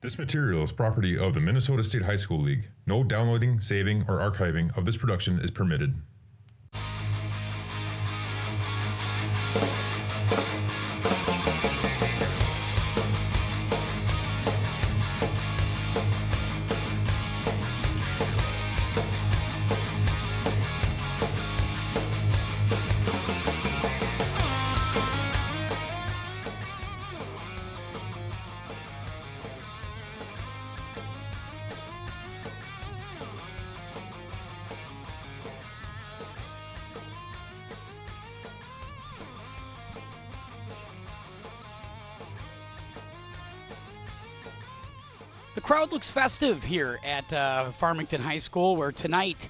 This material is property of the Minnesota State High School League. No downloading, saving, or archiving of this production is permitted. The crowd looks festive here at Farmington High School, where tonight,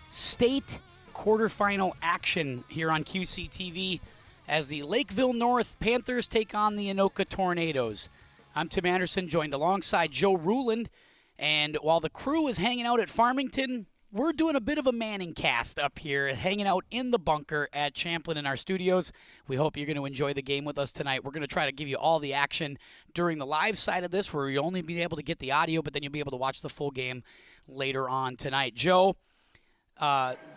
state quarterfinal action here on QCTV as the Lakeville North Panthers take on the Anoka Tornadoes. I'm Tim Anderson, joined alongside Joe Ruland, and while the crew is hanging out at Farmington, we're doing a bit of a Manning cast up here, hanging out in the bunker at Champlin in our studios. We hope you're going to enjoy the game with us tonight. We're going to try to give you all the action during the live side of this, where you'll only be able to get the audio, but then you'll be able to watch the full game later on tonight. Joe,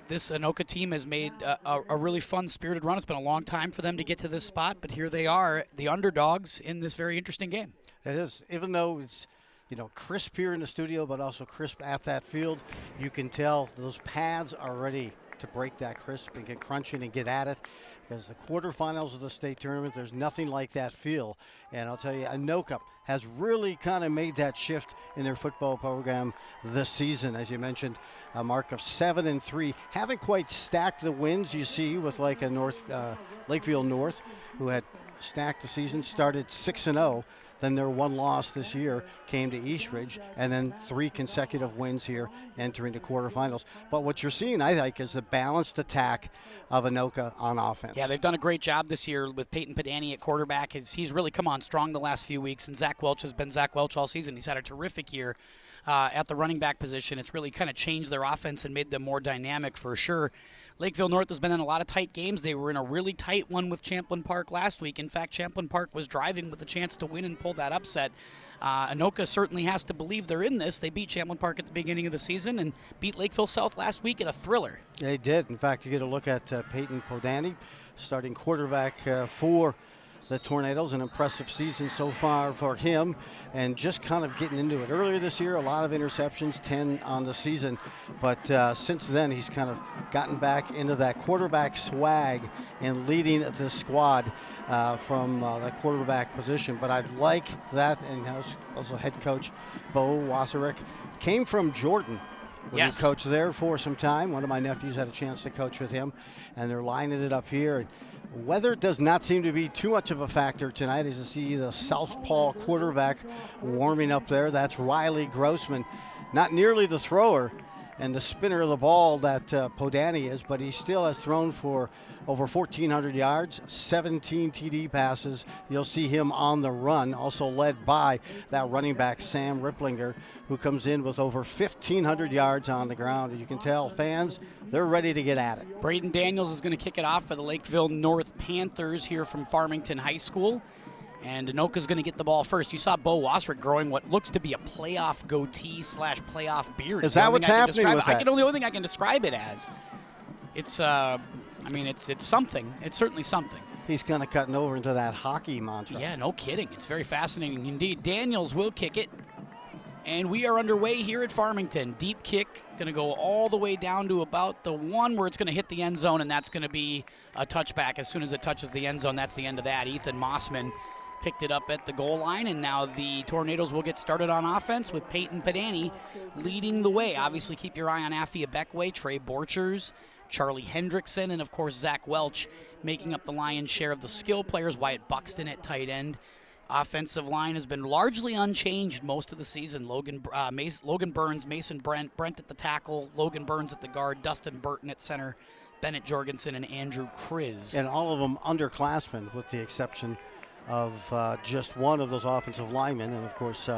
this Anoka team has made a really fun, spirited run. It's been a long time for them to get to this spot, but here they are, the underdogs in this very interesting game. It is, even though it's crisp here in the studio, but also crisp at that field. You can tell those pads are ready to break that crisp and get crunching and get at it. Because the quarterfinals of the state tournament, there's nothing like that feel. And I'll tell you, Anoka has really kind of made that shift in their football program this season. As you mentioned, a mark of 7-3. Haven't quite stacked the wins you see with like a Lakeville North, who had stacked the season, started 6-0. Then their one loss this year came to Eastridge, and then 3 consecutive wins here entering the quarterfinals. But what you're seeing, I think, is the balanced attack of Anoka on offense. Yeah, they've done a great job this year with Peyton Padani at quarterback. He's really come on strong the last few weeks, and Zach Welch has been Zach Welch all season. He's had a terrific year at the running back position. It's really kind of changed their offense and made them more dynamic for sure. Lakeville North has been in a lot of tight games. They were in a really tight one with Champlin Park last week. In fact, Champlin Park was driving with a chance to win and pull that upset. Anoka certainly has to believe they're in this. They beat Champlin Park at the beginning of the season and beat Lakeville South last week in a thriller. They did. In fact, you get a look at Peyton Podani, starting quarterback for the Tornadoes. An impressive season so far for him, and just kind of getting into it. Earlier this year, a lot of interceptions, 10 on the season, but since then he's kind of gotten back into that quarterback swag and leading the squad from the quarterback position. But I like that, and also head coach Bo Wasserich came from Jordan. Yes. He coached there for some time. One of my nephews had a chance to coach with him, and they're lining it up here. Weather does not seem to be too much of a factor tonight, as you see the southpaw quarterback warming up there. That's Riley Grossman. Not nearly the thrower and the spinner of the ball that Podani is, but he still has thrown for over 1,400 yards, 17 TD passes. You'll see him on the run, also led by that running back, Sam Ripplinger, who comes in with over 1,500 yards on the ground. And you can tell fans, they're ready to get at it. Braden Daniels is going to kick it off for the Lakeville North Panthers here from Farmington High School. And Anoka's going to get the ball first. You saw Bo Wasserich growing what looks to be a playoff goatee / playoff beard. Is that what's happening with that? The only thing I can describe it as. It's, it's something. It's certainly something. He's kind of cutting over into that hockey mantra. Yeah, no kidding. It's very fascinating indeed. Daniels will kick it. And we are underway here at Farmington. Deep kick, going to go all the way down to about the one where it's going to hit the end zone, and that's going to be a touchback. As soon as it touches the end zone, that's the end of that. Ethan Mossman picked it up at the goal line, and now the Tornadoes will get started on offense with Peyton Padani leading the way. Obviously, keep your eye on Affia Beckway, Trey Borchers, Charlie Hendrickson, and, of course, Zach Welch making up the lion's share of the skill players. Wyatt Buxton at tight end. Offensive line has been largely unchanged most of the season. Logan Burns, Mason Brent at the tackle, Logan Burns at the guard, Dustin Burton at center, Bennett Jorgensen, and Andrew Kriz. And all of them underclassmen, with the exception of just one of those offensive linemen, and of course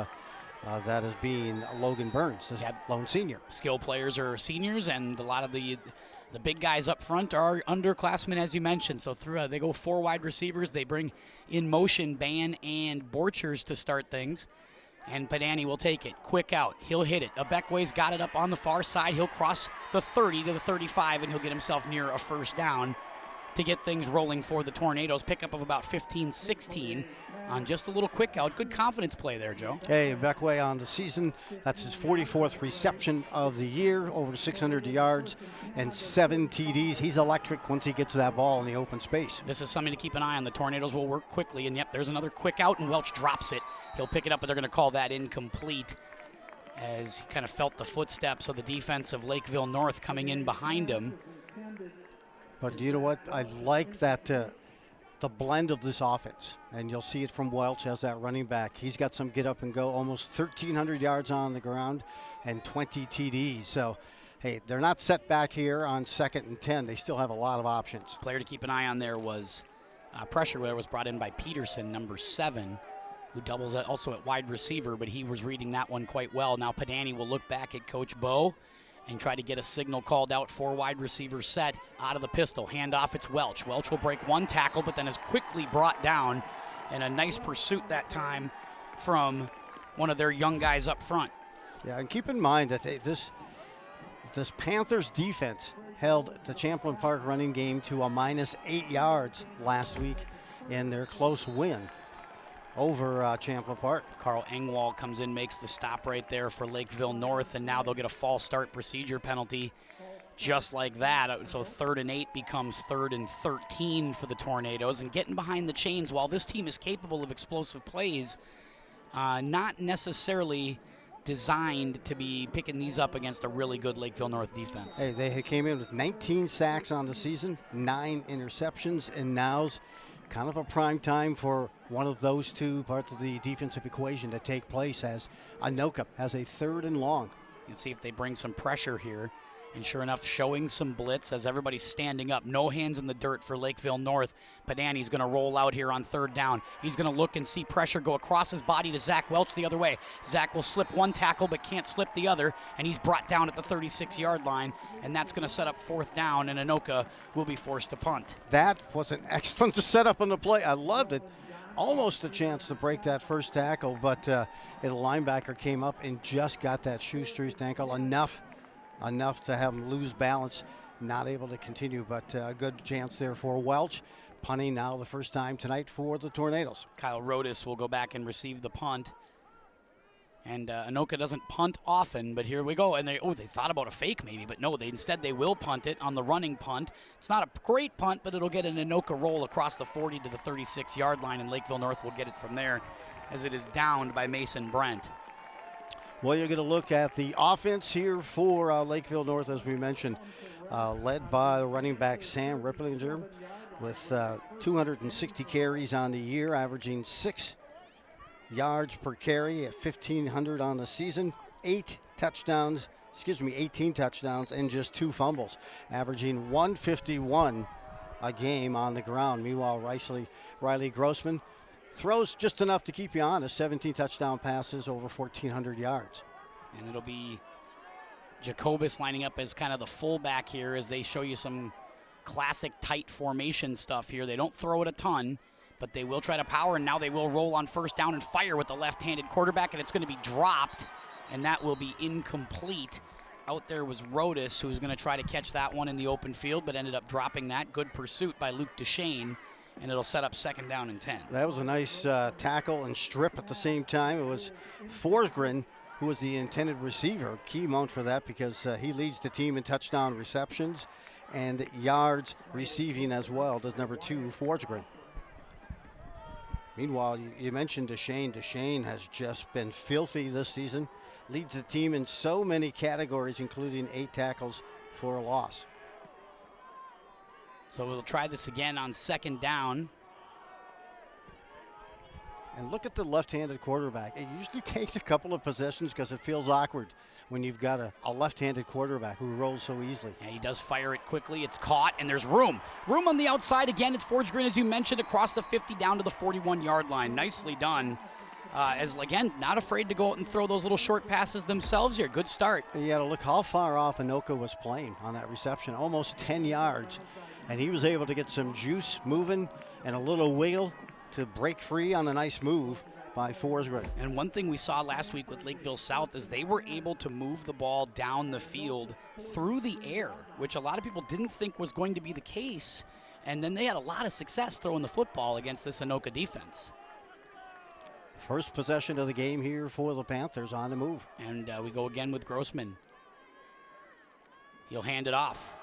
that is being Logan Burns, his lone senior. Skill players are seniors, and a lot of the big guys up front are underclassmen, as you mentioned. So through they go 4 wide receivers. They bring in motion Ban and Borchers to start things. And Padani will take it. Quick out. He'll hit it. Abekwe's got it up on the far side. He'll cross the 30 to the 35, and he'll get himself near a first down to get things rolling for the Tornadoes. Pickup of about 15-16 on just a little quick out. Good confidence play there, Joe. Hey, Abekwe on the season. That's his 44th reception of the year, over 600 yards and 7 TDs. He's electric once he gets that ball in the open space. This is something to keep an eye on. The Tornadoes will work quickly, and yep, there's another quick out, and Welch drops it. He'll pick it up, but they're going to call that incomplete as he kind of felt the footsteps of the defense of Lakeville North coming in behind him. But you know what? I like that the blend of this offense, and you'll see it from Welch as that running back. He's got some get up and go, almost 1,300 yards on the ground and 20 TDs. So, hey, they're not set back here on 2nd and 10. They still have a lot of options. Player to keep an eye on there was pressure there was brought in by Peterson, number 7, who doubles also at wide receiver, but he was reading that one quite well. Now Padani will look back at Coach Bowe and try to get a signal called out for wide receiver set out of the pistol. Handoff, it's Welch. Welch will break one tackle, but then is quickly brought down, and a nice pursuit that time from one of their young guys up front. Yeah, and keep in mind that this Panthers defense held the Champlain Park running game to a -8 yards last week in their close win over Champlain Park. Carl Engwall comes in, makes the stop right there for Lakeville North, and now they'll get a false start procedure penalty just like that. So 3rd and 8 becomes 3rd and 13 for the Tornadoes, and getting behind the chains, while this team is capable of explosive plays, not necessarily designed to be picking these up against a really good Lakeville North defense. Hey, they came in with 19 sacks on the season, 9 interceptions, and now's kind of a prime time for one of those two parts of the defensive equation to take place as Anoka has a 3rd and long. You'll see if they bring some pressure here. And sure enough, showing some blitz as everybody's standing up. No hands in the dirt for Lakeville North. Padani's going to roll out here on 3rd down. He's going to look and see pressure go across his body to Zach Welch the other way. Zach will slip one tackle but can't slip the other, and he's brought down at the 36-yard line, and that's going to set up 4th down, and Anoka will be forced to punt. That was an excellent setup on the play. I loved it. Almost a chance to break that first tackle, but a linebacker came up and just got that shoestring ankle enough to have him lose balance, not able to continue, but a good chance there for Welch. Punting now the first time tonight for the Tornadoes. Kyle Rodas will go back and receive the punt. And Anoka doesn't punt often, but here we go. And they thought about a fake maybe, but no, instead they will punt it on the running punt. It's not a great punt, but it'll get an Anoka roll across the 40 to the 36-yard line, and Lakeville North will get it from there as it is downed by Mason Brent. Well, you're going to look at the offense here for Lakeville North, as we mentioned, led by running back Sam Ripplinger with 260 carries on the year, averaging 6 yards per carry at 1,500 on the season, 18 touchdowns, and just 2 fumbles, averaging 151 a game on the ground. Meanwhile, Riley Grossman throws just enough to keep you honest, 17 touchdown passes, over 1,400 yards. And it'll be Jacobus lining up as kind of the fullback here as they show you some classic tight formation stuff here. They don't throw it a ton, but they will try to power, and now they will roll on 1st down and fire with the left-handed quarterback, and it's going to be dropped, and that will be incomplete. Out there was Rodas, who was going to try to catch that one in the open field, but ended up dropping that. Good pursuit by Luke Deshane, and it'll set up 2nd down and 10. That was a nice tackle and strip at the same time. It was Forsgren who was the intended receiver. Key amount for that because he leads the team in touchdown receptions and yards receiving as well, does number 2, Forsgren. Meanwhile, you mentioned Deshane. Deshane has just been filthy this season. Leads the team in so many categories, including 8 tackles for a loss. So we'll try this again on 2nd down. And look at the left-handed quarterback. It usually takes a couple of possessions because it feels awkward when you've got a left-handed quarterback who rolls so easily. Yeah, he does fire it quickly. It's caught, and there's room. Room on the outside again. It's Forsgren, as you mentioned, across the 50 down to the 41-yard line. Nicely done. As, again, not afraid to go out and throw those little short passes themselves here. Good start. You got to look how far off Anoka was playing on that reception. Almost 10 yards. And he was able to get some juice moving and a little wiggle to break free on a nice move. by Forsgren. And one thing we saw last week with Lakeville South is they were able to move the ball down the field through the air, which a lot of people didn't think was going to be the case. And then they had a lot of success throwing the football against this Anoka defense. First possession of the game here for the Panthers on the move. And we go again with Grossman. He'll hand it off.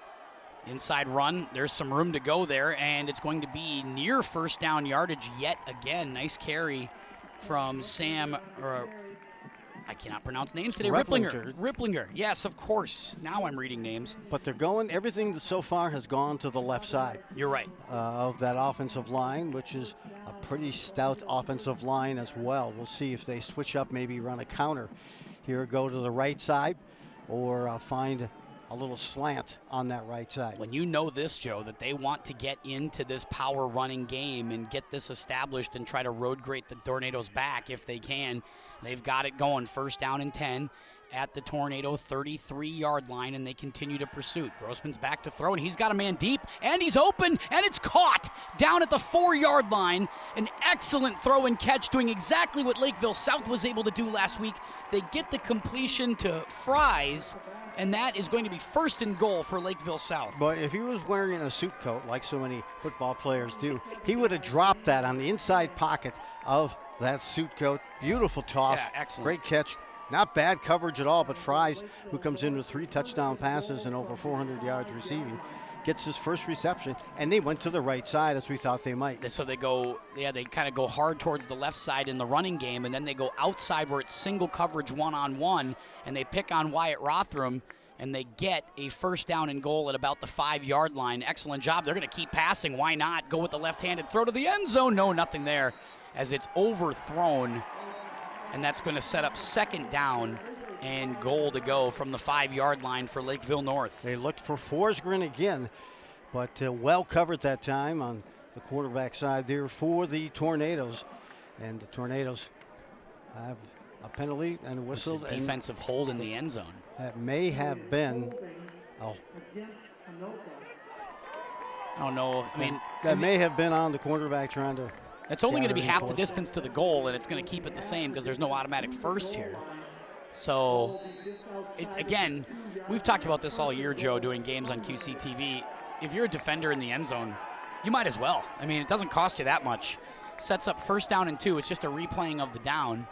Inside run, there's some room to go there, and it's going to be near first down yardage yet again. Nice carry from Sam, or I cannot pronounce names today. Ripplinger. Yes, of course. Now I'm reading names. But they're going, everything so far has gone to the left side. You're right. Of that offensive line, which is a pretty stout offensive line as well. We'll see if they switch up, maybe run a counter here, go to the right side, or find a little slant on that right side. When you know this, Joe, that they want to get into this power running game and get this established and try to road grade the Tornadoes back if they can. They've got it going. First down and 10 at the Tornado 33-yard line, and they continue to pursue. Grossman's back to throw, and he's got a man deep, and he's open, and it's caught down at the 4-yard line. An excellent throw and catch, doing exactly what Lakeville South was able to do last week. They get the completion to Fries, and that is going to be first and goal for Lakeville South. But if he was wearing a suit coat, like so many football players do, he would have dropped that on the inside pocket of that suit coat. Beautiful toss. Yeah, excellent. Great catch. Not bad coverage at all, but Fries, who comes in with 3 touchdown passes and over 400 yards receiving, gets his first reception, and they went to the right side as we thought they might. So they go, they kind of go hard towards the left side in the running game, and then they go outside where it's single coverage one-on-one, and they pick on Wyatt Rothram, and they get a first down and goal at about the 5-yard line. Excellent job. They're going to keep passing. Why not? Go with the left-handed throw to the end zone. No, nothing there as it's overthrown, and that's going to set up second down and goal to go from the 5-yard line for Lakeville North. They looked for Forsgren again, but well covered that time on the quarterback side there for the Tornadoes. And the Tornadoes have a penalty and a whistle. It's a defensive hold in the end zone. That may have been, I don't know. That may have been on the quarterback trying to. It's only going to be half the distance to the goal, and it's going to keep it the same because there's no automatic first here. So, again, we've talked about this all year, Joe, doing games on QCTV. If you're a defender in the end zone, you might as well. I mean, it doesn't cost you that much. Sets up first down and 2. It's just a replaying of the down.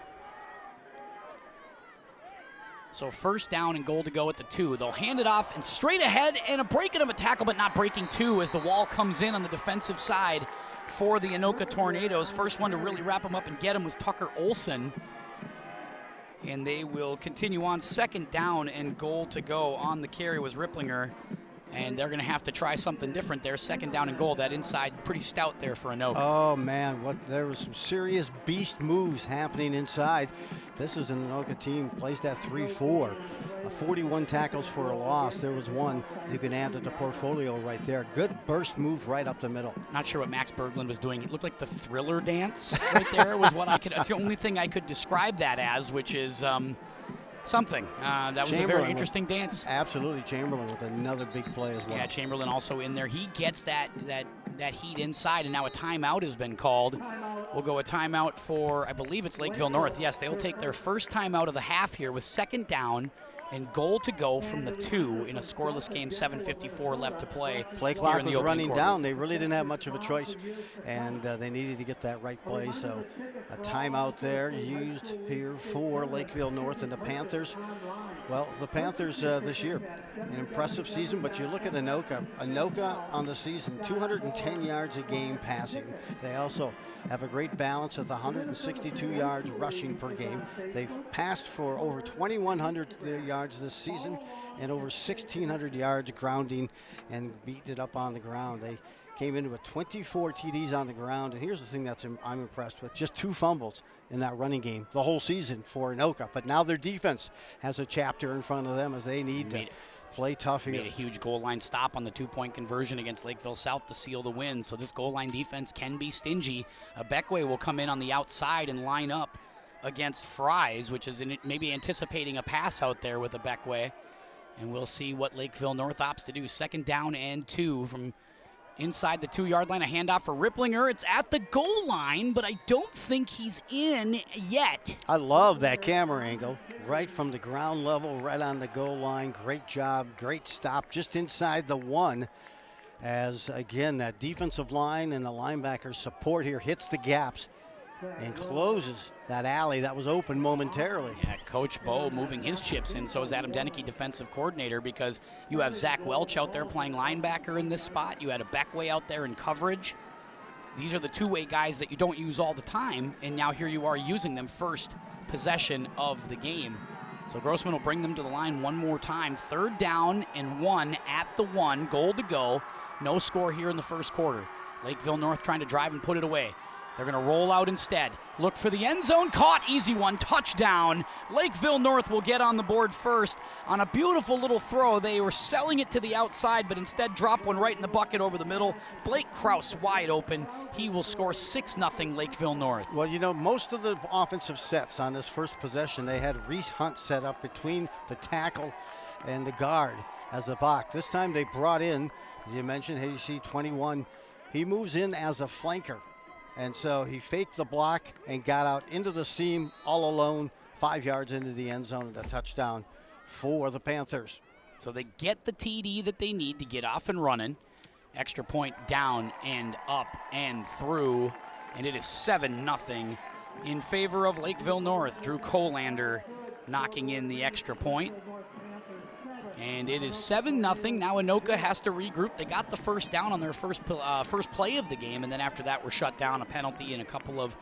So first down and goal to go at the 2. They'll hand it off and straight ahead, and a breaking of a tackle, but not breaking 2 as the wall comes in on the defensive side for the Anoka Tornadoes. First one to really wrap them up and get him was Tucker Olson. And they will continue on. Second down and goal to go. On the carry was Ripplinger. And they're going to have to try something different there. Second down and goal. That inside pretty stout there for Anoka. Oh, man. There was some serious beast moves happening inside. This is an Anoka team placed at 3-4. 41 tackles for a loss. There was one you can add to the portfolio right there. Good burst move right up the middle. Not sure what Max Berglund was doing. It looked like the Thriller dance right there was what I could. It's the only thing I could describe that as, which is something. That was a very interesting dance. Absolutely. Chamberlain with another big play as well. Yeah, Chamberlain also in there. He gets that heat inside, and now a timeout has been called. We'll go a timeout for, I believe it's Lakeville North. Yes, they'll take their first timeout of the half here with second down and goal to go from the 2 in a scoreless game, 7:54 left to play. Play clock was running down. They really didn't have much of a choice, and they needed to get that right play. So a timeout there used here for Lakeville North and the Panthers. Well, the Panthers this year, an impressive season, but you look at Anoka. Anoka on the season, 210 yards a game passing. They also have a great balance at 162 yards rushing per game. They've passed for over 2,100 yards this season and over 1,600 yards grounding and beating it up on the ground. They came in with 24 TDs on the ground, and here's the thing I'm impressed with, just 2 fumbles in that running game the whole season for Anoka. But now their defense has a chapter in front of them as they need to play tough here. Made a huge goal line stop on the 2-point conversion against Lakeville South to seal the win. So this goal line defense can be stingy. Beckway will come in on the outside and line up against Fries, which is maybe anticipating a pass out there with a Beckway. And we'll see what Lakeville North opts to do. Second down and 2 from Inside the 2-yard line, a handoff for Ripplinger. It's at the goal line, but I don't think he's in yet. I love that camera angle. Right from the ground level, right on the goal line. Great job, great stop, just inside the 1. As, again, that defensive line and the linebacker support here hits the gaps and closes that alley that was open momentarily. Yeah, Coach Bo moving his chips in, so is Adam Denicky, defensive coordinator, because you have Zach Welch out there playing linebacker in this spot. You had a Beckway out there in coverage. These are the two-way guys that you don't use all the time, and now here you are using them first possession of the game. So Grossman will bring them to the line one more time. 3rd down and 1 at the 1, goal to go. No score here in the first quarter. Lakeville North trying to drive and put it away. They're going to roll out instead. Look for the end zone. Caught. Easy one. Touchdown. Lakeville North will get on the board first on a beautiful little throw. They were selling it to the outside, but instead drop one right in the bucket over the middle. Blake Krause wide open. He will score 6-0 Lakeville North. Well, you know, most of the offensive sets on this first possession, they had Reese Hunt set up between the tackle and the guard as a block. This time they brought in, you mentioned HC 21. He moves in as a flanker. And so he faked the block and got out into the seam all alone, 5 yards into the end zone, and a touchdown for the Panthers. So they get the TD that they need to get off and running. Extra point down and up and through, and it is 7-0 in favor of Lakeville North. Drew Colander knocking in the extra point. And it is 7-0. Now Anoka has to regroup. They got the first down on their first play of the game, and then after that were shut down, a penalty and a couple of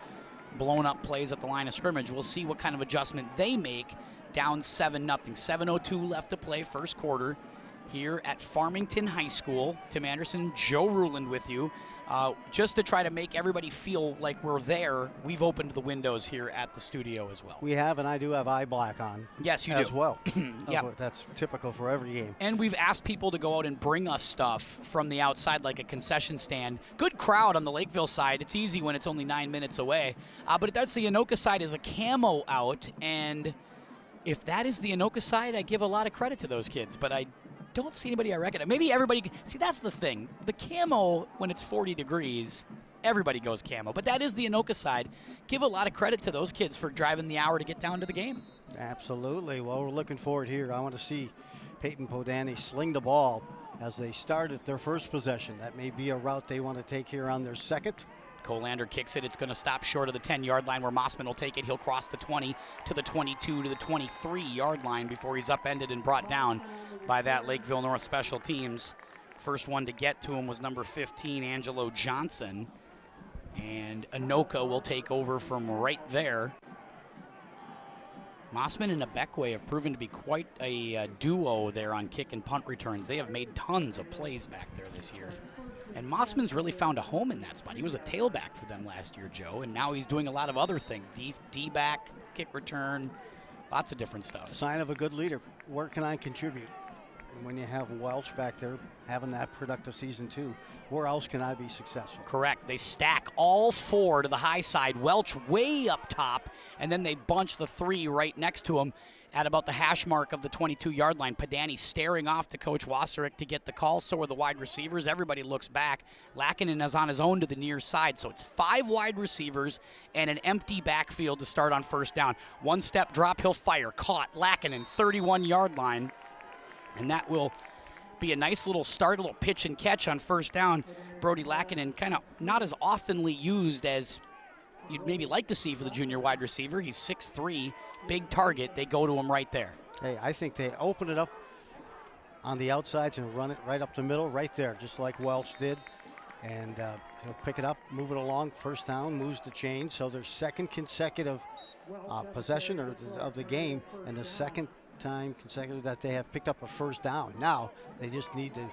blown-up plays at the line of scrimmage. We'll see what kind of adjustment they make. Down 7-0. 7:02 left to play, first quarter here at Farmington High School. Tim Anderson, Joe Ruland with you. Just to try to make everybody feel like we're there, we've opened the windows here at the studio as well. We have, and I do have eye black on. Yes, you as do. well. Yeah. That's typical for every game. And we've asked people to go out and bring us stuff from the outside, like a concession stand. Good crowd on the Lakeville side. It's easy when it's only 9 minutes away. But that's the Anoka side is a camo out, and if that is the Anoka side, I give a lot of credit to those kids, but I don't see anybody I recognize. Maybe everybody, see, that's the thing. The camo, when it's 40 degrees, everybody goes camo. But that is the Anoka side. Give a lot of credit to those kids for driving the hour to get down to the game. Absolutely. Well, we're looking forward here. I want to see Peyton Podani sling the ball as they start at their first possession. That may be a route they want to take here on their second. Colander kicks it. It's going to stop short of the 10-yard line where Mossman will take it. He'll cross the 20 to the 22 to the 23-yard line before he's upended and brought down by that Lakeville North special teams. First one to get to him was number 15, Angelo Johnson. And Anoka will take over from right there. Mossman and Abekwe have proven to be quite a duo there on kick and punt returns. They have made tons of plays back there this year. And Mossman's really found a home in that spot. He was a tailback for them last year, Joe, and now he's doing a lot of other things. D-back, kick return, lots of different stuff. Sign of a good leader. Where can I contribute? And when you have Welch back there having that productive season too, where else can I be successful? Correct. They stack all four to the high side. Welch way up top, and then they bunch the three right next to him at about the hash mark of the 22-yard line. Padani staring off to Coach Wasserich to get the call. So are the wide receivers. Everybody looks back. Lackinen is on his own to the near side. So it's 5 wide receivers and an empty backfield to start on first down. One step drop, he'll fire. Caught. Lackinen, 31-yard line. And that will be a nice little start, a little pitch and catch on first down. Brody Lackinen kind of not as oftenly used as you'd maybe like to see for the junior wide receiver. He's 6'3", big target. They go to him right there. Hey, I think they open it up on the outsides and run it right up the middle, right there, just like Welch did. And he'll pick it up, move it along, first down, moves the chain. So their second consecutive possession of the game, and the second time consecutive that they have picked up a first down. Now they just need to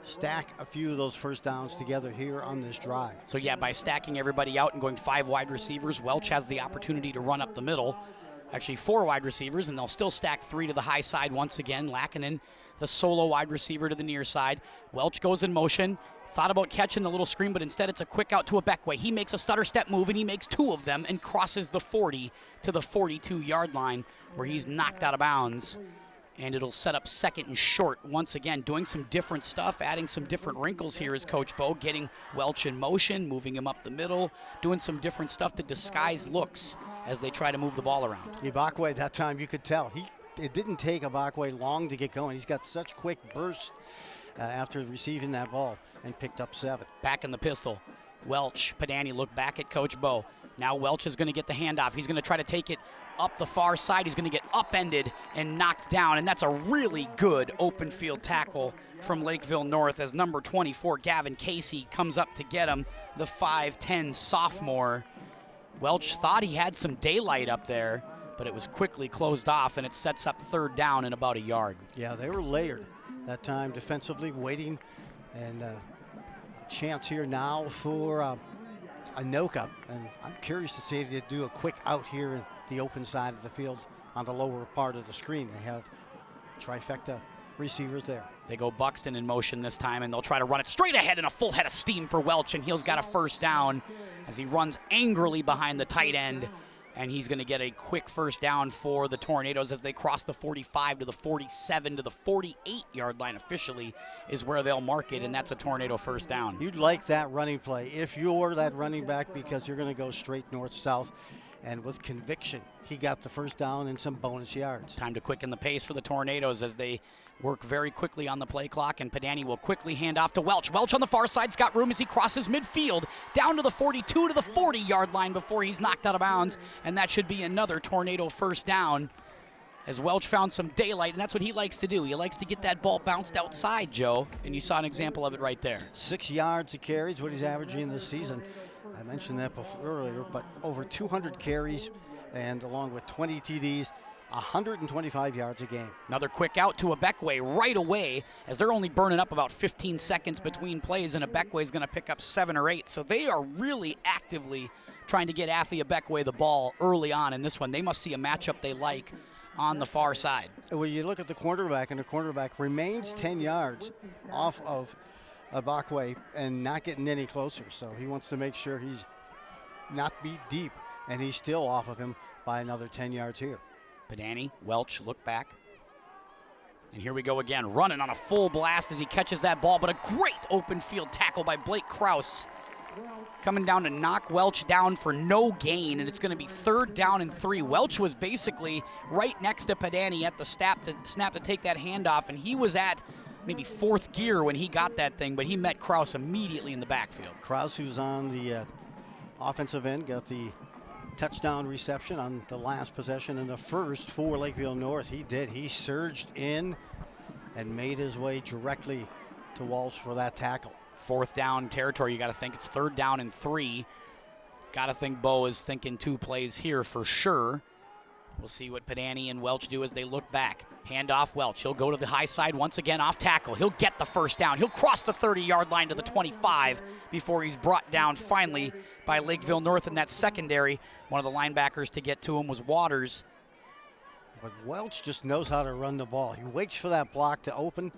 stack a few of those first downs together here on this drive. So yeah, by stacking everybody out and going 5 wide receivers, Welch has the opportunity to run up the middle. Actually 4 wide receivers, and they'll still stack 3 to the high side once again. Lackinen, the solo wide receiver to the near side. Welch goes in motion. Thought about catching the little screen, but instead it's a quick out to Abekwe. He makes a stutter step move, and he makes 2 of them and crosses the 40 to the 42-yard line where he's knocked out of bounds. and it'll set up second and short. Once again, doing some different stuff, adding some different wrinkles here is Coach Bo, getting Welch in motion, moving him up the middle, doing some different stuff to disguise looks as they try to move the ball around. Ibakwe, that time you could tell. It didn't take Ibakwe long to get going. He's got such quick bursts after receiving that ball and picked up 7. Back in the pistol. Welch, Padani look back at Coach Bo. Now Welch is going to get the handoff. He's going to try to take it up the far side. He's going to get upended and knocked down, and that's a really good open field tackle from Lakeville North as number 24, Gavin Casey, comes up to get him, the 5'10 sophomore. Welch thought he had some daylight up there, but it was quickly closed off, and it sets up 3rd down and about a yard. Yeah, they were layered that time defensively, waiting, and a chance here now for Anoka. And I'm curious to see if they do a quick out here in the open side of the field on the lower part of the screen. They have trifecta receivers there. They go Buxton in motion this time, and they'll try to run it straight ahead in a full head of steam for Welch, and he's got a 1st down as he runs angrily behind the tight end. And he's going to get a quick 1st down for the Tornadoes as they cross the 45 to the 47 to the 48-yard line officially is where they'll mark it, and that's a Tornado 1st down. You'd like that running play if you're that running back, because you're going to go straight north-south. And with conviction, he got the 1st down and some bonus yards. Time to quicken the pace for the Tornadoes as they work very quickly on the play clock, and Padani will quickly hand off to Welch. Welch on the far side's got room as he crosses midfield down to the 42 to the 40-yard line before he's knocked out of bounds, and that should be another Tornado 1st down as Welch found some daylight, and that's what he likes to do. He likes to get that ball bounced outside, Joe, and you saw an example of it right there. 6 yards a carry is what he's averaging this season. I mentioned that earlier, but over 200 carries, and along with 20 TDs, 125 yards a game. Another quick out to Ibekwe right away as they're only burning up about 15 seconds between plays, and Ibekwe is going to pick up 7 or 8. So they are really actively trying to get Afi Ibekwe the ball early on in this one. They must see a matchup they like on the far side. Well, you look at the quarterback, and the quarterback remains 10 yards off of Ibekwe and not getting any closer. So he wants to make sure he's not beat deep, and he's still off of him by another 10 yards here. Padani, Welch, look back. And here we go again, running on a full blast as he catches that ball, but a great open field tackle by Blake Krause. Coming down to knock Welch down for no gain, and it's going to be 3rd down and 3. Welch was basically right next to Padani at the snap to take that handoff, and he was at maybe 4th gear when he got that thing, but he met Krause immediately in the backfield. Krause, who's on the offensive end, got the touchdown reception on the last possession and the first for Lakeville North. He surged in and made his way directly to Walsh for that tackle. 4th down territory, you got to think it's 3rd down and 3. Got to think Bo is thinking 2 plays here for sure. We'll see what Padani and Welch do as they look back. Hand off Welch. He'll go to the high side once again off tackle. He'll get the 1st down. He'll cross the 30-yard line to the 25 before he's brought down finally by Lakeville North in that secondary. One of the linebackers to get to him was Waters. But Welch just knows how to run the ball. He waits for that block to open,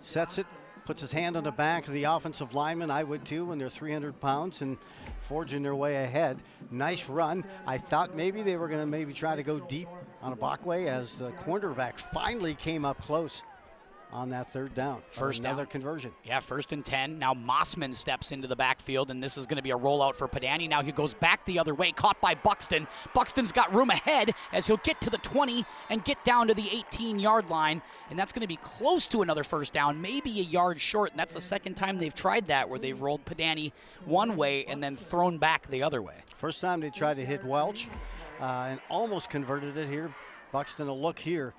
sets it, puts his hand on the back of the offensive lineman. I would too when they're 300 pounds and forging their way ahead. Nice run. I thought maybe they were going to maybe try to go deep on Ibekwe as the cornerback finally came up close on that 3rd down. Another conversion. Yeah, 1st and 10. Now Mossman steps into the backfield, and this is going to be a rollout for Padani. Now he goes back the other way, caught by Buxton. Buxton's got room ahead as he'll get to the 20 and get down to the 18-yard line, and that's going to be close to another 1st down, maybe a yard short, and that's the 2nd time they've tried that, where they've rolled Padani one way and then thrown back the other way. First time they tried to hit Welch and almost converted it here. Buxton will look here,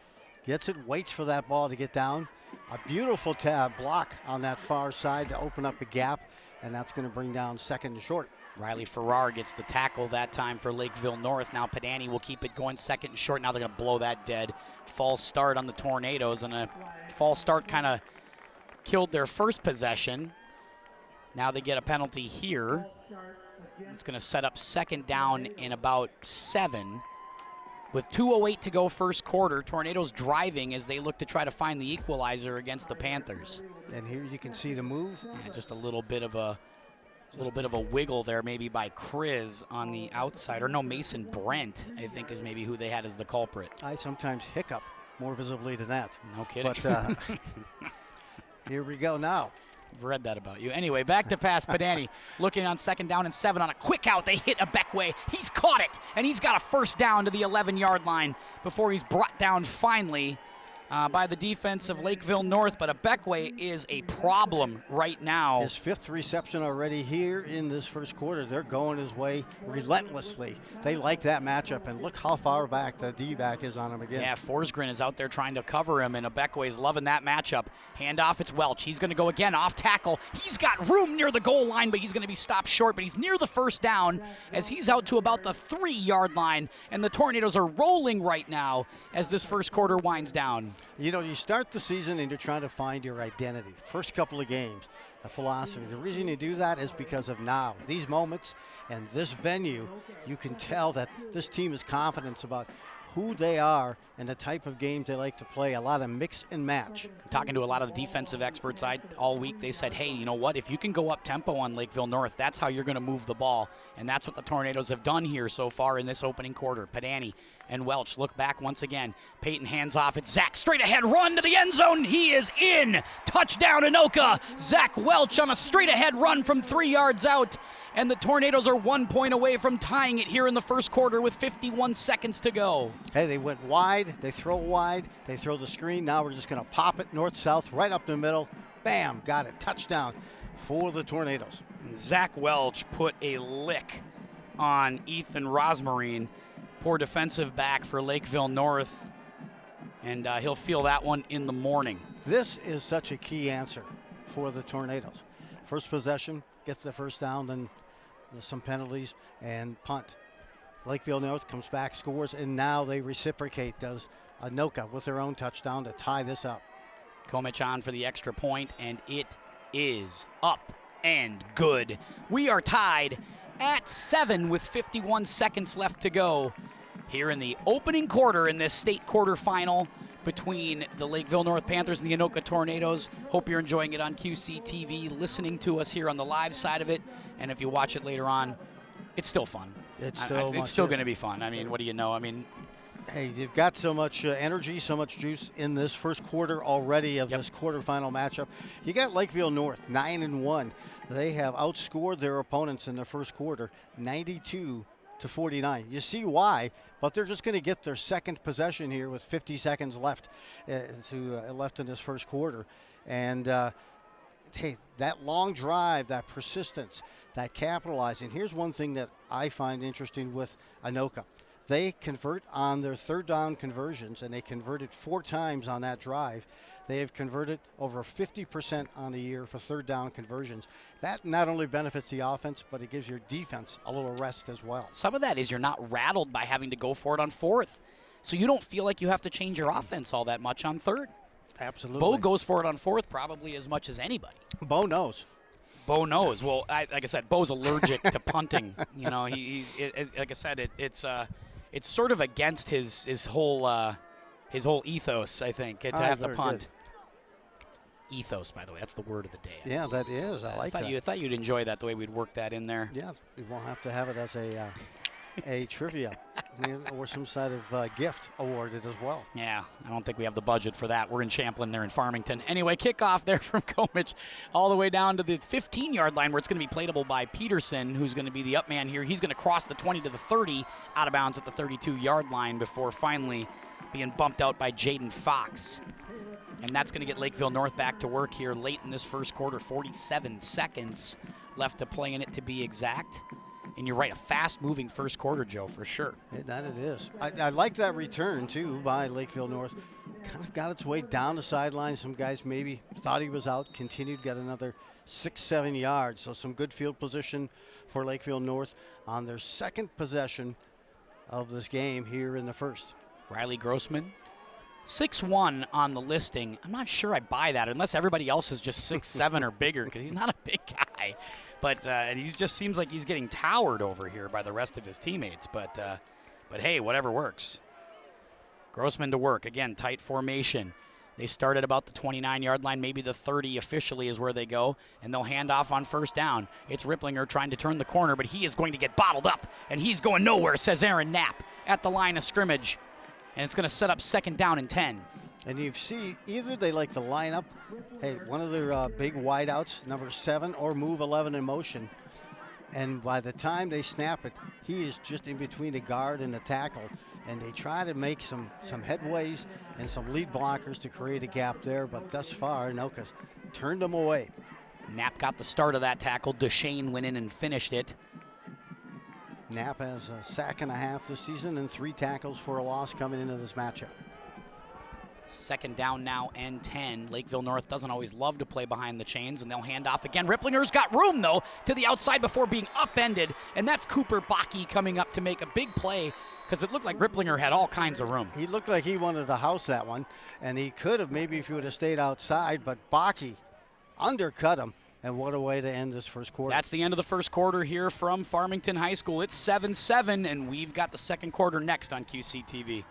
gets it, waits for that ball to get down. A beautiful block on that far side to open up a gap, and that's going to bring down 2nd and short. Riley Farrar gets the tackle that time for Lakeville North. Now Padani will keep it going 2nd and short. Now they're going to blow that dead. False start on the Tornadoes, and a false start kind of killed their first possession. Now they get a penalty here. It's going to set up 2nd down in about 7. With 2:08 to go 1st quarter, Tornadoes driving as they look to try to find the equalizer against the Panthers. And here you can see the move. Yeah, just a little bit of a wiggle there maybe by Chris on the outside. Or no, Mason Brent, I think, is maybe who they had as the culprit. I sometimes hiccup more visibly than that. No kidding. But here we go now. I've read that about you. Anyway, back to pass. Padani looking on 2nd down and 7 on a quick out. They hit Abekwe. He's caught it, and he's got a first down to the 11-yard line before he's brought down finally by the defense of Lakeville North. But Abekwe is a problem right now. His 5th reception already here in this first quarter. They're going his way relentlessly. They like that matchup, and look how far back the D-back is on him again. Yeah, Forsgren is out there trying to cover him, and Abekwe is loving that matchup. Handoff, it's Welch. He's going to go again off tackle. He's got room near the goal line, but he's going to be stopped short, but he's near the first down as he's out to about the 3-yard line, and the Tornadoes are rolling right now as this first quarter winds down. You know, you start the season and you're trying to find your identity. First couple of games, a philosophy. The reason you do that is because of now. These moments and this venue, you can tell that this team is confident about who they are and the type of games they like to play. A lot of mix and match. Talking to a lot of the defensive experts all week, they said, hey, you know what? If you can go up tempo on Lakeville North, that's how you're going to move the ball. And that's what the Tornadoes have done here so far in this opening quarter. Padani and Welch look back once again. Peyton hands off. It's Zach. Straight ahead run to the end zone. He is in. Touchdown, Anoka. Zach Welch on a straight ahead run from 3 yards out. And the Tornadoes are 1 point away from tying it here in the first quarter with 51 seconds to go. Hey, they went wide, they throw wide, they throw the screen. Now we're just going to pop it north-south, right up the middle. Bam, got it. Touchdown for the Tornadoes. Zach Welch put a lick on Ethan Rosmarine, poor defensive back for Lakeville North, and he'll feel that one in the morning. This is such a key answer for the Tornadoes. First possession, gets the first down, then some penalties and punt. Lakeville North comes back, scores, and now they reciprocate, does Anoka with their own touchdown to tie this up. Komich on for the extra point, and it is up and good. We are tied at 7 with 51 seconds left to go here in the opening quarter in this state quarterfinal between the Lakeville North Panthers and the Anoka Tornadoes. Hope you're enjoying it on QCTV, listening to us here on the live side of it. And if you watch it later on, it's still fun. It's still going to be fun. I mean, what do you know? I mean, hey, you've got so much energy, so much juice in this first quarter already of this quarterfinal matchup. You got Lakeville North 9-1. They have outscored their opponents in the first quarter 92-49. You see why, but they're just going to get their second possession here with 50 seconds left left in this first quarter. And hey, that long drive, that persistence, that capitalizing. Here's one thing that I find interesting with Anoka. They convert on their third down conversions, and they converted 4 times on that drive. They have converted over 50% on the year for third down conversions. That not only benefits the offense, but it gives your defense a little rest as well. Some of that is you're not rattled by having to go for it on 4th. So you don't feel like you have to change your offense all that much on 3rd. Absolutely. Bo goes for it on 4th probably as much as anybody. Bo knows. Bo knows. Well, like I said, Bo's allergic to punting. You know, like I said, it's sort of against his whole ethos, I think, to have to punt. Good. Ethos, by the way, that's the word of the day. Yeah, that is. I like that. I thought you'd enjoy that, the way we'd work that in there. Yeah, we won't have to have it as a trivia or some sort of gift awarded as well. Yeah, I don't think we have the budget for that. We're in Champlin, they're in Farmington. Anyway, kickoff there from Komich all the way down to the 15-yard line where it's going to be playable by Peterson, who's going to be the up man here. He's going to cross the 20 to the 30, out of bounds at the 32-yard line before finally being bumped out by Jaden Fox. And that's going to get Lakeville North back to work here late in this first quarter. 47 seconds left to play in it, to be exact. And you're right, a fast-moving first quarter, Joe, for sure. That it is. I like that return, too, by Lakeville North. Kind of got its way down the sideline. Some guys maybe thought he was out, continued, got another 6-7 yards. So some good field position for Lakeville North on their second possession of this game here in the first. Riley Grossman, 6'1" on the listing. I'm not sure I buy that unless everybody else is just 6'7" or bigger, because he's not a big guy. But and he just seems like he's getting towered over here by the rest of his teammates. But hey, whatever works. Grossman to work. Again, tight formation. They start at about the 29-yard line, maybe the 30 officially is where they go, and they'll hand off on first down. It's Ripplinger trying to turn the corner, but he is going to get bottled up, and he's going nowhere, says Aaron Knapp at the line of scrimmage. And it's going to set up second down and 10. And you see, either they like to line up, hey, one of their big wideouts, number 7, or move 11 in motion. And by the time they snap it, he is just in between the guard and the tackle. And they try to make some headways and some lead blockers to create a gap there. But thus far, Anoka's turned them away. Knapp got the start of that tackle. Duchesne went in and finished it. Knapp has a sack and a half this season and 3 tackles for a loss coming into this matchup. Second down now and 10. Lakeville North doesn't always love to play behind the chains, and they'll hand off again. Ripplinger's got room, though, to the outside before being upended, and that's Cooper Bakke coming up to make a big play because it looked like Ripplinger had all kinds of room. He looked like he wanted to house that one, and he could have maybe if he would have stayed outside, but Bakke undercut him, and what a way to end this first quarter. That's the end of the first quarter here from Farmington High School. It's 7-7, and we've got the second quarter next on QCTV.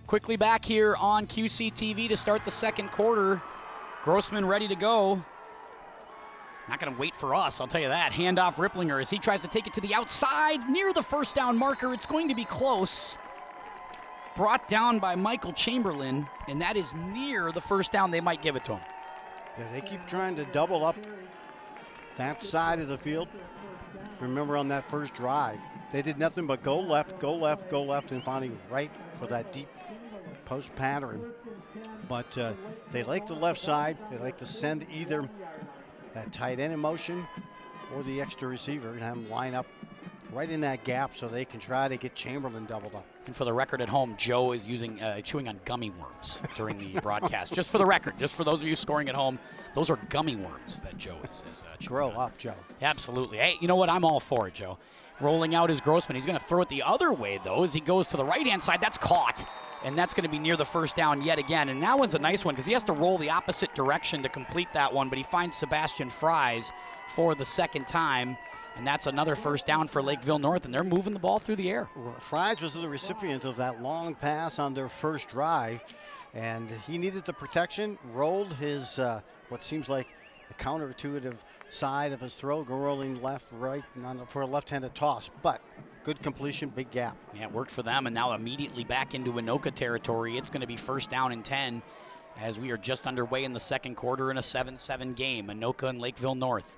Quickly back here on QCTV to start the second quarter. Grossman ready to go. Not going to wait for us, I'll tell you that. Handoff Ripplinger as he tries to take it to the outside near the first down marker. It's going to be close. Brought down by Michael Chamberlain, and that is near the first down. They might give it to him. Yeah, they keep trying to double up that side of the field. Remember on that first drive, they did nothing but go left, go left, go left, and finally right for that deep post pattern. But they like the left side. They like to send either that tight end in motion or the extra receiver and have them line up right in that gap so they can try to get Chamberlain doubled up. And for the record at home, Joe is chewing on gummy worms during the broadcast. Just for the record, just for those of you scoring at home, those are gummy worms that Joe is chewing Grow on. up, Joe. Absolutely. Hey, you know what? I'm all for it, Joe. Rolling out is Grossman. He's going to throw it the other way, though, as he goes to the right-hand side. That's caught, and that's going to be near the first down yet again. And that one's a nice one because he has to roll the opposite direction to complete that one, but he finds Sebastian Fries for the second time, and that's another first down for Lakeville North, and they're moving the ball through the air. Fries was the recipient of that long pass on their first drive, and he needed the protection, rolled his what seems like a counterintuitive side of his throw, rolling left, right, for a left-handed toss. But good completion, big gap. Yeah, it worked for them, and now immediately back into Anoka territory. It's going to be first down and 10 as we are just underway in the second quarter in a 7-7 game. Anoka and Lakeville North.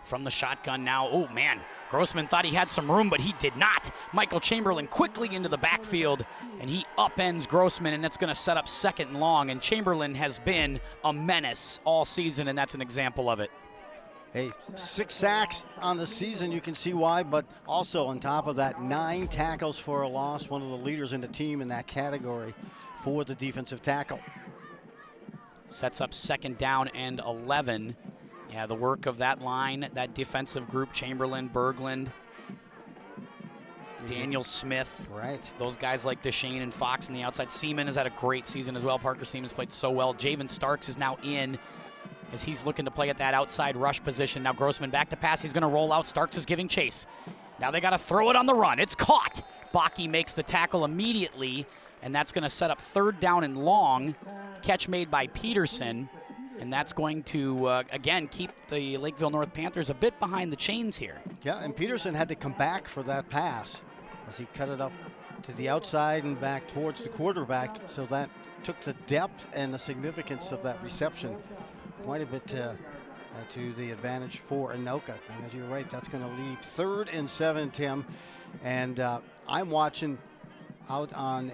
From the shotgun now. Oh, man. Grossman thought he had some room, but he did not. Michael Chamberlain quickly into the backfield, and he upends Grossman, and that's going to set up second and long. And Chamberlain has been a menace all season, and that's an example of it. Hey, 6 sacks on the season, you can see why, but also on top of that, 9 tackles for a loss, one of the leaders in the team in that category for the defensive tackle. Sets up second down and 11. Yeah, the work of that line, that defensive group, Chamberlain, Berglund, Daniel Smith. Right. Those guys like Duchesne and Fox on the outside. Seaman has had a great season as well. Parker Seaman's played so well. Javen Starks is now in as he's looking to play at that outside rush position. Now Grossman back to pass. He's going to roll out. Starks is giving chase. Now they got to throw it on the run. It's caught. Bakke makes the tackle immediately, and that's going to set up third down and long. Catch made by Peterson. And that's going to, again, keep the Lakeville North Panthers a bit behind the chains here. Yeah, and Peterson had to come back for that pass as he cut it up to the outside and back towards the quarterback. So that took the depth and the significance of that reception quite a bit to the advantage for Anoka. And as you're right, that's going to leave 3rd and 7, Tim. And I'm watching out on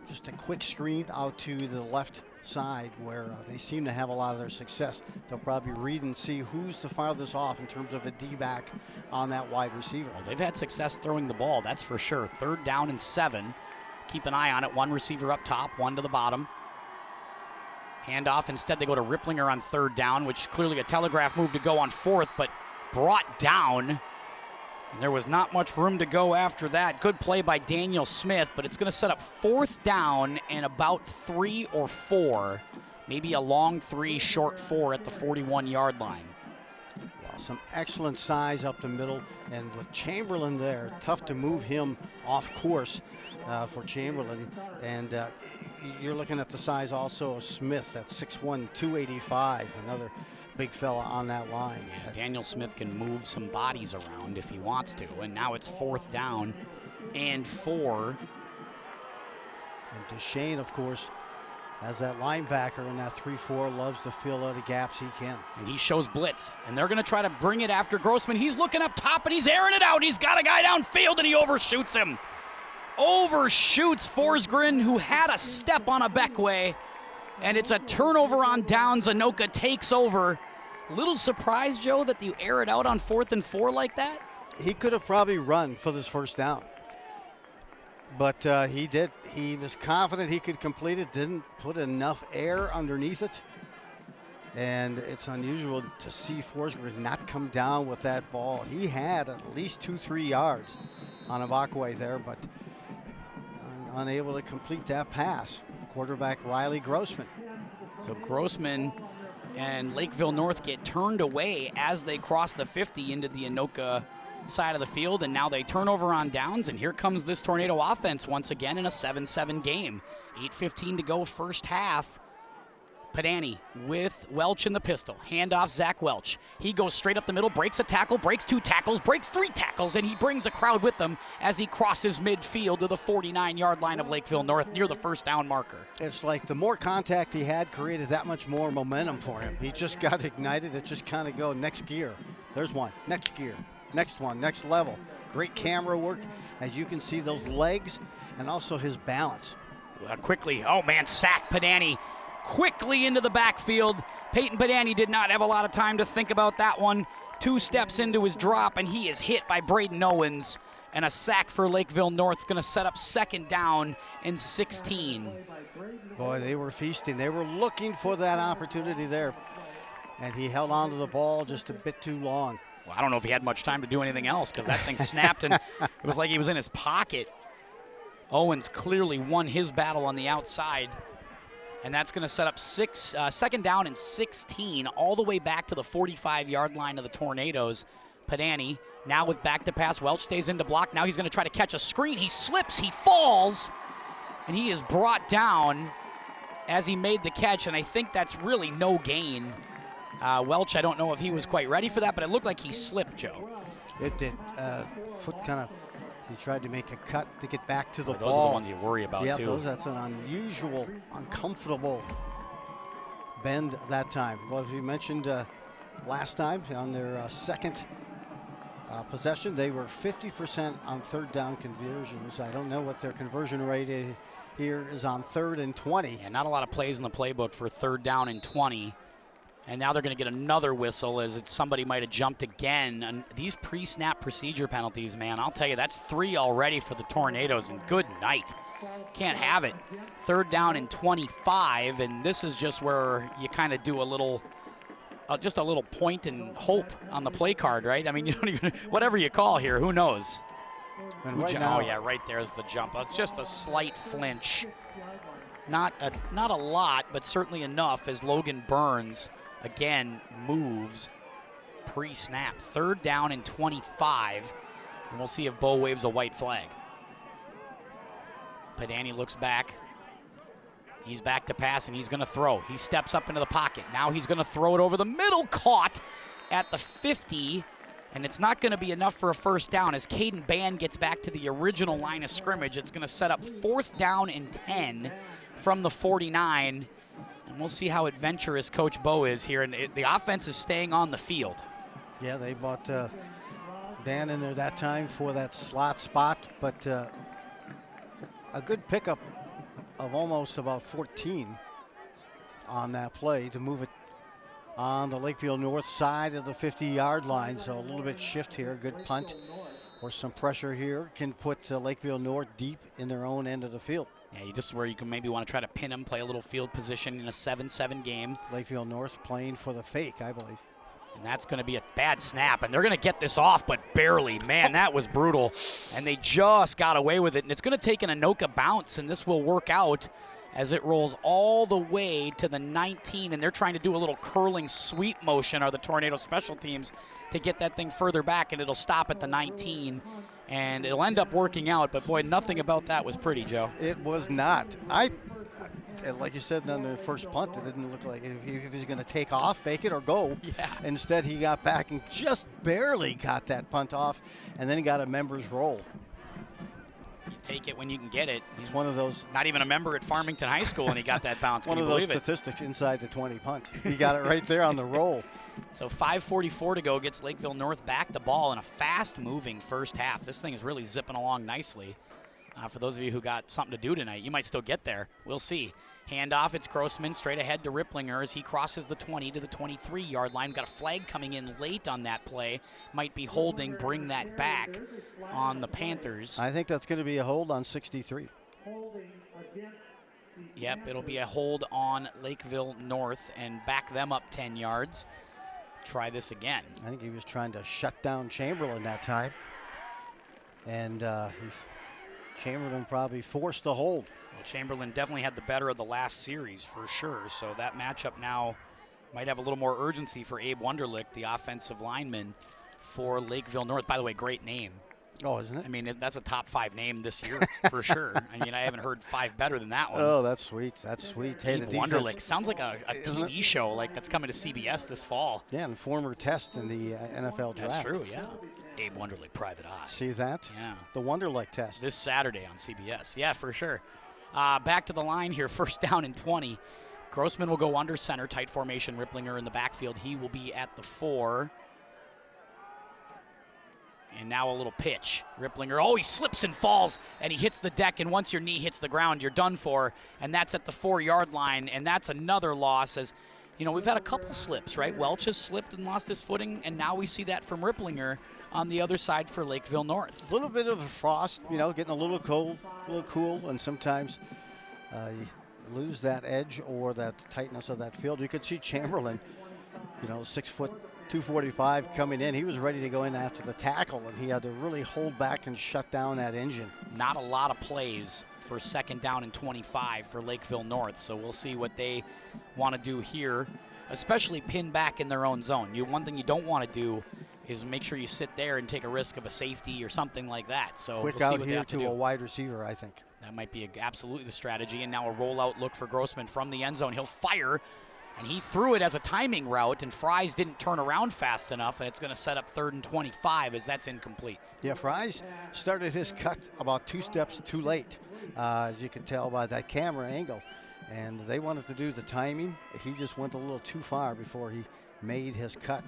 just a quick screen out to the left side where they seem to have a lot of their success. They'll probably read and see who's the farthest off in terms of a D-back on that wide receiver. Well, they've had success throwing the ball, that's for sure. 3rd down and 7. Keep an eye on it. 1 receiver up top, 1 to the bottom. Handoff. Instead, they go to Ripplinger on 3rd down, which clearly a telegraph move to go on 4th, but brought down. And there was not much room to go after that. Good play by Daniel Smith, but it's going to set up 4th down and about 3 or 4. Maybe a long 3, short 4 at the 41-yard line. Well, some excellent size up the middle, and with Chamberlain there, tough to move him off course for Chamberlain. And you're looking at the size also of Smith at 6'1", 285, another big fella on that line. Yeah, Daniel Smith can move some bodies around if he wants to, and now it's 4th down and 4. And Duchesne, of course, as that linebacker in that 3-4, loves to fill out the gaps he can. And he shows blitz, and they're going to try to bring it after Grossman. He's looking up top, and he's airing it out. He's got a guy downfield, and he overshoots him. Overshoots Forsgren, who had a step on a Beckway, and it's a turnover on downs. Anoka takes over. Little surprised, Joe, that you air it out on 4th and 4 like that? He could have probably run for this 1st down, but he did. He was confident he could complete it, didn't put enough air underneath it, and it's unusual to see Forsgren not come down with that ball. He had at least 2-3 yards on a Beckway there, but unable to complete that pass. Quarterback Riley Grossman. So Grossman and Lakeville North get turned away as they cross the 50 into the Anoka side of the field, and now they turn over on downs, and here comes this Tornado offense once again in a 7-7 game. 8:15 to go, 1st half. Padani with Welch in the pistol. Handoff, Zach Welch. He goes straight up the middle, breaks a tackle, breaks 2 tackles, breaks 3 tackles, and he brings a crowd with him as he crosses midfield to the 49-yard line of Lakeville North near the 1st down marker. It's like the more contact he had created that much more momentum for him. He just got ignited. It just kind of go next gear. There's one, next gear, next one, next level. Great camera work. As you can see, those legs and also his balance. Quickly, oh man, sack Padani. Quickly into the backfield. Peyton Padani did not have a lot of time to think about that one. 2 steps into his drop, and he is hit by Braden Owens. And a sack for Lakeville North is going to set up 2nd down and 16. Boy, they were feasting. They were looking for that opportunity there. And he held on to the ball just a bit too long. Well, I don't know if he had much time to do anything else because that thing snapped, and it was like he was in his pocket. Owens clearly won his battle on the outside. And that's going to set up 2nd down and 16 all the way back to the 45-yard line of the Tornadoes. Padani now with back to pass. Welch stays into block. Now he's going to try to catch a screen. He slips, he falls, and he is brought down as he made the catch, and I think that's really no gain. Welch, I don't know if he was quite ready for that, but it looked like he slipped, Joe. It did. Foot kind of, he tried to make a cut to get back to the ball. Those are the ones you worry about, yeah, too. That's an unusual, uncomfortable bend that time. Well, as we mentioned last time, on their 2nd possession, they were 50% on 3rd down conversions. I don't know what their conversion rate here is on 3rd and 20. Yeah, not a lot of plays in the playbook for 3rd down and 20. And now they're going to get another whistle as somebody might have jumped again. And these pre-snap procedure penalties, man, I'll tell you, that's 3 already for the Tornadoes, and good night. Can't have it. 3rd down and 25, and this is just where you kind of do a little, just a little point and hope on the play card, right? I mean, you don't even, whatever you call here, who knows? And right now, oh, yeah, right there's the jump. Just a slight flinch. Not a lot, but certainly enough as Logan Burns again moves pre-snap. 3rd down and 25, and we'll see if Bo waves a white flag. Padani looks back. He's back to pass, and he's going to throw. He steps up into the pocket. Now he's going to throw it over the middle, caught at the 50, and it's not going to be enough for a 1st down. As Caden Band gets back to the original line of scrimmage, it's going to set up 4th down and 10 from the 49. And We'll see how adventurous Coach Bo is here, and the offense is staying on the field. Yeah, they brought Dan in there that time for that slot spot, but a good pickup of almost about 14 on that play to move it on the Lakeville North side of the 50-yard line. So a little bit shift here, good punt or some pressure here can put Lakeville North deep in their own end of the field. Yeah, just where you can maybe want to try to pin them, play a little field position in a 7-7 game. Lakeville North playing for the fake, I believe. And that's going to be a bad snap, and they're going to get this off, but barely. Man, that was brutal. And they just got away with it, and it's going to take an Anoka bounce, and this will work out as it rolls all the way to the 19, and they're trying to do a little curling sweep motion, are the Tornado special teams, to get that thing further back, and it'll stop at the 19, and it'll end up working out. But, boy, nothing about that was pretty, Joe. It was not. Like you said on the first punt, it didn't look like if he was going to take off, fake it, or go. Yeah. Instead, he got back and just barely got that punt off, and then he got a member's roll. You take it when you can get it. He's one of those. Not even a member at Farmington High School, and he got that bounce. One of those statistics inside the 20 punt. He got it right there on the roll. So 5:44 to go, gets Lakeville North back the ball in a fast-moving first half. This thing is really zipping along nicely. For those of you who got something to do tonight, you might still get there. We'll see. Handoff, it's Grossman straight ahead to Ripplinger as he crosses the 20 to the 23-yard line. Got a flag coming in late on that play. Might be holding, bring that back on the Panthers. I think that's going to be a hold on 63. Yep, it'll be a hold on Lakeville North and back them up 10 yards. Try this again. I think he was trying to shut down Chamberlain that time. And Chamberlain probably forced the hold. Well, Chamberlain definitely had the better of the last series for sure. So that matchup now might have a little more urgency for Abe Wunderlich, the offensive lineman for Lakeville North. By the way, great name. Oh, isn't it? I mean, that's a top 5 name this year for sure. I mean, I haven't heard 5 better than that one. Oh, that's sweet. That's sweet. Hey, Wunderlich. Sounds like a TV show like that's coming to CBS this fall. Yeah, and former test in the NFL draft. That's true, yeah. Abe Wunderlich, Private Eye. See that? Yeah. The Wunderlich test. This Saturday on CBS. Yeah, for sure. Back to the line here, first down and 20. Grossman will go under center, tight formation. Ripplinger in the backfield. He will be at the 4. And now a little pitch. Ripplinger, he slips and falls, and he hits the deck, and once your knee hits the ground, you're done for. And that's at the 4-yard line, and that's another loss. As you know, we've had a couple slips, right? Welch has slipped and lost his footing, and now we see that from Ripplinger on the other side for Lakeville North. A little bit of a frost, getting a little cold, a little cool, and sometimes you lose that edge or that tightness of that field. You could see Chamberlain, 6 foot, 245 coming in. He was ready to go in after the tackle, and he had to really hold back and shut down that engine. Not a lot of plays for second down and 25 for Lakeville North, so we'll see what they want to do here, especially pin back in their own zone. One thing you don't want to do is make sure you sit there and take a risk of a safety or something like that. So quick we'll see out what here they to have a wide receiver, I think. That might be absolutely the strategy. And now a rollout look for Grossman from the end zone. He'll fire, and he threw it as a timing route, and Fries didn't turn around fast enough, and it's going to set up 3rd and 25 as that's incomplete. Yeah, Fries started his cut about 2 steps too late, as you can tell by that camera angle. And they wanted to do the timing. He just went a little too far before he made his cut.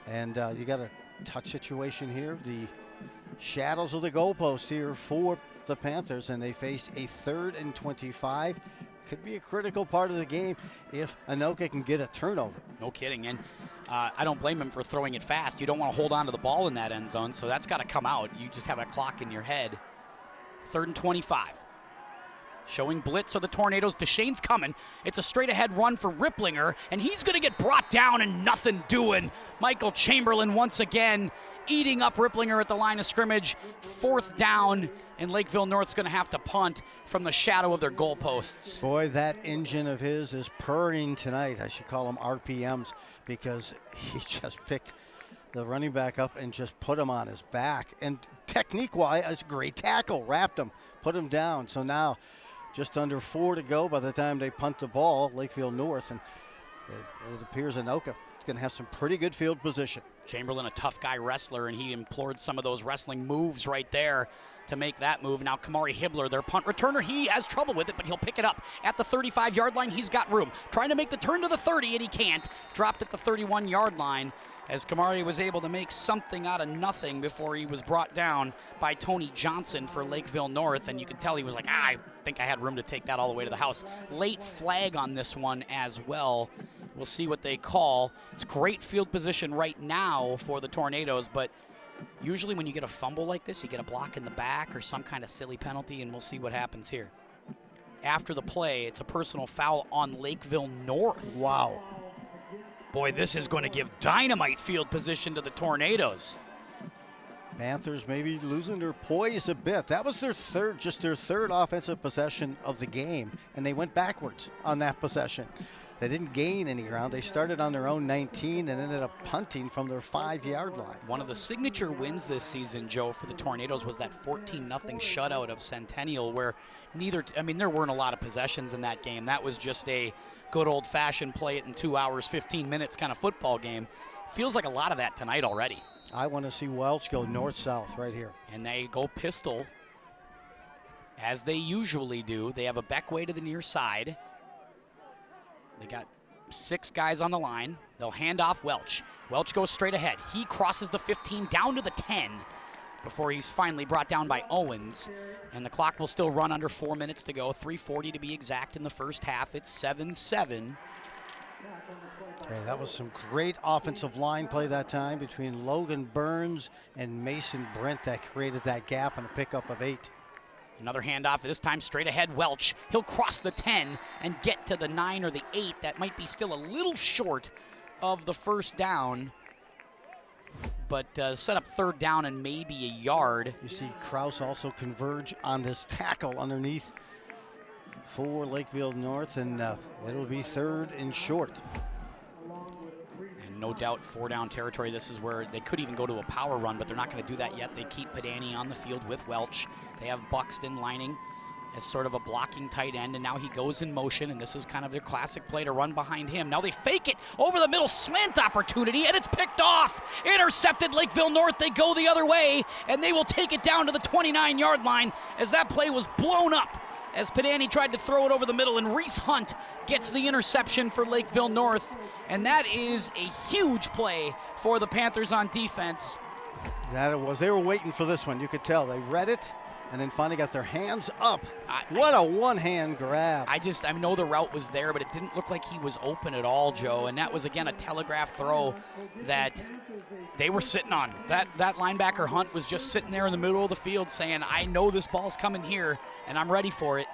And you got a touch situation here. The shadows of the goalpost here for the Panthers, and they face a 3rd and 25. Could be a critical part of the game if Anoka can get a turnover. No kidding. And I don't blame him for throwing it fast. You don't want to hold on to the ball in that end zone, so that's got to come out. You just have a clock in your head. 3rd and 25. Showing blitz of the Tornadoes. Deshane's coming. It's a straight-ahead run for Ripplinger, and he's going to get brought down and nothing doing. Michael Chamberlain once again eating up Ripplinger at the line of scrimmage. 4th down, and Lakeville North's going to have to punt from the shadow of their goalposts. Boy, that engine of his is purring tonight. I should call them RPMs, because he just picked the running back up and just put him on his back. And technique-wise, it's a great tackle. Wrapped him, put him down. So now just under 4 to go by the time they punt the ball, Lakeville North, and it appears Anoka is going to have some pretty good field position. Chamberlain, a tough guy wrestler, and he implored some of those wrestling moves right there to make that move. Now Kamari Hibbler, their punt returner, he has trouble with it, but he'll pick it up at the 35-yard line. He's got room. Trying to make the turn to the 30, and he can't. Dropped at the 31-yard line as Kamari was able to make something out of nothing before he was brought down by Tony Johnson for Lakeville North, and you could tell he was like, I think I had room to take that all the way to the house. Late flag on this one as well. We'll see what they call. It's great field position right now for the Tornadoes, but usually when you get a fumble like this, you get a block in the back or some kind of silly penalty, and we'll see what happens here. After the play, it's a personal foul on Lakeville North. Wow. Boy, this is going to give dynamite field position to the Tornadoes. Panthers maybe losing their poise a bit. That was their third offensive possession of the game, and they went backwards on that possession. They didn't gain any ground. They started on their own 19 and ended up punting from their 5-yard line. One of the signature wins this season, Joe, for the Tornadoes was that 14-0 shutout of Centennial, where there weren't a lot of possessions in that game. That was just a good old-fashioned play it in 2 hours, 15 minutes kind of football game. Feels like a lot of that tonight already. I want to see Welch go north-south right here. And they go pistol, as they usually do. They have a Beckway to the near side. They got 6 guys on the line. They'll hand off Welch. Welch goes straight ahead. He crosses the 15 down to the 10 before he's finally brought down by Owens. And the clock will still run under 4 minutes to go. 3:40 to be exact in the first half. It's 7-7. Okay, that was some great offensive line play that time between Logan Burns and Mason Brent that created that gap and a pickup of 8. Another handoff, this time straight ahead, Welch. He'll cross the 10 and get to the 9 or the 8. That might be still a little short of the first down, but set up third down and maybe a yard. You see Kraus also converge on this tackle underneath for Lakeville North, and it'll be third and short. And no doubt 4-down territory. This is where they could even go to a power run, but they're not going to do that yet. They keep Padani on the field with Welch. They have Buxton lining as sort of a blocking tight end, and now he goes in motion, and this is kind of their classic play to run behind him. Now they fake it over the middle, slant opportunity, and it's picked off. Intercepted Lakeville North. They go the other way, and they will take it down to the 29-yard line as that play was blown up as Padani tried to throw it over the middle, and Reese Hunt gets the interception for Lakeville North, and that is a huge play for the Panthers on defense. That it was. They were waiting for this one. You could tell. They read it and then finally got their hands up. What a one-hand grab. I know the route was there, but it didn't look like he was open at all, Joe, and that was, again, a telegraph throw that they were sitting on. That linebacker Hunt was just sitting there in the middle of the field saying, I know this ball's coming here, and I'm ready for it.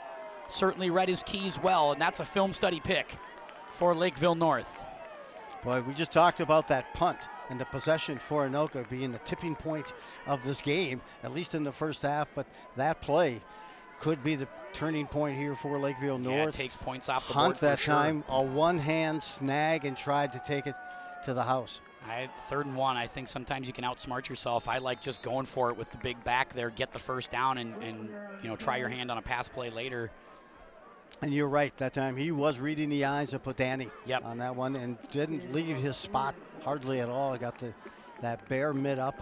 Certainly read his keys well, and that's a film study pick for Lakeville North. Boy, we just talked about that punt and the possession for Anoka being the tipping point of this game, at least in the first half, but that play could be the turning point here for Lakeville North. Yeah, it takes points off the Hunt board for that sure. time, a one-hand snag and tried to take it to the house. 3rd and 1, I think sometimes you can outsmart yourself. I like just going for it with the big back there, get the first down, and try your hand on a pass play later. And you're right, that time he was reading the eyes of Padani on that one and didn't leave his spot hardly at all. Got that bare mid up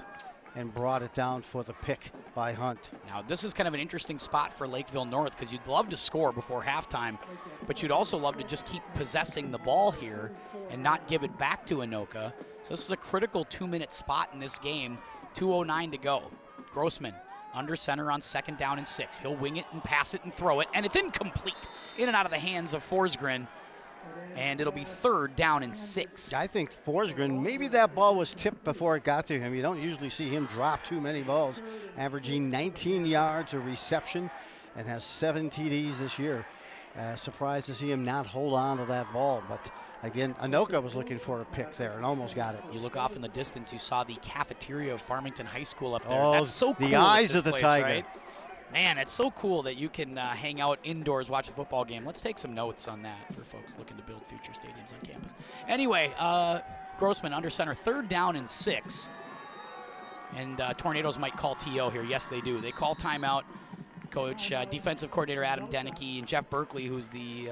and brought it down for the pick by Hunt. Now, this is kind of an interesting spot for Lakeville North because you'd love to score before halftime, but you'd also love to just keep possessing the ball here and not give it back to Anoka. So this is a critical 2-minute spot in this game. 2:09 to go. Grossman under center on 2nd down and 6. He'll wing it and pass it and throw it, and it's incomplete. In and out of the hands of Forsgren, and it'll be 3rd down and 6. I think Forsgren, maybe that ball was tipped before it got to him. You don't usually see him drop too many balls, averaging 19 yards a reception and has 7 TDs this year. Surprised to see him not hold on to that ball, but again, Anoka was looking for a pick there and almost got it. You look off in the distance, you saw the cafeteria of Farmington High School up there. Oh, that's so cool. The eyes of the place, tiger. Right? Man, it's so cool that you can hang out indoors, watch a football game. Let's take some notes on that for folks looking to build future stadiums on campus. Anyway, Grossman under center, 3rd down and 6. And Tornadoes might call TO here. Yes, they do. They call timeout. coach, defensive coordinator Adam Denicky, and Jeff Berkeley, who's the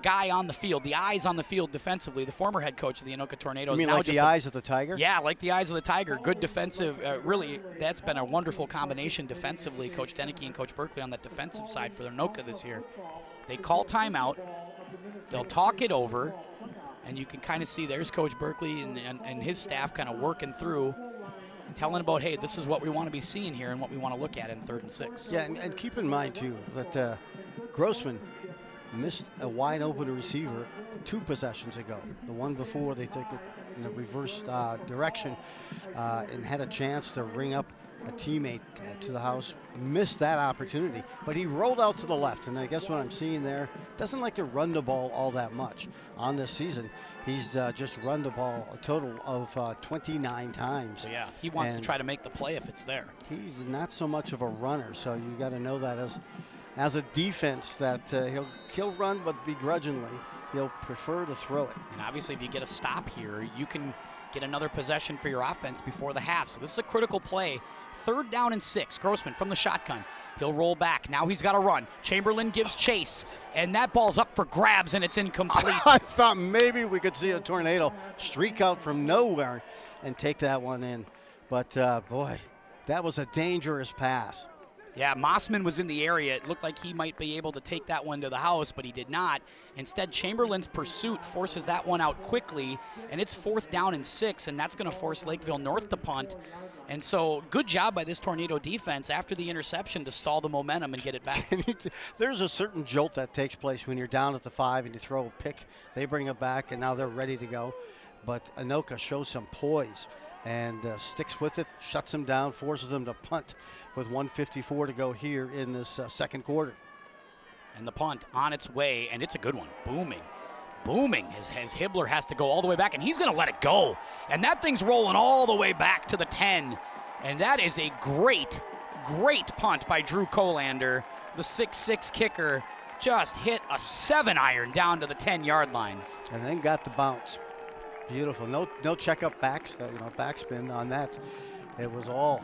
guy on the field, the eyes on the field defensively, the former head coach of the Anoka Tornadoes. You mean now like just the eyes of the tiger? Yeah, like the eyes of the tiger. Good defensive. Really, that's been a wonderful combination defensively. Coach Denicky and Coach Berkeley on that defensive side for Anoka this year. They call timeout. They'll talk it over, and you can kind of see there's Coach Berkeley and his staff kind of working through, telling about, hey, this is what we want to be seeing here and what we want to look at in 3rd and 6. Yeah, and keep in mind, too, that Grossman missed a wide-open receiver 2 possessions ago. The one before, they took it in the reverse direction and had a chance to ring up a teammate to the house. Missed that opportunity, but he rolled out to the left, and I guess what I'm seeing there, doesn't like to run the ball all that much on this season. He's just run the ball a total of 29 times. So yeah, he wants to try to make the play if it's there. He's not so much of a runner, so you got to know that as a defense that he'll run, but begrudgingly. He'll prefer to throw it. And obviously, if you get a stop here, you can get another possession for your offense before the half. So this is a critical play. 3rd down and 6. Grossman from the shotgun. He'll roll back. Now he's got to run. Chamberlain gives chase, and that ball's up for grabs, and it's incomplete. I thought maybe we could see a tornado streak out from nowhere and take that one in. But, boy, that was a dangerous pass. Yeah, Mossman was in the area. It looked like he might be able to take that one to the house, but he did not. Instead, Chamberlain's pursuit forces that one out quickly, and it's 4th down and 6, and that's going to force Lakeville North to punt. And so good job by this Tornado defense after the interception to stall the momentum and get it back. There's a certain jolt that takes place when you're down at the 5 and you throw a pick. They bring it back, and now they're ready to go. But Anoka shows some poise and sticks with it, shuts them down, forces them to punt with 1:54 to go here in this 2nd quarter. And the punt on its way, and it's a good one. Booming as Hibbler has to go all the way back, and he's going to let it go. And that thing's rolling all the way back to the 10. And that is a great punt by Drew Colander. The 6'6" kicker just hit a 7-iron down to the 10-yard line. And then got the bounce. Beautiful. No checkup backspin on that. It was all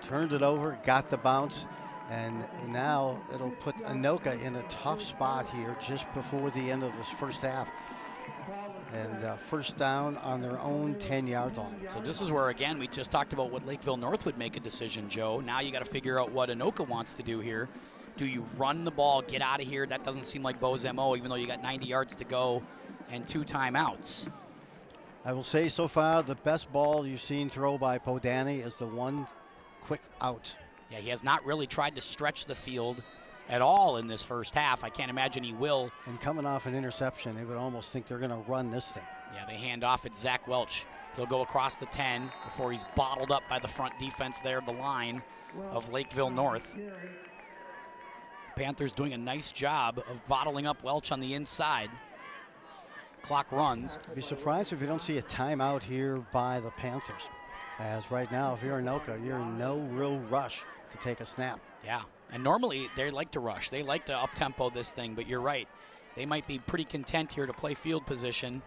turned it over, got the bounce, and now it'll put Anoka in a tough spot here just before the end of this first half. And 1st down on their own 10-yard line. So this is where, again, we just talked about what Lakeville North would make a decision, Joe. Now you got to figure out what Anoka wants to do here. Do you run the ball, get out of here? That doesn't seem like Bo's MO, even though you got 90 yards to go and 2 timeouts. I will say so far the best ball you've seen throw by Podani is the one quick out. Yeah, he has not really tried to stretch the field at all in this first half. I can't imagine he will. And coming off an interception, they would almost think they're going to run this thing. Yeah, they hand off at Zach Welch. He'll go across the 10 before he's bottled up by the front defense there, the line of Lakeville North. Panthers doing a nice job of bottling up Welch on the inside. Clock runs. I'd be surprised if you don't see a timeout here by the Panthers. As right now, if you're Anoka, you're in no real rush to take a snap. Yeah, and normally they like to rush. They like to up-tempo this thing, but you're right. They might be pretty content here to play field position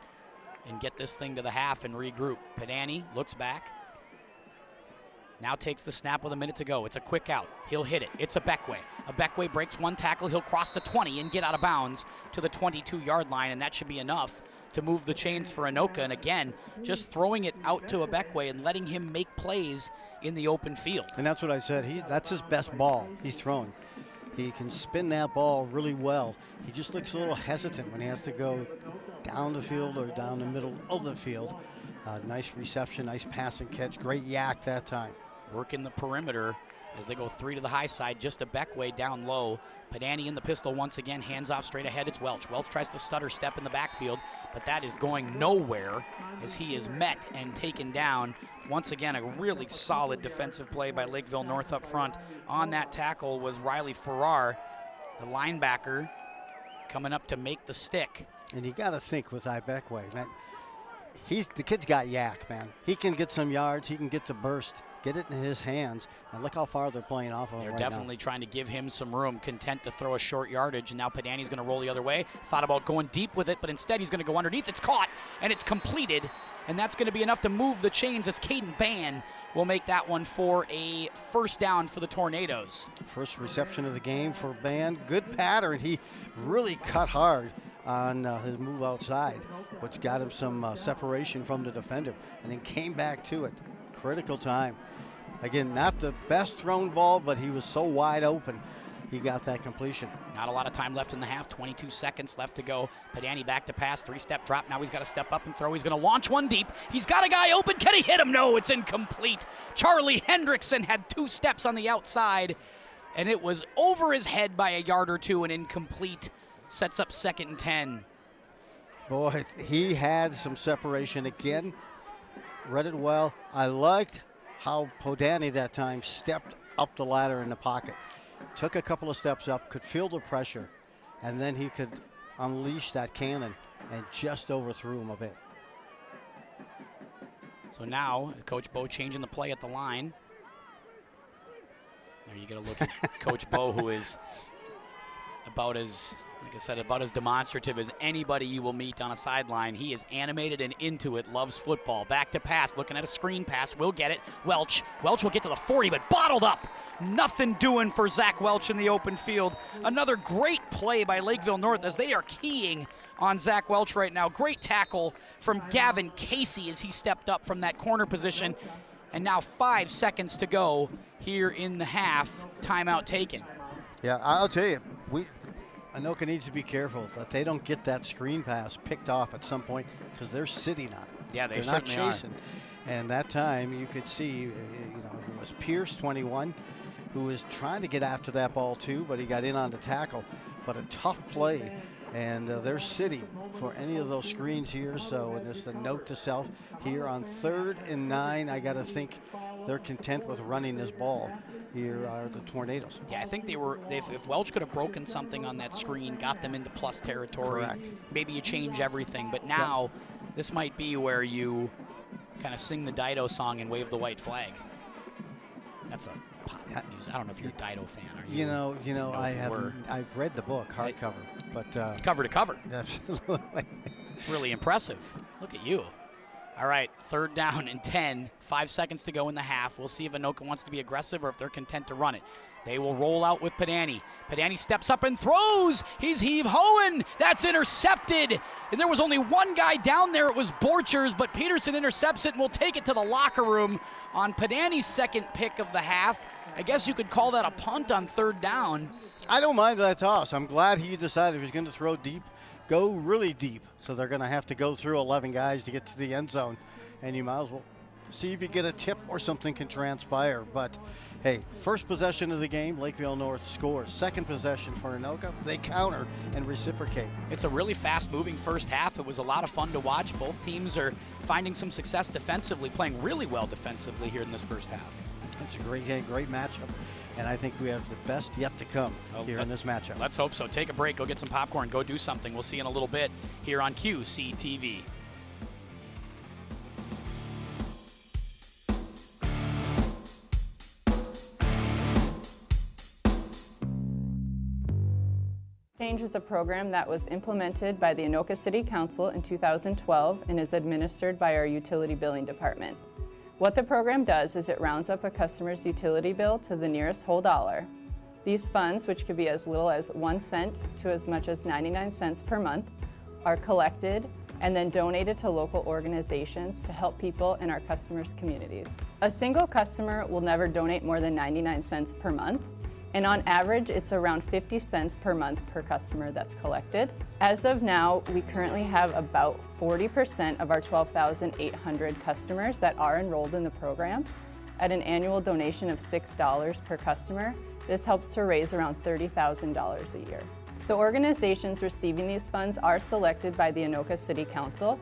and get this thing to the half and regroup. Podani looks back. Now takes the snap with a minute to go. It's a quick out. He'll hit it. It's a Beckway. A Beckway breaks one tackle. He'll cross the 20 and get out of bounds to the 22-yard line, and that should be enough to move the chains for Anoka. And again, just throwing it out to a Beckway and letting him make plays in the open field. And that's what I said. That's his best ball he's thrown. He can spin that ball really well. He just looks a little hesitant when he has to go down the field or down the middle of the field. Nice reception, nice pass and catch. Great yak that time. Working the perimeter as they go 3 to the high side, just a Beckway down low. Podani in the pistol once again, hands off straight ahead. It's Welch. Welch tries to stutter step in the backfield, but that is going nowhere as he is met and taken down. Once again, a really solid defensive play by Lakeville North up front. On that tackle was Riley Farrar, the linebacker, coming up to make the stick. And you got to think with Beckway, man, the kid's got yak, man. He can get some yards. He can get to burst. get it in his hands, and look how far they're playing off of him They're right definitely trying to give him some room, content to throw a short yardage, and now Padani's going to roll the other way. Thought about going deep with it, but instead he's going to go underneath. It's caught, and it's completed, and that's going to be enough to move the chains as Caden Ban will make that one for a first down for the Tornadoes. First reception of the game for Ban. Good pattern. He really cut hard on his move outside, which got him some separation from the defender, and then came back to it. Critical time. Again, not the best thrown ball, but he was so wide open, he got that completion. Not a lot of time left in the half, 22 seconds left to go. Padani back to pass, three-step drop. Now he's got to step up and throw. He's going to launch one deep. He's got a guy open. Can he hit him? No, it's incomplete. Charlie Hendrickson had 2 steps on the outside, and it was over his head by a yard or two and incomplete. Sets up 2nd and 10. Boy, he had some separation again. Read it well. I liked how Podani that time stepped up the ladder in the pocket. Took a couple of steps up, could feel the pressure, and then he could unleash that cannon and just overthrew him a bit. So now, Coach Bo changing the play at the line. There you get a look at Coach Bo, who is about as, like I said, about as demonstrative as anybody you will meet on a sideline. He is animated and into it, loves football. Back to pass, looking at a screen pass, will get it. Welch will get to the 40, but bottled up. Nothing doing for Zach Welch in the open field. Another great play by Lakeville North as they are keying on Zach Welch right now. Great tackle from Gavin Casey as he stepped up from that corner position. And now 5 seconds to go here in the half. Timeout taken. Yeah, I'll tell you, Anoka needs to be careful that they don't get that screen pass picked off at some point because they're sitting on it. Yeah, they're not certainly chasing. And that time you could see, it was Pierce, 21, who was trying to get after that ball too, but he got in on the tackle. But a tough play, and they're sitting for any of those screens here. So just a note to self here on 3rd and 9, I got to think they're content with running this ball. Here are the Tornadoes. Yeah, I think they were, if Welch could have broken something on that screen, got them into plus territory, correct, maybe you change everything. But now, this might be where you kind of sing the Dido song and wave the white flag. That's a pop news. I don't know if you're a Dido fan. Are you? You know, I've read the book, hardcover, but cover to cover. Absolutely. It's really impressive. Look at you. All right, 3rd down and 10. 5 seconds to go in the half. We'll see if Anoka wants to be aggressive or if they're content to run it. They will roll out with Padani. Padani steps up and throws. He's heave-hoeing. That's intercepted. And there was only one guy down there. It was Borchers, but Peterson intercepts it and will take it to the locker room on Padani's 2nd pick of the half. I guess you could call that a punt on 3rd down. I don't mind that toss. I'm glad he decided if he's going to throw deep, go really deep. So they're going to have to go through 11 guys to get to the end zone. And you might as well see if you get a tip or something can transpire. But, hey, first possession of the game, Lakeville North scores. 2nd possession for Anoka. They counter and reciprocate. It's a really fast-moving first half. It was a lot of fun to watch. Both teams are finding some success defensively, playing really well defensively here in this first half. It's a great matchup. And I think we have the best yet to come here in this matchup. Let's hope so. Take a break, go get some popcorn, go do something. We'll see you in a little bit here on QCTV. Change is a program that was implemented by the Anoka City Council in 2012 and is administered by our utility billing department. What the program does is it rounds up a customer's utility bill to the nearest whole dollar. These funds, which could be as little as 1 cent to as much as 99 cents per month, are collected and then donated to local organizations to help people in our customers' communities. A single customer will never donate more than 99 cents per month, and on average, it's around 50 cents per month per customer that's collected. As of now, we currently have about 40% of our 12,800 customers that are enrolled in the program. At an annual donation of $6 per customer, this helps to raise around $30,000 a year. The organizations receiving these funds are selected by the Anoka City Council.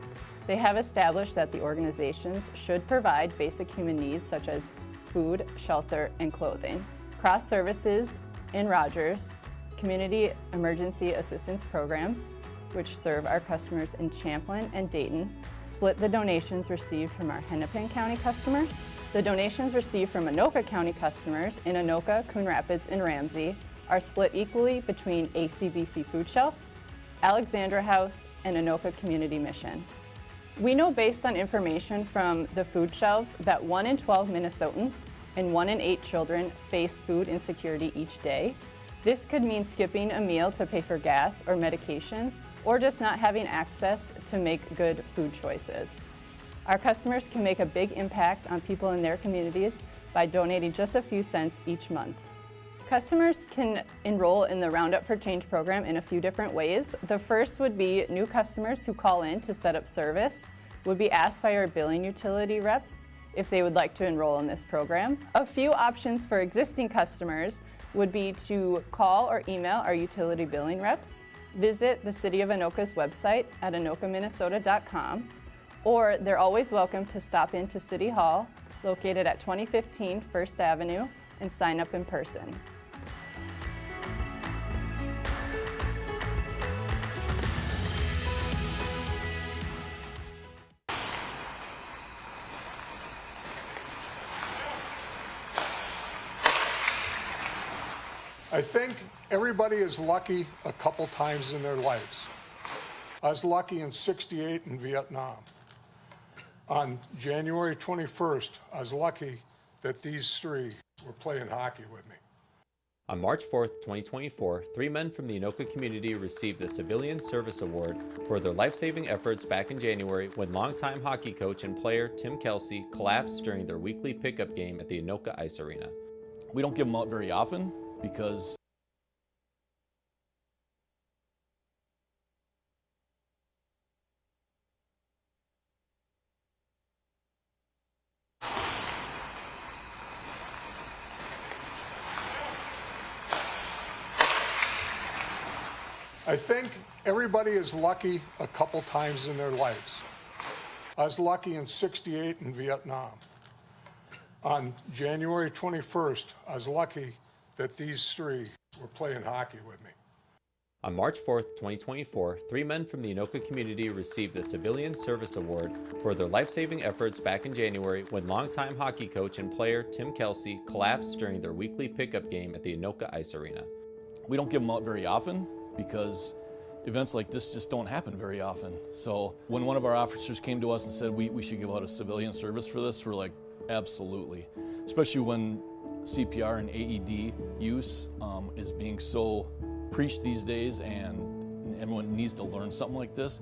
They have established that the organizations should provide basic human needs such as food, shelter, and clothing. Cross services in Rogers, community emergency assistance programs, which serve our customers in Champlin and Dayton, split the donations received from our Hennepin County customers. The donations received from Anoka County customers in Anoka, Coon Rapids, and Ramsey are split equally between ACBC Food Shelf, Alexandra House, and Anoka Community Mission. We know based on information from the food shelves that 1 in 12 Minnesotans and 1 in 8 children face food insecurity each day. This could mean skipping a meal to pay for gas or medications, or just not having access to make good food choices. Our customers can make a big impact on people in their communities by donating just a few cents each month. Customers can enroll in the Roundup for Change program in a few different ways. The first would be new customers who call in to set up service would be asked by our billing utility reps if they would like to enroll in this program. A few options for existing customers would be to call or email our utility billing reps, visit the City of Anoka's website at anokaminnesota.com, or they're always welcome to stop into City Hall, located at 2015 First Avenue, and sign up in person. I think everybody is lucky a couple times in their lives. I was lucky in '68 in Vietnam. On January 21st, I was lucky that these three were playing hockey with me. On March 4th, 2024, 3 men from the Anoka community received the Civilian Service Award for their life-saving efforts back in January when longtime hockey coach and player Tim Kelsey collapsed during their weekly pickup game at the Anoka Ice Arena. We don't give them out very often because I think everybody is lucky a couple times in their lives. I was lucky in '68 in Vietnam. On January 21st, I was lucky that these three were playing hockey with me. On March 4th, 2024, 3 men from the Anoka community received the Civilian Service Award for their life-saving efforts back in January when longtime hockey coach and player Tim Kelsey collapsed during their weekly pickup game at the Anoka Ice Arena. we don't give them out very often because events like this just don't happen very often. So when one of our officers came to us and said we should give out a civilian service for this, we're like, absolutely. Especially when CPR and AED use is being so preached these days, and everyone needs to learn something like this.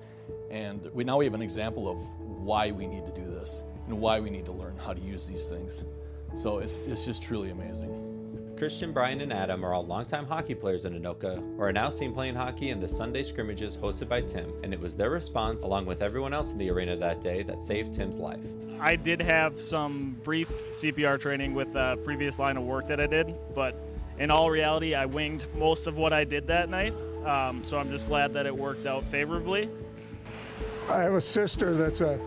And now we have an example of why we need to do this and why we need to learn how to use these things. So it's just truly amazing. Christian, Brian, and Adam are all longtime hockey players in Anoka, or are now seen playing hockey in the Sunday scrimmages hosted by Tim, and it was their response, along with everyone else in the arena that day, that saved Tim's life. I did have some brief CPR training with the previous line of work that I did, but in all reality, I winged most of what I did that night, so I'm just glad that it worked out favorably. I have a sister that's a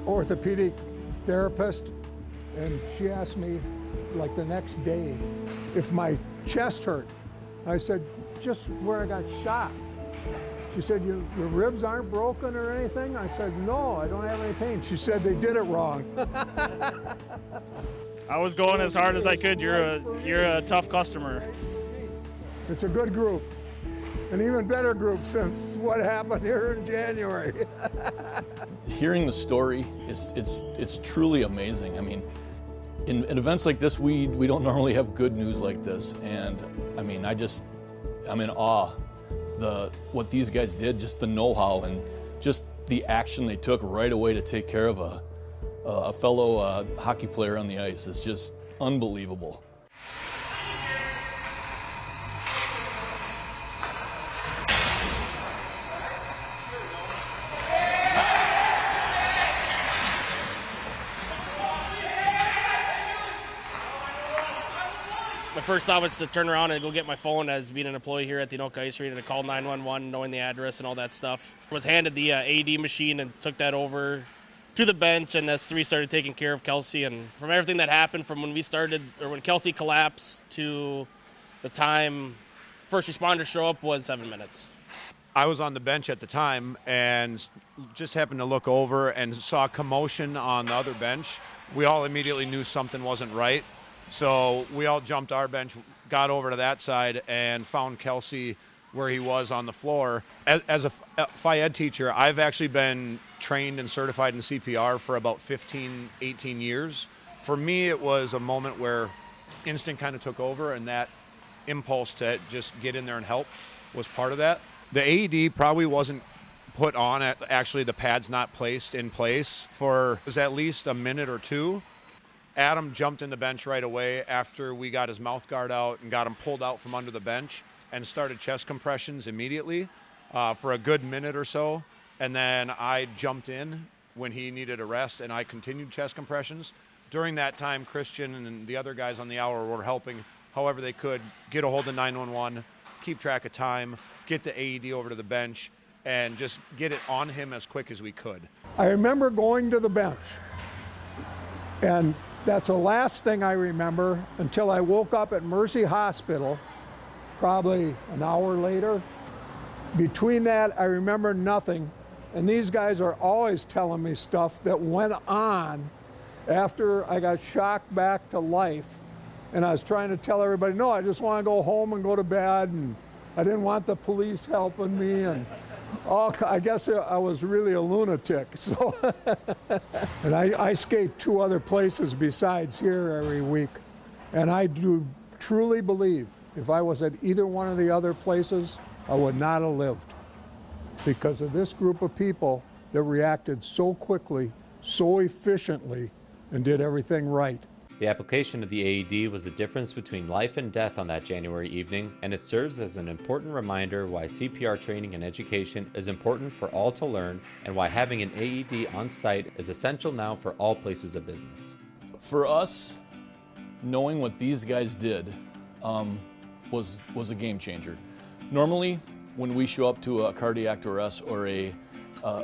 orthopedic therapist, and she asked me like the next day if my chest hurt. I said, just where I got shot. She said, your ribs aren't broken or anything? I said, no, I don't have any pain. She said they did it wrong. I was going as hard as I could. You're a tough customer. It's a good group, an even better group since what happened here in January. Hearing the story, it's truly amazing. I mean, in events like this, we don't normally have good news like this, and I mean, I'm in awe. What these guys did, just the know-how and just the action they took right away to take care of a fellow hockey player on the ice is just unbelievable. My first thought was to turn around and go get my phone as being an employee here at the Anoka Ice Arena to call 911, knowing the address and all that stuff. I was handed the AED machine and took that over to the bench, and S3 started taking care of Kelsey. And from everything that happened from when we started, or when Kelsey collapsed to the time first responders show up was 7 minutes. I was on the bench at the time and just happened to look over and saw commotion on the other bench. we all immediately knew something wasn't right. So we all jumped our bench, got over to that side, and found Kelsey where he was on the floor. As a Phi Ed teacher, I've actually been trained and certified in CPR for about 15, 18 years. For me, it was a moment where instinct kind of took over, and that impulse to just get in there and help was part of that. The AED probably wasn't put on, actually the pad's not placed in place for it was at least a minute or two. Adam jumped in the bench right away after we got his mouth guard out and got him pulled out from under the bench and started chest compressions immediately for a good minute or so. And then I jumped in when he needed a rest, and I continued chest compressions. During that time, Christian and the other guys on the hour were helping however they could get a hold of 911, keep track of time, get the AED over to the bench, and just get it on him as quick as we could. I remember going to the bench, and that's the last thing I remember until I woke up at Mercy Hospital, probably an hour later. Between that, I remember nothing, and these guys are always telling me stuff that went on after I got shocked back to life. And I was trying to tell everybody, no, I just want to go home and go to bed, and I didn't want the police helping me, and I guess I was really a lunatic. So, and I skate 2 other places besides here every week, and I do truly believe if I was at either one of the other places, I would not have lived because of this group of people that reacted so quickly, so efficiently, and did everything right. The application of the AED was the difference between life and death on that January evening, and it serves as an important reminder why CPR training and education is important for all to learn, and why having an AED on site is essential now for all places of business. For us, knowing what these guys did was a game changer. Normally, when we show up to a cardiac arrest or a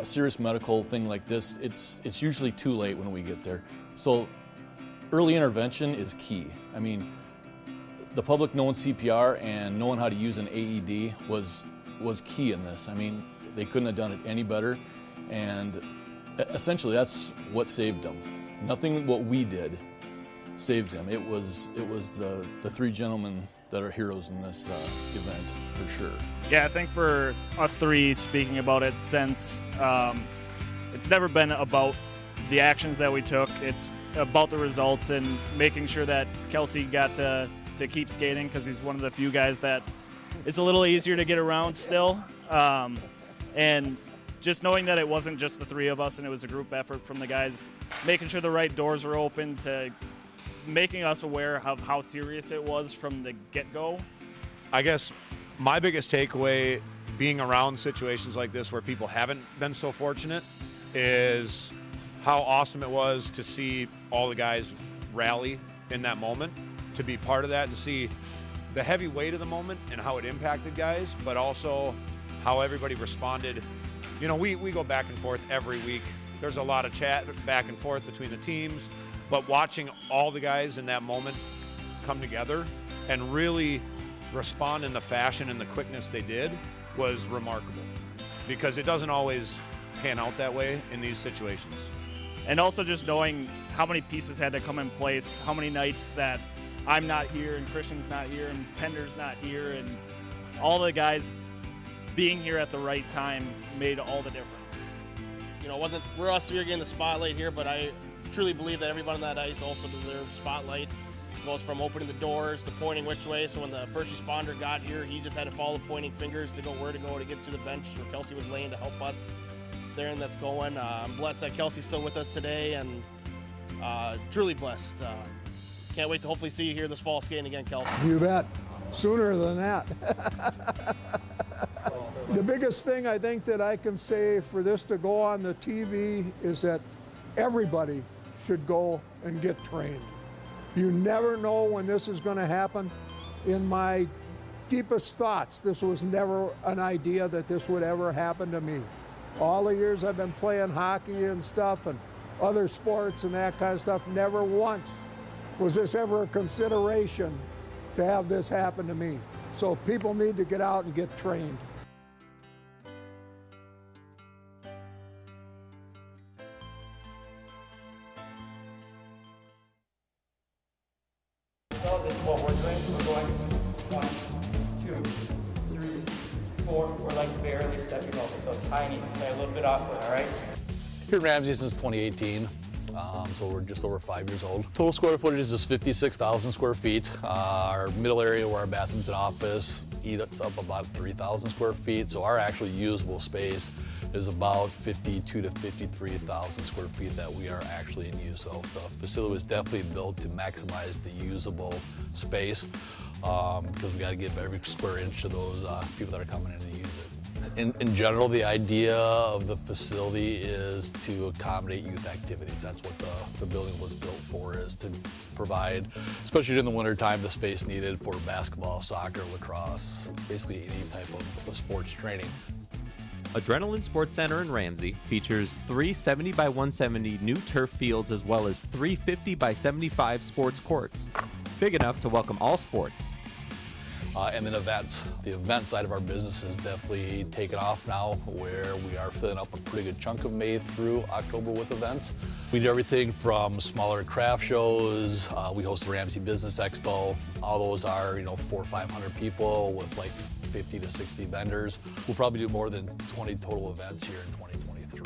serious medical thing like this, it's usually too late when we get there. So early intervention is key. I mean, the public knowing CPR and knowing how to use an AED was key in this. I mean, they couldn't have done it any better, and essentially that's what saved them. Nothing what we did saved them. It was the 3 gentlemen that are heroes in this event, for sure. Yeah, I think for us 3 speaking about it since, it's never been about the actions that we took. It's about the results and making sure that Kelsey got to keep skating because he's one of the few guys that it's a little easier to get around still. And just knowing that it wasn't just the 3 of us and it was a group effort from the guys, making sure the right doors were open to making us aware of how serious it was from the get-go. I guess my biggest takeaway being around situations like this where people haven't been so fortunate is how awesome it was to see all the guys rally in that moment, to be part of that and see the heavy weight of the moment and how it impacted guys, but also how everybody responded. You know, we go back and forth every week. There's a lot of chat back and forth between the teams, but watching all the guys in that moment come together and really respond in the fashion and the quickness they did was remarkable, because it doesn't always pan out that way in these situations. And also just knowing how many pieces had to come in place, how many nights that I'm not here and Christian's not here and Pender's not here, and all the guys being here at the right time made all the difference. You know, we're us 3 getting the spotlight here, but I truly believe that everyone on that ice also deserves spotlight. It goes from opening the doors to pointing which way. So when the first responder got here, he just had to follow pointing fingers to go where to go to get to the bench where Kelsey was laying to help us there, and that's going. I'm blessed that Kelsey's still with us today, and truly blessed. Can't wait to hopefully see you here this fall skating again, Kelsey. You bet. Sooner than that. The biggest thing I think that I can say for this to go on the TV is that everybody should go and get trained. You never know when this is going to happen. In my deepest thoughts, this was never an idea that this would ever happen to me. All the years I've been playing hockey and stuff and other sports and that kind of stuff, never once was this ever a consideration to have this happen to me. So people need to get out and get trained. this is what we're doing. We're going 1, 2, 3, 4. We're like barely stepping over, so it's tiny. It's a little bit awkward, all right? Here at Ramsey since 2018, so we're just over 5 years old. Total square footage is 56,000 square feet. Our middle area where our bathrooms and office eat up about 3,000 square feet, so our actually usable space is about 52 to 53,000 square feet that we are actually in use. So the facility was definitely built to maximize the usable space because we got to give every square inch to those people that are coming in to use it. In general, the idea of the facility is to accommodate youth activities. That's what the building was built for, is to provide, especially during the winter time, the space needed for basketball, soccer, lacrosse, basically any type of sports training. Adrenaline Sports Center in Ramsey features 3 70 by 170 new turf fields as well as 3 50 by 75 sports courts, big enough to welcome all sports. And then events. The event side of our business is definitely taken off now, where we are filling up a pretty good chunk of May through October with events. We do everything from smaller craft shows. We host the Ramsey Business Expo. All those are, 400 or 500 people with like 50 to 60 vendors. We'll probably do more than 20 total events here in 2023.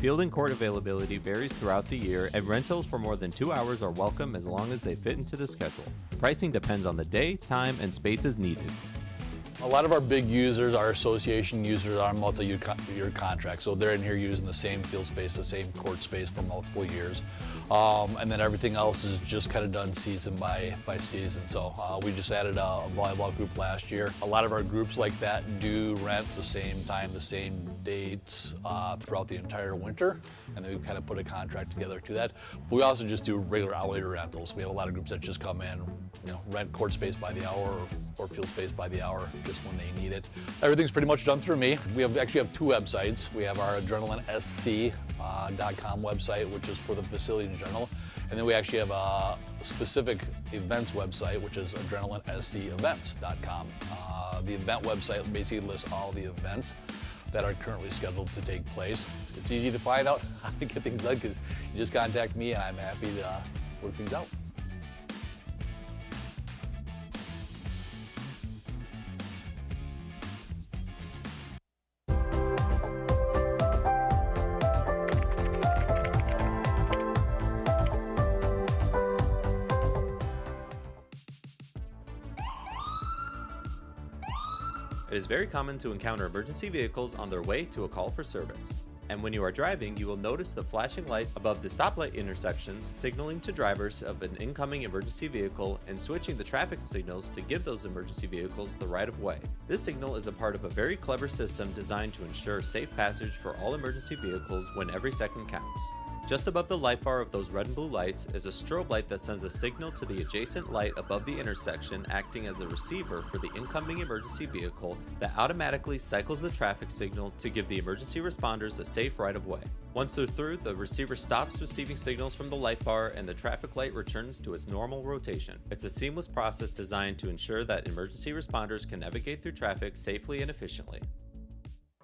Field and court availability varies throughout the year, and rentals for more than 2 hours are welcome as long as they fit into the schedule. Pricing depends on the day, time, and spaces needed. A lot of our big users, our association users, are multi-year contracts, so they're in here using the same field space, the same court space for multiple years. And then everything else is just kind of done season by season. So we just added a volleyball group last year. A lot of our groups like that do rent the same time, the same dates throughout the entire winter, and then we kind of put a contract together to that. But we also just do regular hourly rentals. We have a lot of groups that just come in, rent court space by the hour or field space by the hour, just when they need it. Everything's pretty much done through me. We actually have 2 websites. We have our AdrenalineSC.com website, which is for the facility in general. And then we actually have a specific events website, which is AdrenalineSCEvents.com. The event website basically lists all the events that are currently scheduled to take place. It's easy to find out how to get things done because you just contact me and I'm happy to work things out. It is very common to encounter emergency vehicles on their way to a call for service. And when you are driving, you will notice the flashing light above the stoplight intersections, signaling to drivers of an incoming emergency vehicle and switching the traffic signals to give those emergency vehicles the right of way. This signal is a part of a very clever system designed to ensure safe passage for all emergency vehicles when every second counts. Just above the light bar of those red and blue lights is a strobe light that sends a signal to the adjacent light above the intersection, acting as a receiver for the incoming emergency vehicle that automatically cycles the traffic signal to give the emergency responders a safe right of way. Once they're through, the receiver stops receiving signals from the light bar and the traffic light returns to its normal rotation. It's a seamless process designed to ensure that emergency responders can navigate through traffic safely and efficiently.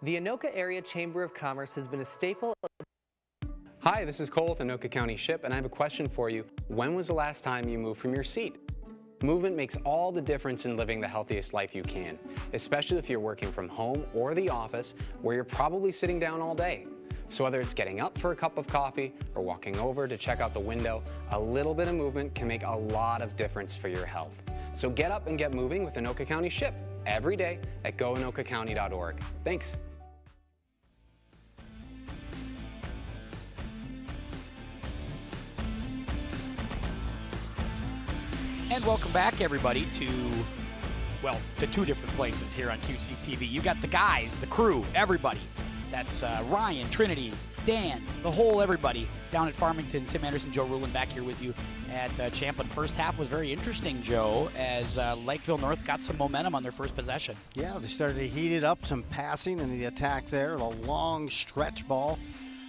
The Anoka Area Chamber of Commerce has been a staple. Hi, this is Cole with Anoka County SHIP, and I have a question for you. When was the last time you moved from your seat? Movement makes all the difference in living the healthiest life you can, especially if you're working from home or the office where you're probably sitting down all day. So whether it's getting up for a cup of coffee or walking over to check out the window, a little bit of movement can make a lot of difference for your health. So get up and get moving with Anoka County SHIP every day at goanokacounty.org. Thanks. And welcome back, everybody, to 2 different places here on QCTV. You got the guys, the crew, everybody. That's Ryan, Trinity, Dan, the whole everybody down at Farmington. Tim Anderson, Joe Rulin back here with you at Champlin. First half was very interesting, Joe, as Lakeville North got some momentum on their first possession. Yeah, they started to heat it up, some passing in the attack there. A long stretch ball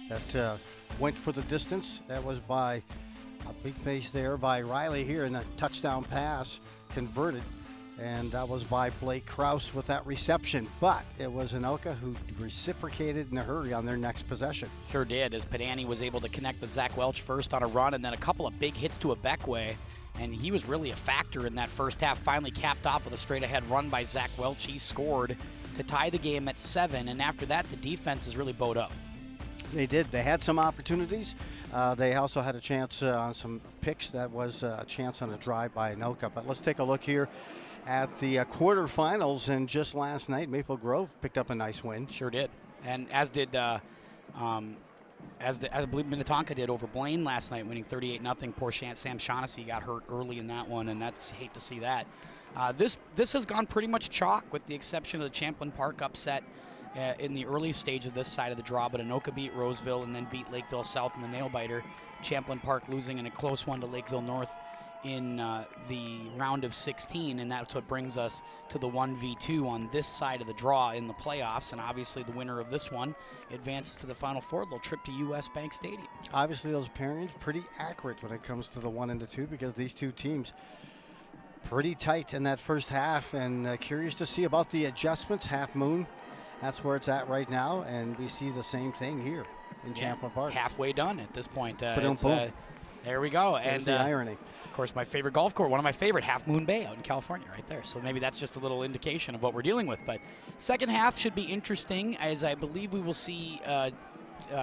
that went for the distance. That was by a big pace there by Riley here, and a touchdown pass converted. And that was by Blake Krause with that reception. But it was Anoka who reciprocated in a hurry on their next possession. Sure did, as Padani was able to connect with Zach Welch first on a run, and then a couple of big hits to a Beckway. and he was really a factor in that first half. Finally capped off with a straight-ahead run by Zach Welch. He scored to tie the game at 7, and after that, the defense has really bowed up. They did. They had some opportunities. They also had a chance on some picks. That was a chance on a drive by Anoka. But let's take a look here at the quarterfinals. And just last night, Maple Grove picked up a nice win. Sure did. And as did, I believe Minnetonka did over Blaine last night, winning 38-0. Poor Sam Shaughnessy got hurt early in that one, and hate to see that. This has gone pretty much chalk, with the exception of the Champlain Park upset in the early stage of this side of the draw, but Anoka beat Roseville and then beat Lakeville South in the nail-biter. Champlain Park losing in a close one to Lakeville North in the round of 16, and that's what brings us to the 1v2 on this side of the draw in the playoffs, and obviously the winner of this one advances to the Final Four. They'll trip to U.S. Bank Stadium. Obviously those pairings pretty accurate when it comes to the 1 and the 2, because these two teams pretty tight in that first half, and curious to see about the adjustments. Half Moon, that's where it's at right now, and we see the same thing here in Champlain Park. Halfway done at this point. There we go. There's and the irony. Of course, my favorite golf course, one of my favorite, Half Moon Bay out in California right there. So maybe that's just a little indication of what we're dealing with. But second half should be interesting, as I believe we will see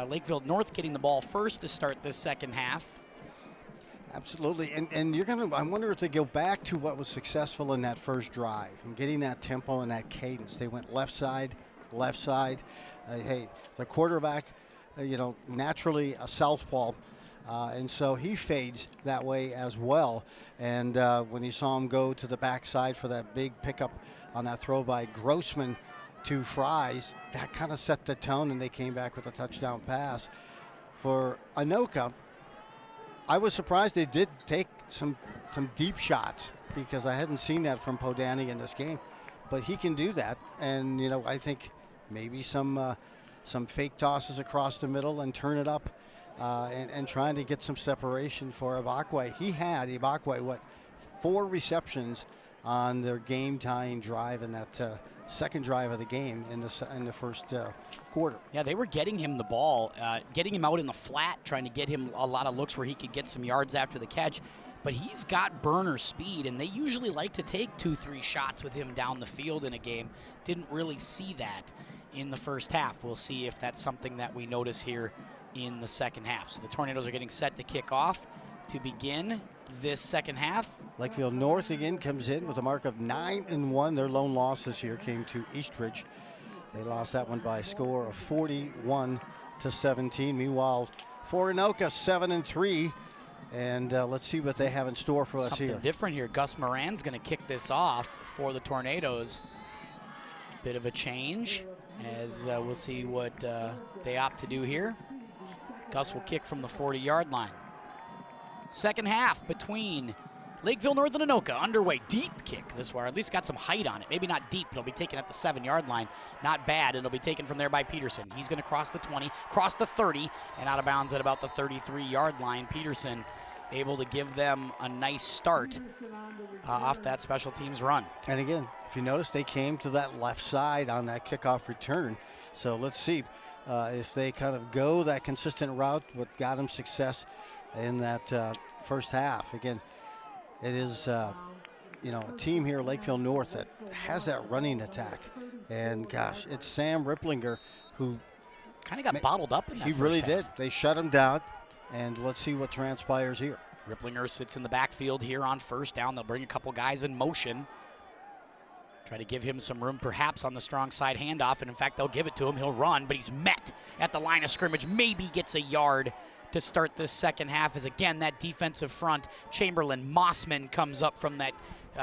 Lakeville North getting the ball first to start this second half. Absolutely, and you're gonna. I wonder if they go back to what was successful in that first drive and getting that tempo and that cadence. They went left side. Hey, the quarterback, naturally a southpaw, and so he fades that way as well. And when you saw him go to the backside for that big pickup on that throw by Grossman to Fries, that kind of set the tone, and they came back with a touchdown pass. For Anoka, I was surprised they did take some deep shots, because I hadn't seen that from Podani in this game. But he can do that, and I think maybe some fake tosses across the middle and turn it up, and trying to get some separation for Ibakwe. He had 4 receptions on their game-tying drive in that second drive of the game in the first quarter. Yeah, they were getting him the ball, getting him out in the flat, trying to get him a lot of looks where he could get some yards after the catch. But he's got burner speed, and they usually like to take 2-3 shots with him down the field in a game. Didn't really see that in the first half. We'll see if that's something that we notice here in the second half. So the Tornadoes are getting set to kick off to begin this second half. Lakeville North again comes in with a mark of 9-1. Their lone loss this year came to Eastridge. They lost that one by a score of 41-17. Meanwhile, for Anoka, 7-3. And let's see what they have in store for us here. Something different here. Gus Moran's going to kick this off for the Tornadoes. Bit of a change, as we'll see what they opt to do here. Gus will kick from the 40-yard line. Second half between Lakeville North and Anoka underway. Deep kick this one, or at least got some height on it. Maybe not deep, but it'll be taken at the 7-yard line. Not bad, and it'll be taken from there by Peterson. He's going to cross the 20, cross the 30, and out of bounds at about the 33-yard line. Peterson able to give them a nice start off that special teams run. And again, if you notice, they came to that left side on that kickoff return. So let's see if they kind of go that consistent route, what got them success in that first half. Again, it is a team here, Lakeville North, that has that running attack. And gosh, it's Sam Ripplinger who kind of got bottled up in that He first really half. did. They shut him down. And let's see what transpires here. Ripplinger sits in the backfield here on first down. They'll bring a couple guys in motion. Try to give him some room, perhaps on the strong side handoff. And in fact, they'll give it to him. He'll run, but he's met at the line of scrimmage. Maybe gets a yard to start this second half, as again, that defensive front. Chamberlain, Mossman comes up from that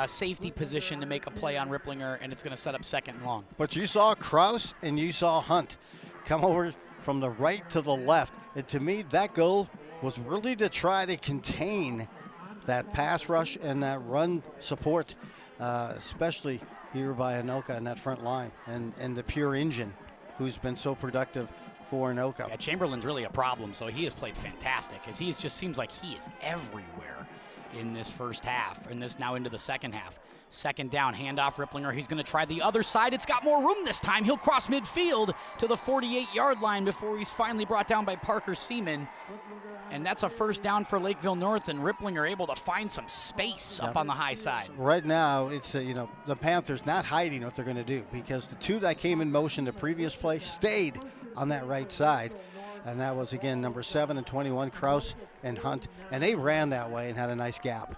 safety position to make a play on Ripplinger, and it's going to set up second and long. But you saw Kraus and you saw Hunt come over from the right to the left. And to me, that goal was really to try to contain that pass rush and that run support, especially here by Anoka in that front line, and the pure engine who's been so productive for Anoka. Yeah, Chamberlain's really a problem, so he has played fantastic, as he just seems like he is everywhere in this first half, and this now into the second half. Second down, handoff Ripplinger. He's going to try the other side. It's got more room this time. He'll cross midfield to the 48-yard line before he's finally brought down by Parker Seaman. And that's a first down for Lakeville North, and Ripplinger able to find some space up on the high side. Right now, it's the Panthers not hiding what they're going to do, because the two that came in motion the previous play stayed on that right side. And that was, again, number 7 and 21, Kraus and Hunt. And they ran that way and had a nice gap.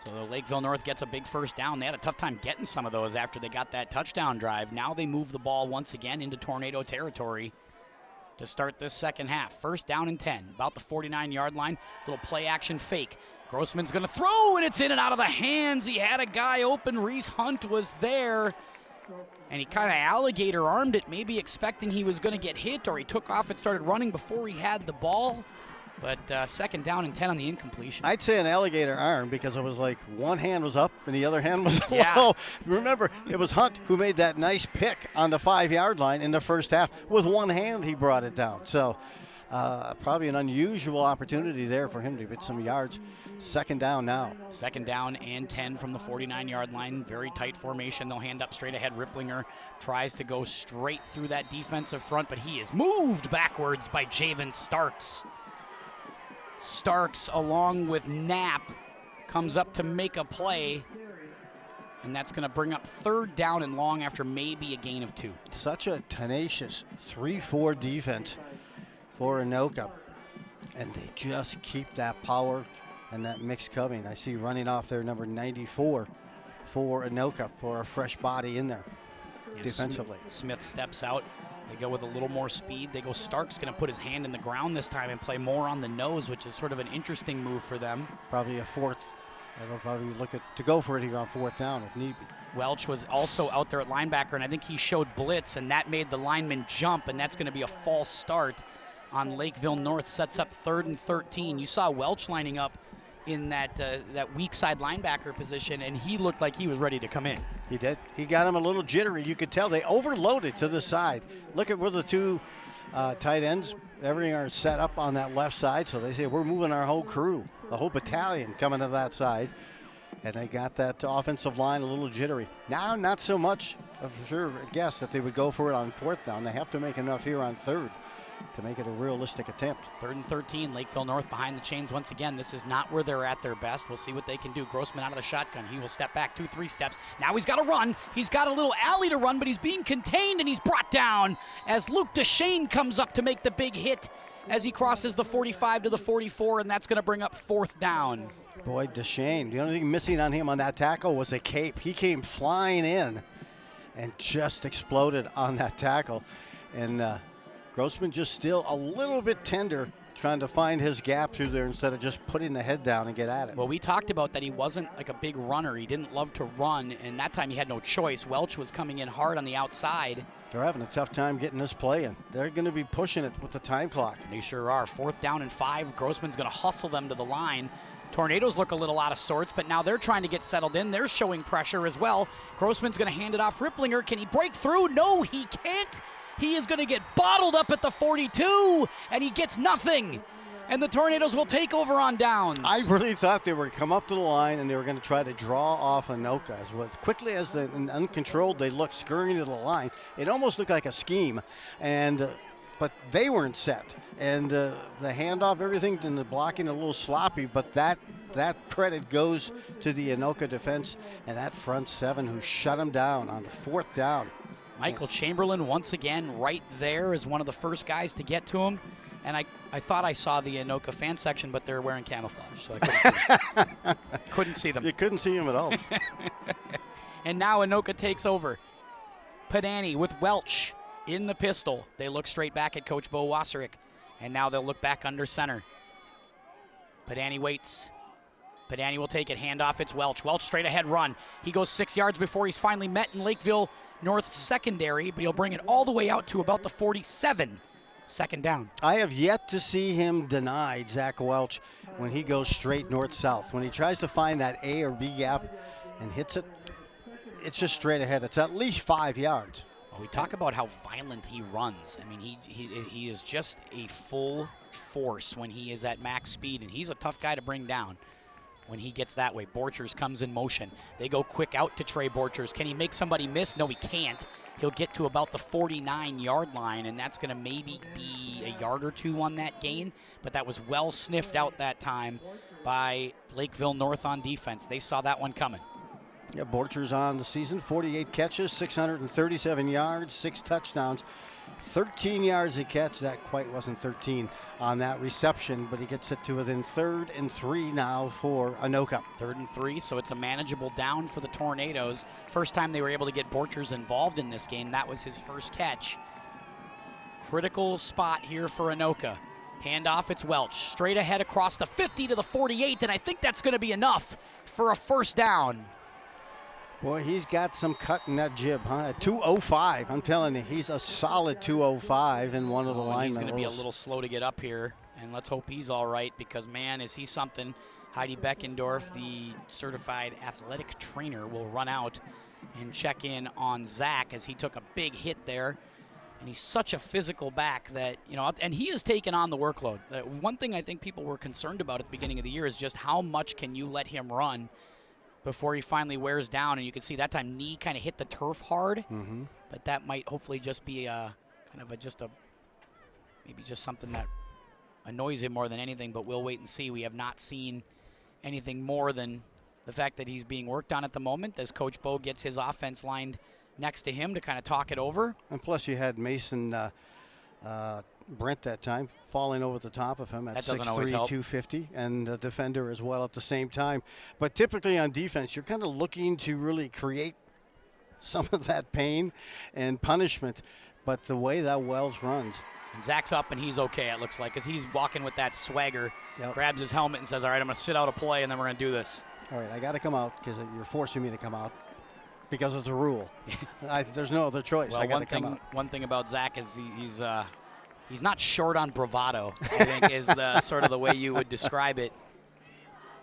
So Lakeville North gets a big first down. They had a tough time getting some of those after they got that touchdown drive. Now they move the ball once again into Tornado territory to start this second half. First down and 10, about the 49-yard line. Little play action fake. Grossman's going to throw, and it's in and out of the hands. He had a guy open. Reese Hunt was there, and he kind of alligator armed it, maybe expecting he was going to get hit, or he took off and started running before he had the ball. But second down and 10 on the incompletion. I'd say an alligator arm, because it was like one hand was up and the other hand was low. Remember, it was Hunt who made that nice pick on the 5-yard line in the first half. With one hand, he brought it down. So probably an unusual opportunity there for him to get some yards. Second down now. Second down and 10 from the 49-yard line. Very tight formation. They'll hand up straight ahead. Ripplinger tries to go straight through that defensive front, but he is moved backwards by Javen Starks. Starks, along with Knapp, comes up to make a play, and that's going to bring up third down and long after maybe a gain of 2. Such a tenacious 3-4 defense for Anoka, and they just keep that power and that mix coming. I see running off there number 94 for Anoka, for a fresh body in there defensively. Smith steps out. They go with a little more speed. They go Stark's going to put his hand in the ground this time and play more on the nose, which is sort of an interesting move for them. Probably a fourth. They'll probably look to go for it here on fourth down if need be. Welch was also out there at linebacker, and I think he showed blitz, and that made the lineman jump, and that's going to be a false start on Lakeville North. Sets up 3rd and 13. You saw Welch lining up in that weak side linebacker position, and he looked like he was ready to come in. He did. He got him a little jittery. You could tell they overloaded to the side. Look at where the two tight ends, everything are set up on that left side. So they say, we're moving our whole crew, the whole battalion coming to that side. And they got that offensive line a little jittery. Now, not so much. I for sure guess that they would go for it on fourth down. They have to make enough here on third to make it a realistic attempt. 3rd and 13, Lakeville North behind the chains once again. This is not where they're at their best. We'll see what they can do. Grossman out of the shotgun. He will step back 2-3 steps. Now he's got to run. He's got a little alley to run, but he's being contained, and he's brought down as Luke Deshane comes up to make the big hit as he crosses the 45 to the 44, and that's going to bring up 4th down. Boy, Deshane, the only thing missing on him on that tackle was a cape. He came flying in and just exploded on that tackle. And Grossman just still a little bit tender, trying to find his gap through there instead of just putting the head down and get at it. Well, we talked about that he wasn't like a big runner. He didn't love to run, and that time he had no choice. Welch was coming in hard on the outside. They're having a tough time getting this play in. They're going to be pushing it with the time clock. They sure are. 4th down and 5. Grossman's going to hustle them to the line. Tornadoes look a little out of sorts, but now they're trying to get settled in. They're showing pressure as well. Grossman's going to hand it off. Ripplinger, can he break through? No, he can't. He is going to get bottled up at the 42, and he gets nothing. And the Tornadoes will take over on downs. I really thought they were come up to the line and they were going to try to draw off Anoka. As quickly as uncontrolled they looked scurrying to the line, it almost looked like a scheme. And but they weren't set. And the handoff, everything, and the blocking a little sloppy, but that credit goes to the Anoka defense and that front 7 who shut them down on 4th down. Michael Chamberlain once again right there as one of the first guys to get to him. And I thought I saw the Anoka fan section, but they're wearing camouflage, so I couldn't see them. Couldn't see them. You couldn't see them at all. And now Anoka takes over. Padani with Welch in the pistol. They look straight back at Coach Bo Wasserich, and now they'll look back under center. Padani waits. Padani will take it. Handoff, it's Welch. Welch straight ahead run. He goes 6 yards before he's finally met in Lakeville North secondary, but he'll bring it all the way out to about the 47. Second down. I have yet to see him deny Zach Welch when he goes straight north-south. When he tries to find that A or B gap and hits it, it's just straight ahead. It's at least 5 yards. Well, we talk about how violent he runs. I mean, he is just a full force when he is at max speed, and he's a tough guy to bring down. when he gets that way. Borchers comes in motion. They go quick out to Trey Borchers. Can he make somebody miss? No, he can't. He'll get to about the 49-yard line, and that's going to maybe be a yard or two on that gain, but that was well sniffed out that time by Lakeville North on defense. They saw that one coming. Yeah, Borchers on the season, 48 catches, 637 yards, 6 touchdowns, 13 yards a catch. That quite wasn't 13 on that reception, but he gets it to within 3rd and 3 now for Anoka. 3rd and 3, so it's a manageable down for the Tornadoes. First time they were able to get Borchers involved in this game. That was his first catch. Critical spot here for Anoka. Handoff, it's Welch. Straight ahead across the 50 to the 48, and I think that's going to be enough for a first down. Boy, he's got some cut in that jib, huh? 205, I'm telling you, he's a solid 205 in one of the linemen. He's going to be a little slow to get up here, and let's hope he's all right because, man, is he something. Heidi Beckendorf, the certified athletic trainer, will run out and check in on Zach as he took a big hit there. And he's such a physical back that, you know, and he has taken on the workload. One thing I think people were concerned about at the beginning of the year is just how much can you let him run before he finally wears down. And you can see that time knee kind of hit the turf hard, but that might hopefully just be maybe just something that annoys him more than anything, but we'll wait and see. We have not seen anything more than the fact that he's being worked on at the moment as Coach Bo gets his offense lined next to him to kind of talk it over. And plus you had Mason Brent that time falling over the top of him at 6'3", 250, and the defender as well at the same time. But typically on defense, you're kind of looking to really create some of that pain and punishment. But the way that Wells runs. And Zach's up and he's okay, it looks like, because he's walking with that swagger, grabs his helmet and says, all right, I'm going to sit out a play and then we're going to do this. All right, I got to come out because you're forcing me to come out. Because it's a rule. There's no other choice. Well, I got to come out. One thing about Zach is he's not short on bravado, I think is sort of the way you would describe it.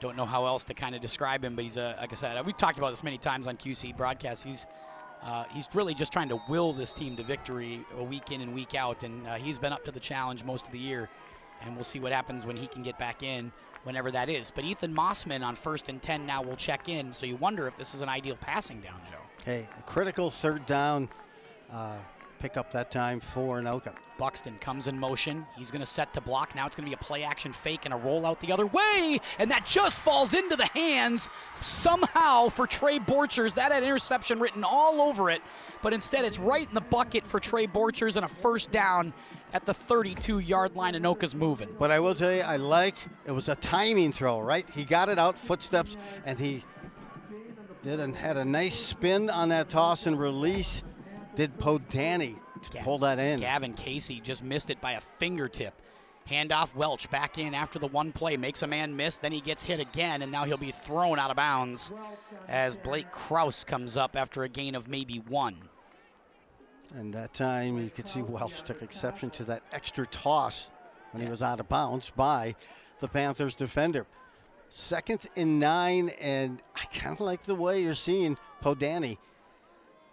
Don't know how else to kind of describe him, but he's like I said, we've talked about this many times on QC broadcasts. He's really just trying to will this team to victory week in and week out, and he's been up to the challenge most of the year, and we'll see what happens when he can get back in, whenever that is. But Ethan Mossman on 1st and 10 now will check in, so you wonder if this is an ideal passing down, Joe. Hey, a critical 3rd down pick up that time for Anoka. Buxton comes in motion. He's going to set to block. Now it's going to be a play-action fake and a rollout the other way, and that just falls into the hands somehow for Trey Borchers. That had interception written all over it, but instead it's right in the bucket for Trey Borchers and a first down at the 32-yard line. Anoka's moving. But I will tell you, it was a timing throw, right? He got it out, footsteps, and he had a nice spin on that toss and release. Did Podani to pull that in. Gavin Casey just missed it by a fingertip. Handoff, Welch back in after the one play, makes a man miss, then he gets hit again, and now he'll be thrown out of bounds as Blake Krause comes up after a gain of maybe 1. And that time you could see Welch took exception to that extra toss when he was out of bounds by the Panthers defender. 2nd and 9, and I kind of like the way you're seeing Podani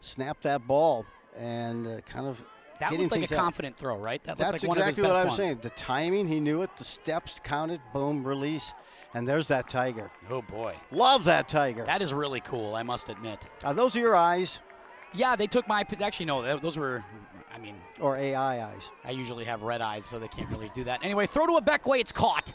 snap that ball and kind of that looked like a confident throw, right? That That's looked like exactly one of his best what I was ones. saying. The timing, he knew it. The steps counted. Boom, release. And there's that tiger. Oh, boy. Love that tiger. That is really cool, I must admit. Are those your eyes? Yeah, they took my – actually, no, those were – or AI eyes. I usually have red eyes, so they can't really do that. Anyway, throw to a Beckway. It's caught.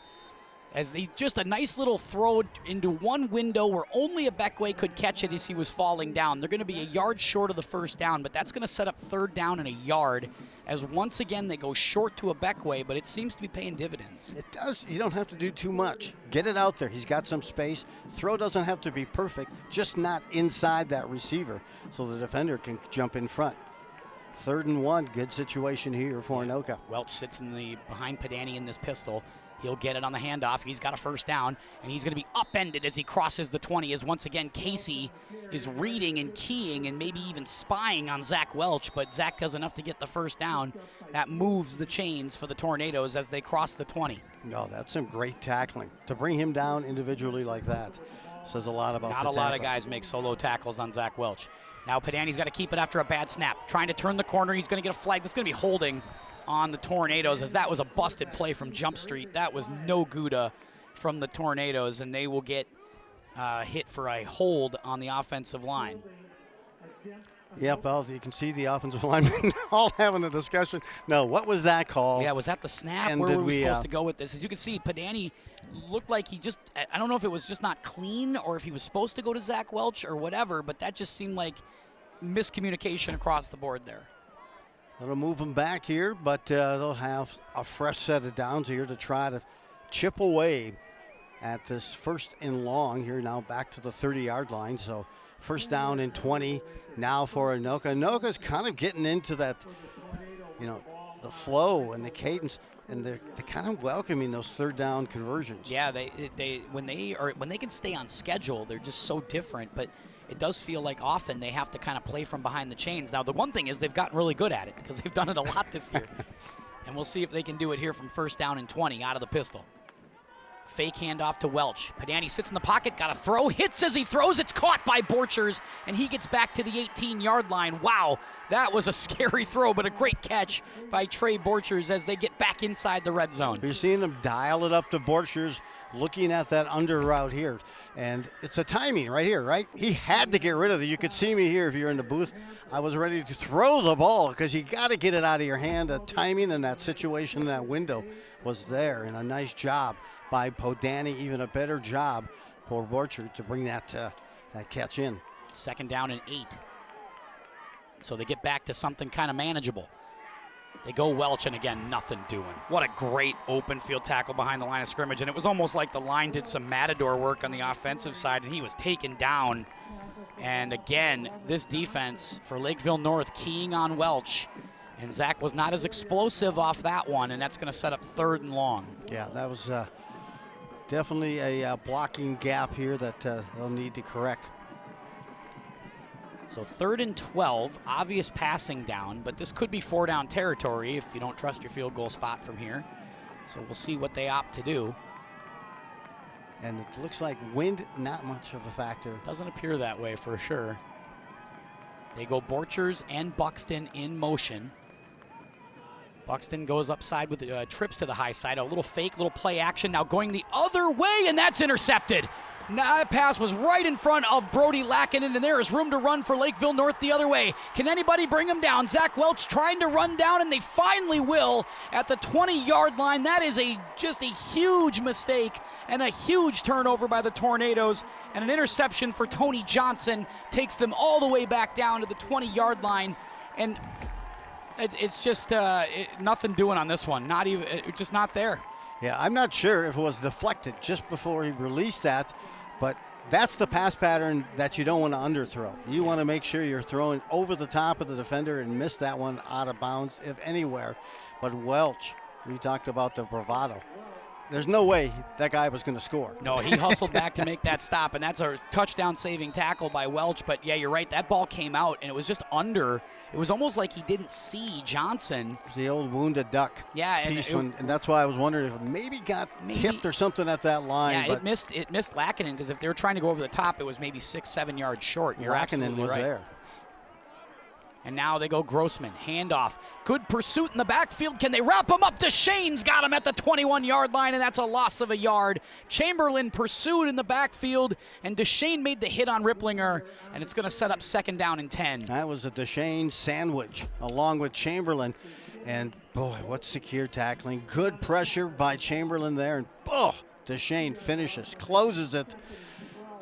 As just a nice little throw into one window where only a Beckway could catch it as he was falling down. They're going to be a yard short of the first down, but that's going to set up 3rd down and a yard as once again they go short to a Beckway, but it seems to be paying dividends. It does. You don't have to do too much. Get it out there. He's got some space. Throw doesn't have to be perfect, just not inside that receiver so the defender can jump in front. 3rd and 1, good situation here for Anoka. Welch sits behind Podani in this pistol. He'll get it on the handoff. He's got a first down, and he's going to be upended as he crosses the 20, as once again Casey is reading and keying and maybe even spying on Zach Welch, but Zach does enough to get the first down. That moves the chains for the Tornadoes as they cross the 20. No, that's some great tackling. To bring him down individually like that says a lot about Not a lot of guys make solo tackles on Zach Welch. Now Podani's got to keep it after a bad snap. Trying to turn the corner. He's going to get a flag. That's going to be holding on the Tornadoes, as that was a busted play from Jump Street. That was no Gouda from the Tornadoes, and they will get hit for a hold on the offensive line. Yep, well, you can see the offensive linemen all having a discussion. No, what was that call? Yeah, was that the snap? And Where were we did we, supposed to go with this? As you can see, Padani looked like he just, I don't know if it was just not clean or if he was supposed to go to Zach Welch or whatever, but that just seemed like miscommunication across the board there. It'll move them back here, but they'll have a fresh set of downs here to try to chip away at this 1st and long here now back to the 30-yard line. So 1st down and 20 now for Anoka. Anoka's kind of getting into that, the flow and the cadence, and they're kind of welcoming those 3rd down conversions. Yeah, when they can stay on schedule, they're just so different, but it does feel like often they have to kind of play from behind the chains. Now, the one thing is they've gotten really good at it because they've done it a lot this year. And we'll see if they can do it here from 1st down and 20 out of the pistol. Fake handoff to Welch. Padani sits in the pocket, got a throw, hits as he throws. It's caught by Borchers, and he gets back to the 18-yard line. Wow, that was a scary throw, but a great catch by Trey Borchers as they get back inside the red zone. You're seeing them dial it up to Borchers, looking at that under route here. And it's a timing right here, right? He had to get rid of it. You could see me here if you're in the booth. I was ready to throw the ball because you got to get it out of your hand. The timing and that situation, that window was there, and a nice job by Podani, even a better job for Borchers to bring that catch in. 2nd down and 8. So they get back to something kind of manageable. They go Welch, and again, nothing doing. What a great open field tackle behind the line of scrimmage, and it was almost like the line did some matador work on the offensive side, and he was taken down. And again, this defense for Lakeville North keying on Welch, and Zach was not as explosive off that one, and that's going to set up 3rd and long. Yeah, that was definitely a blocking gap here that they'll need to correct. So 3rd and 12, obvious passing down, but this could be 4-down territory if you don't trust your field goal spot from here. So we'll see what they opt to do. And it looks like wind, not much of a factor. Doesn't appear that way for sure. They go Borchers and Buxton in motion. Buxton goes upside with trips to the high side. A little fake, little play action. Now going the other way, and that's intercepted. Now that pass was right in front of Brody Lackinen, and there is room to run for Lakeville North the other way. Can anybody bring him down? Zach Welch trying to run down, and they finally will at the 20-yard line. That is just a huge mistake and a huge turnover by the Tornadoes, and an interception for Tony Johnson takes them all the way back down to the 20-yard line. And it's just nothing doing on this one. Not even, just not there. Yeah, I'm not sure if it was deflected just before he released that, but that's the pass pattern that you don't want to underthrow. You want to make sure you're throwing over the top of the defender and miss that one out of bounds, if anywhere. But Welch, we talked about the bravado. There's no way that guy was going to score. No, he hustled back to make that stop, and that's a touchdown-saving tackle by Welch. But, yeah, you're right. That ball came out, and it was just under. It was almost like he didn't see Johnson. It was the old wounded duck piece, and that's why I was wondering if it maybe got tipped or something at that line. Yeah, but it missed Lackinen, because if they were trying to go over the top, it was maybe 6-7 yards short. You're Lackinen was right. there. And now they go Grossman, handoff. Good pursuit in the backfield. Can they wrap him up? Deshane's got him at the 21-yard line, and that's a loss of a yard. Chamberlain pursued in the backfield, and Deshane made the hit on Ripplinger, and it's going to set up 2nd down and 10. That was a Deshane sandwich along with Chamberlain. And, boy, what secure tackling. Good pressure by Chamberlain there. And, Deshane finishes, closes it.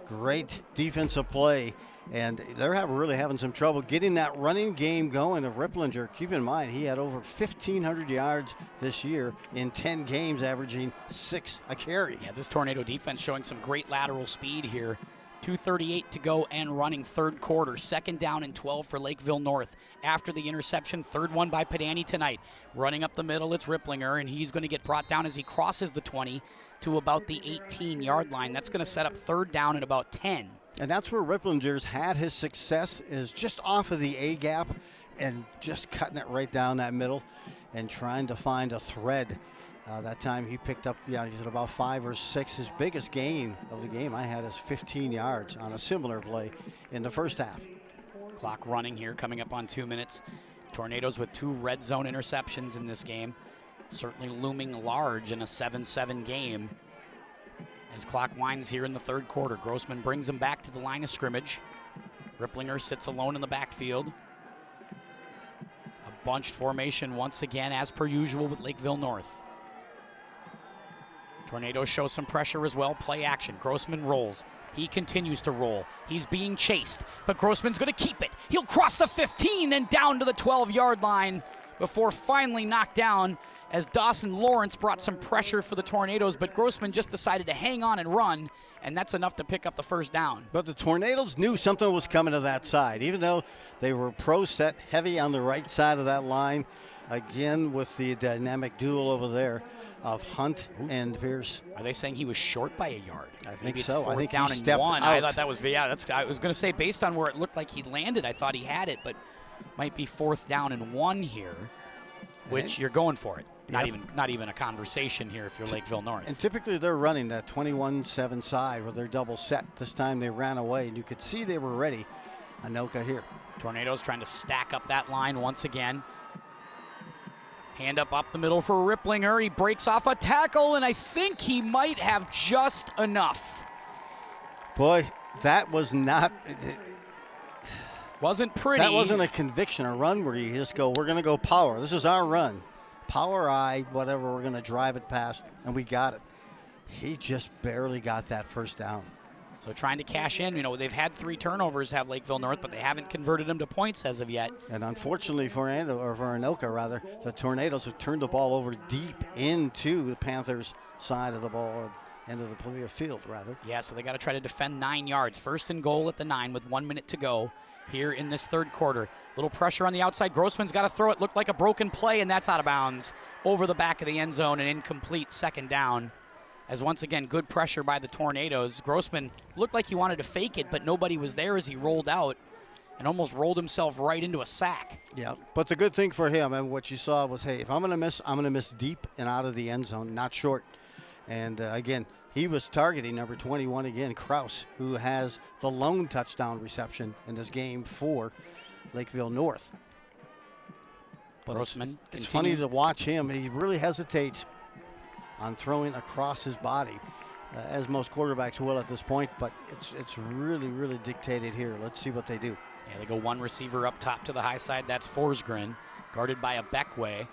Great defensive play. And they're really having some trouble getting that running game going of Ripplinger. Keep in mind, he had over 1,500 yards this year in 10 games, averaging 6 a carry. Yeah, this Tornado defense showing some great lateral speed here. 2:38 to go and running 3rd quarter. 2nd down and 12 for Lakeville North. After the interception, 3rd one by Padani tonight. Running up the middle, it's Ripplinger, and he's going to get brought down as he crosses the 20 to about the 18-yard line. That's going to set up 3rd down and about 10. And that's where Ripplinger's had his success, is just off of the A gap and just cutting it right down that middle and trying to find a thread. That time he picked up, he's at about 5 or 6. His biggest gain of the game I had is 15 yards on a similar play in the first half. Clock running here, coming up on 2 minutes. Tornadoes with 2 red zone interceptions in this game. Certainly looming large in a 7-7 game. As clock winds here in the third quarter, Grossman brings him back to the line of scrimmage. Ripplinger sits alone in the backfield. A bunched formation once again, as per usual with Lakeville North. Tornadoes show some pressure as well. Play action. Grossman rolls. He continues to roll. He's being chased, but Grossman's going to keep it. He'll cross the 15 and down to the 12-yard line before finally knocked down as Dawson Lawrence brought some pressure for the Tornadoes, but Grossman just decided to hang on and run, and that's enough to pick up the first down. But the Tornadoes knew something was coming to that side, even though they were pro set heavy on the right side of that line. Again, with the dynamic duel over there of Hunt and Pierce. Are they saying he was short by a yard? I think Maybe so. It's fourth I think down he and stepped one. out. I thought that was, I was going to say, based on where it looked like he landed, I thought he had it, but might be fourth down and one here, which you're going for it. Not even a conversation here if you're Lakeville North. And typically they're running that 21-7 side where they're double set. This time they ran away, and you could see they were ready. Anoka here. Tornadoes trying to stack up that line once again. Hand up the middle for Ripplinger. He breaks off a tackle, and I think he might have just enough. Boy, that was not... Wasn't pretty. That wasn't a conviction, a run where you just go, we're going to go power. This is our run. Power I, whatever, we're going to drive it past, and we got it. He just barely got that first down. So trying to cash in. You know, they've had 3 turnovers, have Lakeville North, but they haven't converted them to points as of yet. And unfortunately for Anoka, the Tornadoes have turned the ball over deep into the Panthers' side of the ball, end of the player field, rather. Yeah, so they got to try to defend 9 yards. First and goal at the 9 with 1 minute to go here in this third quarter. Little pressure on the outside. Grossman's got to throw it. Looked like a broken play, and that's out of bounds over the back of the end zone, and incomplete second down. As once again, good pressure by the Tornadoes. Grossman looked like he wanted to fake it, but nobody was there as he rolled out and almost rolled himself right into a sack. Yeah, but the good thing for him, and what you saw was, hey, if I'm going to miss, I'm going to miss deep and out of the end zone, not short. And again, he was targeting number 21 again, Kraus, who has the lone touchdown reception in this game for Lakeville North. But Grossman, it's funny to watch him. He really hesitates on throwing across his body, as most quarterbacks will at this point, but it's really, really dictated here. Let's see what they do. Yeah, they go one receiver up top to the high side. That's Forsgren, guarded by a Beckway.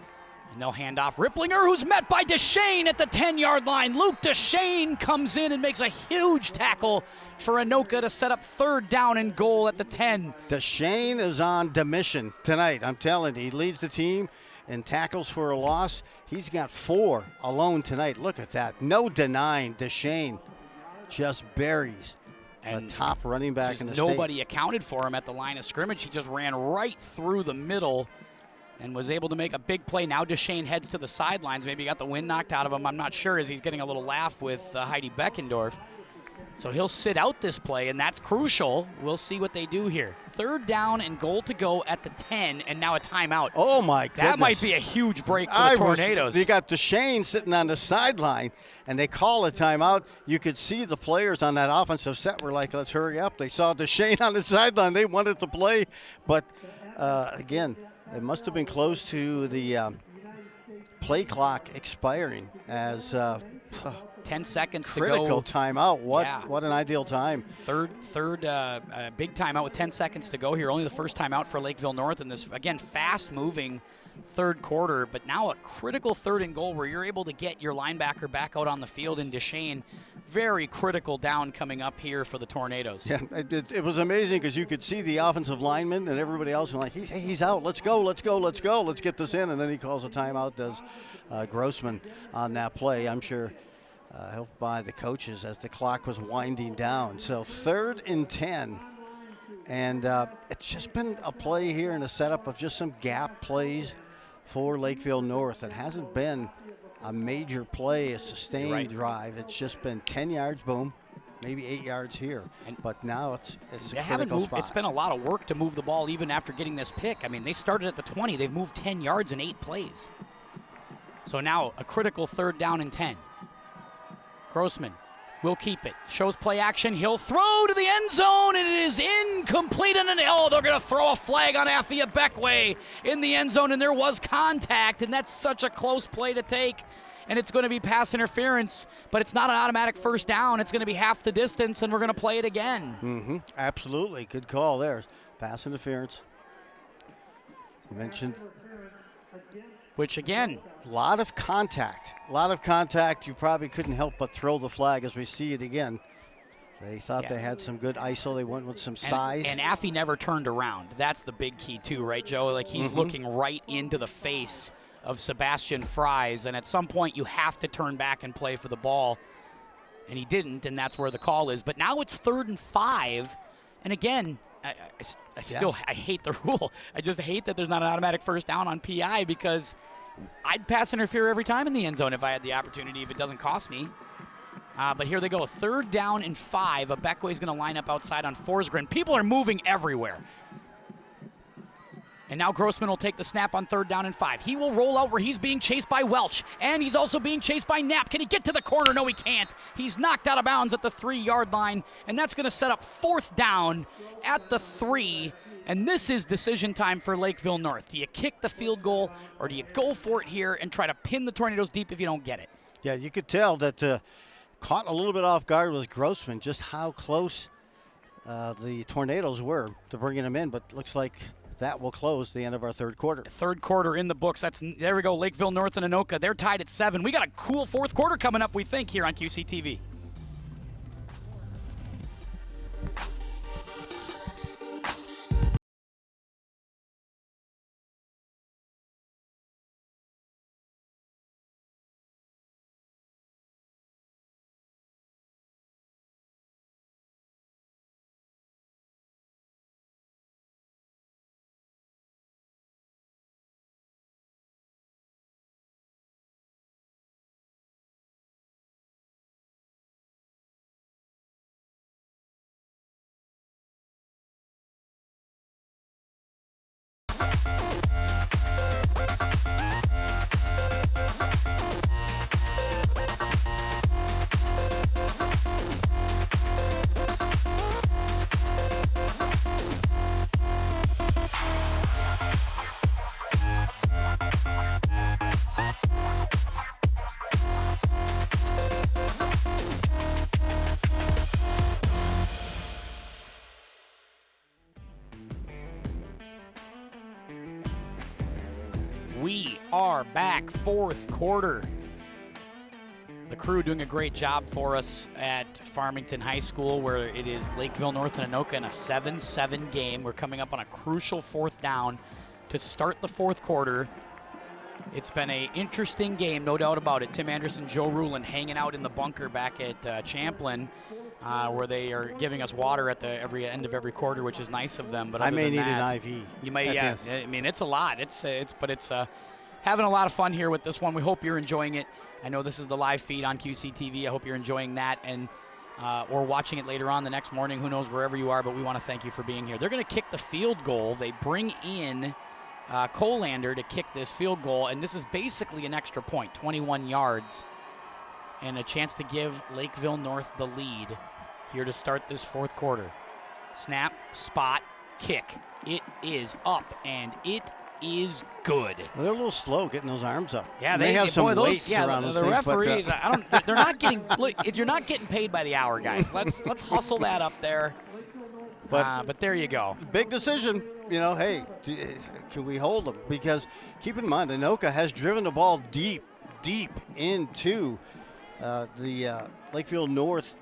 And they'll hand off Ripplinger, who's met by Deshane at the 10-yard line. Luke Deshane comes in and makes a huge tackle for Anoka to set up third down and goal at the 10. Deshane is on mission tonight. I'm telling you, he leads the team in tackles for a loss. He's got 4 alone tonight. Look at that. No denying. Deshane just buries the top running back in the state. Nobody accounted for him at the line of scrimmage. He just ran right through the middle and was able to make a big play. Now Deshane heads to the sidelines. Maybe got the wind knocked out of him. I'm not sure, as he's getting a little laugh with Heidi Beckendorf. So he'll sit out this play, and that's crucial. We'll see what they do here. Third down and goal to go at the 10, and now a timeout. Oh, my goodness. That might be a huge break for the Tornadoes. You got Deshane sitting on the sideline, and they call a timeout. You could see the players on that offensive set were like, let's hurry up. They saw Deshane on the sideline. They wanted to play. But, again, it must have been close to the play clock expiring as 10 seconds to go. Critical timeout. What an ideal time. Third big timeout with 10 seconds to go here. Only the first timeout for Lakeville North in this, again, fast-moving third quarter. But now a critical third and goal where you're able to get your linebacker back out on the field in Deshane. Very critical down coming up here for the Tornadoes. Yeah, it was amazing because you could see the offensive linemen and everybody else like, he's out. Let's go. Let's get this in. And then he calls a timeout, does Grossman on that play. I'm sure helped by the coaches as the clock was winding down. So 3rd and 10. And it's just been a play here and a setup of just some gap plays for Lakeville North. It hasn't been a major play, a sustained drive. It's just been 10 yards, boom, maybe 8 yards here. But now it's a critical spot. It's been a lot of work to move the ball even after getting this pick. I mean, they started at the 20. They've moved 10 yards in 8 plays. So now a critical third down and 10. Grossman will keep it. Shows play action. He'll throw to the end zone, and it is incomplete. And they're going to throw a flag on Afia Beckway in the end zone, and there was contact, and that's such a close play to take. and it's going to be pass interference, but it's not an automatic first down. It's going to be half the distance, and we're going to play it again. Absolutely. Good call there. Pass interference. You mentioned. Which, again, a lot of contact. A lot of contact. You probably couldn't help but throw the flag as we see it again. They thought they had some good ISO. They went with some size. And Affey never turned around. That's the big key, too, right, Joe? Like, he's looking right into the face of Sebastian Fries, and at some point you have to turn back and play for the ball. And he didn't, and that's where the call is. But now it's 3rd and 5, and again, I hate the rule. I just hate that there's not an automatic first down on PI, because I'd pass interfere every time in the end zone if I had the opportunity, if it doesn't cost me. But here they go, 3rd down and 5. Abekwe's going to line up outside on Forsgren. People are moving everywhere. And now Grossman will take the snap on 3rd down and 5. He will roll out where he's being chased by Welch, and he's also being chased by Knapp. Can he get to the corner? No, he can't. He's knocked out of bounds at the 3-yard line, and that's going to set up 4th down at the 3. And this is decision time for Lakeville North. Do you kick the field goal, or do you go for it here and try to pin the Tornadoes deep if you don't get it? Yeah, you could tell that caught a little bit off guard was Grossman, just how close the Tornadoes were to bringing him in, but looks like that will close the end of our 3rd quarter. 3rd quarter in the books. There we go, Lakeville North and Anoka. They're tied at 7. We got a cool 4th quarter coming up, we think, here on QCTV. We are back, 4th quarter. The crew doing a great job for us at Farmington High School, where it is Lakeville North and Anoka in a 7-7 game. We're coming up on a crucial 4th down to start the 4th quarter. It's been an interesting game, no doubt about it. Tim Anderson, Joe Rulin hanging out in the bunker back at Champlin, where they are giving us water at the end of every quarter, which is nice of them. But I may need an IV. You may, yeah. I mean, it's a lot. It's having a lot of fun here with this one. We hope you're enjoying it. I know this is the live feed on QCTV. I hope you're enjoying that, and or watching it later on the next morning. Who knows, wherever you are, but we want to thank you for being here. They're going to kick the field goal. They bring in Colander to kick this field goal, and this is basically an extra point, 21 yards, and a chance to give Lakeville North the lead here to start this 4th quarter. Snap, spot, kick. It is up, and it is good. Well, they're a little slow getting those arms up. Yeah, they have some weights around those the things, referees. But, they're not getting. You're not getting paid by the hour, guys. Let's hustle that up there. But there you go. Big decision. You know, hey, can we hold them? Because keep in mind, Anoka has driven the ball deep into the Lakeville North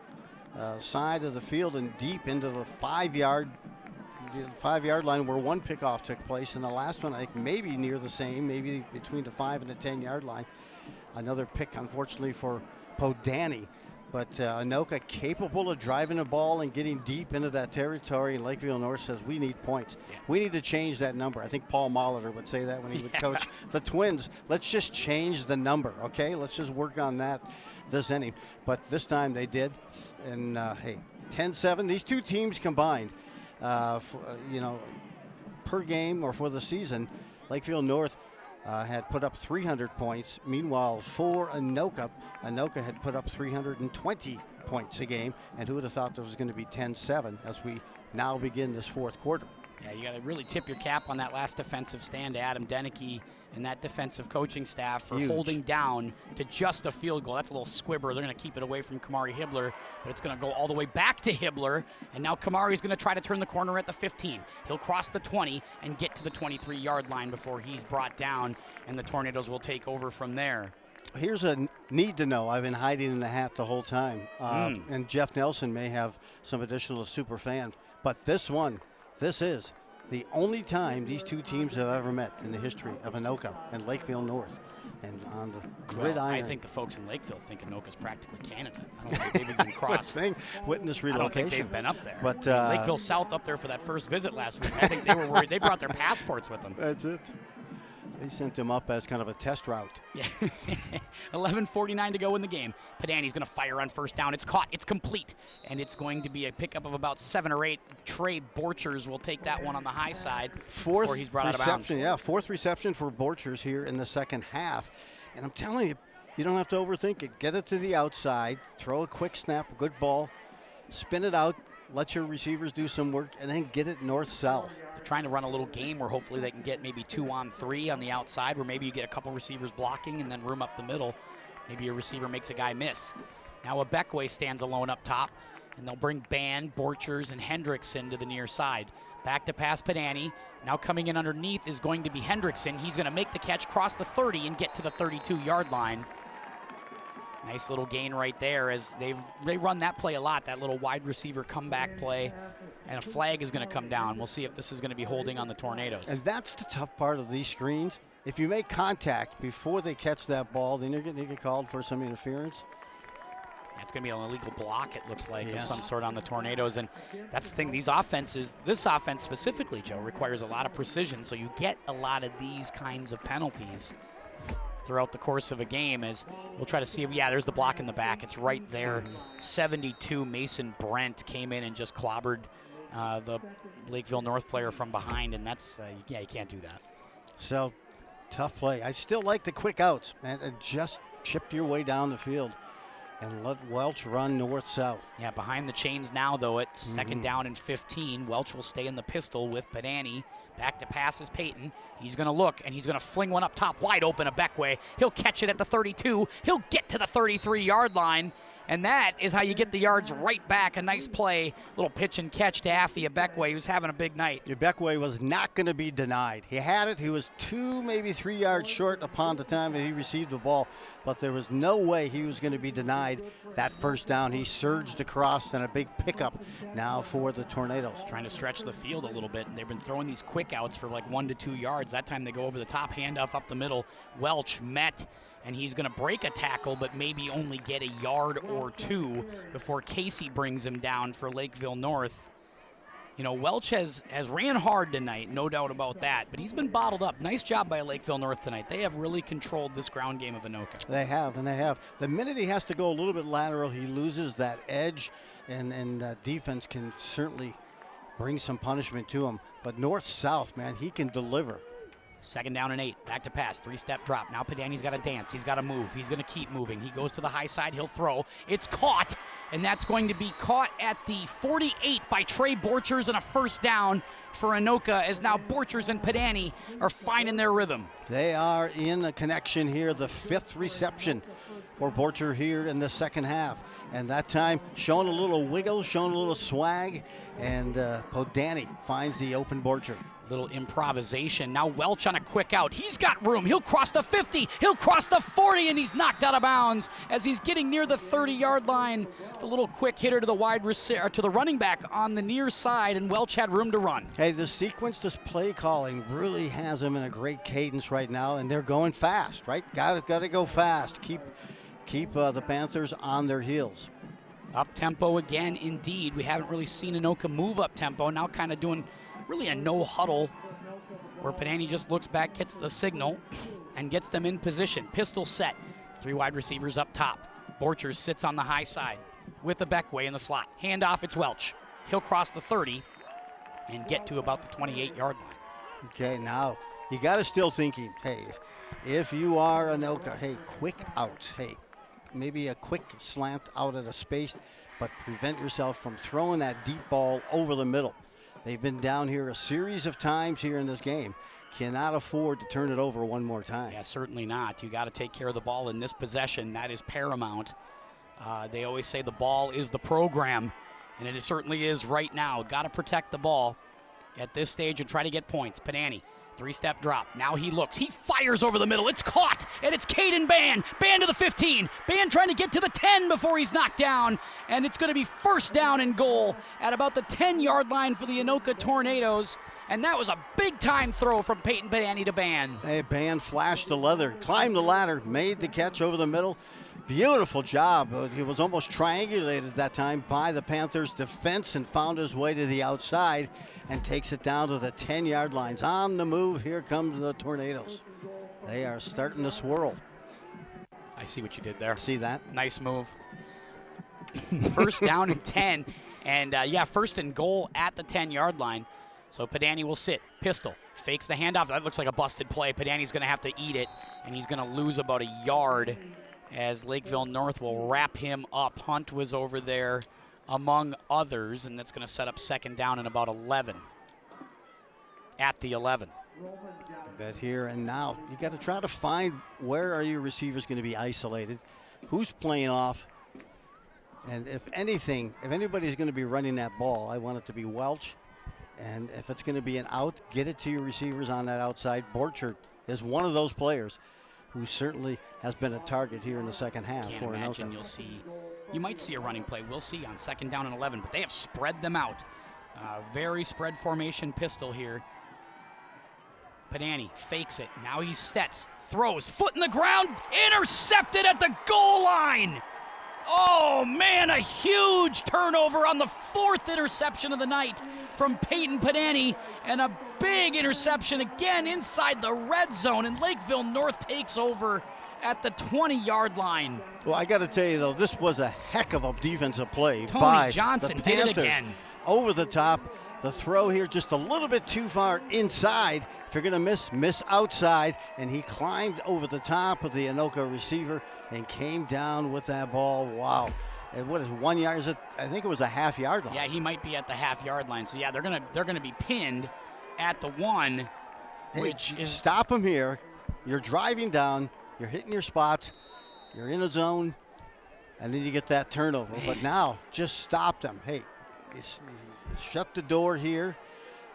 side of the field and deep into the 5-yard line where one pickoff took place, and the last one I think maybe near the same, maybe between the 5 and the 10-yard line. Another pick, unfortunately, for Podani. But Anoka capable of driving the ball and getting deep into that territory, and Lakeville North says we need points. Yeah. We need to change that number. I think Paul Molitor would say that when he would coach the Twins. Let's just change the number, okay? Let's just work on that this inning. But this time they did, and hey, 10-7. These two teams combined, per game or for the season, Lakeville North had put up 300 points. Meanwhile, for Anoka had put up 320 points a game. And who would have thought there was going to be 10-7 as we now begin this 4th quarter? Yeah, you got to really tip your cap on that last defensive stand to Adam Denicky and that defensive coaching staff for holding down to just a field goal. That's a little squibber. They're going to keep it away from Kamari Hibbler, but it's going to go all the way back to Hibbler, and now Kamari's going to try to turn the corner at the 15. He'll cross the 20 and get to the 23-yard line before he's brought down, and the Tornadoes will take over from there. Here's a need to know. I've been hiding in the hat the whole time, and Jeff Nelson may have some additional super fan, but this is the only time these two teams have ever met in the history of Anoka and Lakeville North. And on the gridiron. I think the folks in Lakeville think Anoka's practically Canada. I don't think they've even crossed. Witness relocation. I don't think they've been up there. But Lakeville South up there for that first visit last week. I think they were worried. They brought their passports with them. That's it. They sent them up as kind of a test route. Yeah. 11:49 to go in the game. Padani's going to fire on first down. It's caught. It's complete. And it's going to be a pickup of about 7 or 8. Trey Borchers will take that one on the high side before he's brought out of bounds. Yeah, fourth reception for Borchers here in the second half. And I'm telling you, you don't have to overthink it. Get it to the outside. Throw a quick snap, a good ball. Spin it out. Let your receivers do some work, and then get it north-south. They're trying to run a little game where hopefully they can get maybe 2-on-3 on the outside, where maybe you get a couple receivers blocking and then room up the middle. Maybe a receiver makes a guy miss. Now Abekwe stands alone up top, and they'll bring Band, Borchers, and Hendrickson to the near side. Back to pass Padani. Now coming in underneath is going to be Hendrickson. He's going to make the catch, cross the 30, and get to the 32-yard line. Nice little gain right there as they run that play a lot, that little wide receiver comeback play, and a flag is going to come down. We'll see if this is going to be holding on the Tornadoes. And that's the tough part of these screens. If you make contact before they catch that ball, then you're going to get called for some interference. It's going to be an illegal block, it looks like, of some sort on the Tornadoes. And that's the thing, these offenses, this offense specifically, Joe, requires a lot of precision, so you get a lot of these kinds of penalties throughout the course of a game. As we'll try to see if, there's the block in the back. It's right there. 72, Mason Brent came in and just clobbered the Lakeville North player from behind, and that's, you can't do that. So, tough play. I still like the quick outs, and just chip your way down the field and let Welch run north-south. Yeah, behind the chains now, though. It's second down and 15. Welch will stay in the pistol with Padani. Back to pass is Peyton. He's going to look, and he's going to fling one up top wide open Abekwe. He'll catch it at the 32. He'll get to the 33-yard line, and that is how you get the yards right back. A nice play, little pitch and catch to Affy Abekwe, who's having a big night. Abekwe was not going to be denied. He had it. He was 2, maybe 3 yards short upon the time that he received the ball, but there was no way he was going to be denied that first down. He surged across, and a big pickup now for the Tornadoes. Trying to stretch the field a little bit, and they've been throwing these quick outs for like 1 to 2 yards. That time they go over the top, handoff up the middle. Welch met, and he's going to break a tackle, but maybe only get a yard or 2 before Casey brings him down for Lakeville North. You know, Welch has ran hard tonight, no doubt about that, but he's been bottled up. Nice job by Lakeville North tonight. They have really controlled this ground game of Anoka. They have, and they have. The minute he has to go a little bit lateral, he loses that edge, and defense can certainly bring some punishment to him. But north-south, man, he can deliver. Second down and 8. Back to pass. 3-step drop. Now Padani's got to dance. He's got to move. He's going to keep moving. He goes to the high side. He'll throw. It's caught, and that's going to be caught at the 48 by Trey Borchers, and a first down for Anoka, as now Borchers and Padani are finding their rhythm. They are in a connection here. The 5th reception for Borcher here in the second half. And that time, showing a little wiggle, showing a little swag, and Podani finds the open Borcher. Little improvisation. Now Welch on a quick out. He's got room. He'll cross the 50. He'll cross the 40, and he's knocked out of bounds as he's getting near the 30-yard line. The little quick hitter to the to the running back on the near side, and Welch had room to run. Hey, the sequence, this play calling really has them in a great cadence right now, and they're going fast, right? Got to go fast. Keep the Panthers on their heels. Up-tempo again, indeed. We haven't really seen Anoka move up-tempo. Now kind of doing really a no-huddle where Padani just looks back, gets the signal, and gets them in position. Pistol set. 3 wide receivers up top. Borchers sits on the high side with Abekwe in the slot. Handoff, it's Welch. He'll cross the 30 and get to about the 28-yard line. Okay, now you got to still thinking, hey, if you are Anoka, hey, quick out. Hey, maybe a quick slant out at a space, but prevent yourself from throwing that deep ball over the middle. They've been down here a series of times here in this game. Cannot afford to turn it over one more time. Yeah, certainly not. You got to take care of the ball in this possession. That is paramount. They always say the ball is the program, and it certainly is right now. Got to protect the ball at this stage and try to get points. Panani, 3-step drop. Now he looks. He fires over the middle. It's caught, and it's Caden Ban. Ban to the 15. Ban trying to get to the 10 before he's knocked down, and it's going to be first down and goal at about the 10-yard line for the Anoka Tornadoes. And that was a big-time throw from Peyton Panani to Ban. Hey, Ban flashed the leather, climbed the ladder, made the catch over the middle. Beautiful job. He was almost triangulated that time by the Panthers defense and found his way to the outside and takes it down to the 10-yard lines. On the move, here comes the Tornadoes. They are starting to swirl. I see what you did there. See that? Nice move. First down and 10. And, first and goal at the 10-yard line. So Panani will sit. Pistol. Fakes the handoff. That looks like a busted play. Panani's going to have to eat it, and he's going to lose about a yard as Lakeville North will wrap him up. Hunt was over there among others, and that's going to set up second down and about 11. At the 11. I bet here and now. You got to try to find where are your receivers going to be isolated, who's playing off, and if anything, if anybody's going to be running that ball, I want it to be Welch. And if it's going to be an out, get it to your receivers on that outside. Borchert is one of those players who certainly has been a target here in the second half. Can't imagine you might see a running play. We'll see on second down and 11, but they have spread them out. Very spread formation pistol here. Panani fakes it. Now he sets, throws, foot in the ground, intercepted at the goal line. Oh, man, a huge turnover on the 4th interception of the night from Peyton Panani, and a big interception again inside the red zone, and Lakeville North takes over at the 20-yard line. Well, I got to tell you, though, this was a heck of a defensive play Tony by Johnson the Panthers. did it again. Over the top. The throw here just a little bit too far inside. If you're going to miss outside. And he climbed over the top of the Anoka receiver and came down with that ball. Wow. And what is 1 yard? Is it? I think it was a half-yard line. Yeah, he might be at the half-yard line. So, yeah, they're gonna be pinned at the 1, which is... Stop him here. You're driving down. You're hitting your spots. You're in a zone. And then you get that turnover. Man. But now, just stop them. Hey, shut the door here,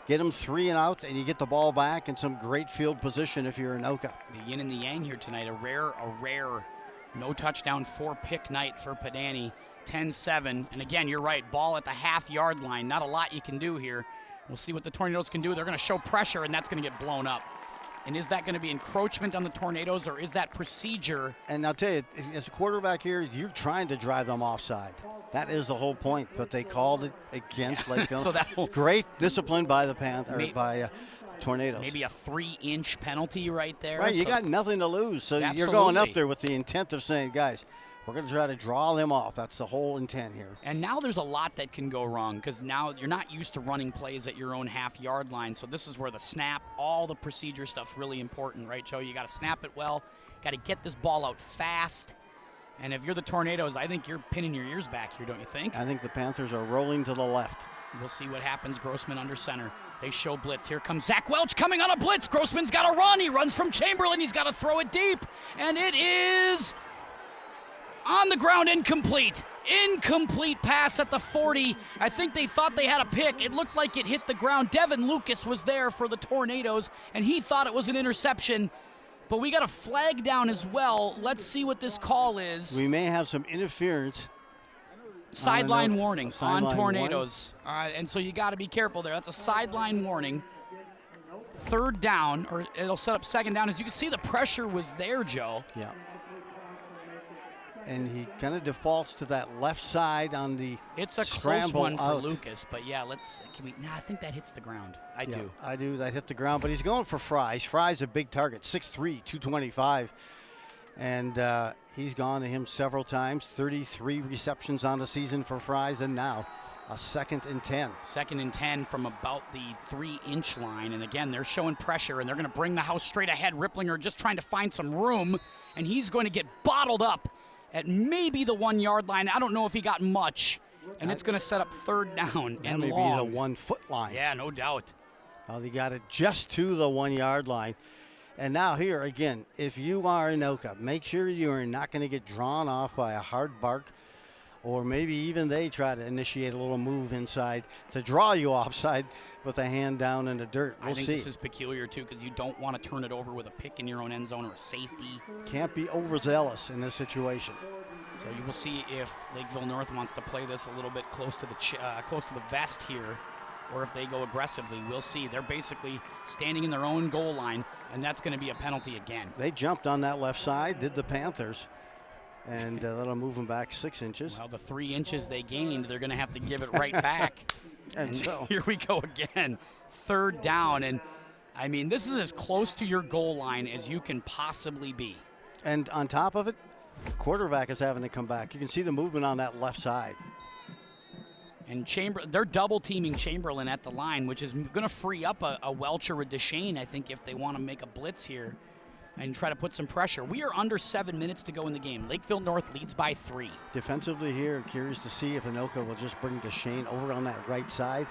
get them 3 and out, and you get the ball back in some great field position if you're Anoka. The yin and the yang here tonight, a rare no touchdown 4-pick night for Panani, 10-7. And again, you're right, ball at the half-yard line. Not a lot you can do here. We'll see what the Tornadoes can do. They're going to show pressure, and that's going to get blown up. And is that going to be encroachment on the Tornadoes, or is that procedure? And I'll tell you, as a quarterback here, you're trying to drive them offside. That is the whole point, but they called it against Lakeville. So great discipline by the Tornadoes. Maybe a 3-inch penalty right there. Right, you got nothing to lose, so Absolutely. You're going up there with the intent of saying, guys, we're going to try to draw them off. That's the whole intent here. And now there's a lot that can go wrong because now you're not used to running plays at your own half-yard line. So this is where the snap, all the procedure stuff's really important, right, Joe? You got to snap it well, got to get this ball out fast. And if you're the Tornadoes, I think you're pinning your ears back here, don't you think? I think the Panthers are rolling to the left. We'll see what happens. Grossman under center. They show blitz. Here comes Zach Welch coming on a blitz. Grossman's got to run. He runs from Chamberlain. He's got to throw it deep. And it is on the ground, incomplete. Incomplete pass at the 40. I think they thought they had a pick. It looked like it hit the ground. Devin Lucas was there for the Tornadoes, and he thought it was an interception. But we got a flag down as well. Let's see what this call is. We may have some interference. Sideline warning on Tornadoes. And so you got to be careful there. That's a sideline warning. Third down, or it'll set up second down. As you can see, the pressure was there, Joe. Yeah. And he kind of defaults to that left side on the It's a close one for Lucas, but yeah, I think that hits the ground. I do. That hit the ground, but he's going for Fry's. Fry's a big target, 6'3", 225. And he's gone to him several times, 33 receptions on the season for Fry's, and now a 2nd and 10. 2nd and 10 from about the 3-inch line. And again, they're showing pressure, and they're going to bring the house straight ahead. Ripplinger just trying to find some room, and he's going to get bottled up at maybe the 1-yard line. I don't know if he got much. And it's going to set up third down That and may long. be the 1 foot line. Yeah, no doubt. They got it just to the 1 yard line. And now here again, if you are Anoka, make sure you are not going to get drawn off by a hard bark, or maybe even they try to initiate a little move inside to draw you offside with a hand down in the dirt. We'll I think see. this is peculiar too, because you don't want to turn it over with a pick in your own end zone or a safety. Can't be overzealous in this situation. So you will see if Lakeville North wants to play this a little bit close to the vest here, or if they go aggressively. We'll see. They're basically standing in their own goal line, and that's going to be a penalty again. They jumped on that left side, did the Panthers, and that'll move them back 6 inches. Well, the 3 inches they gained, they're going to have to give it right back. And so here we go again. Third down, and I mean, this is as close to your goal line as you can possibly be. And on top of it, the quarterback is having to come back. You can see the movement on that left side. And they're double teaming Chamberlain at the line, which is going to free up a Welch or a Deshane, I think, if they want to make a blitz here and try to put some pressure. We are under 7 minutes to go in the game. Lakeville North leads by 3. Defensively here, curious to see if Anoka will just bring Deshane over on that right side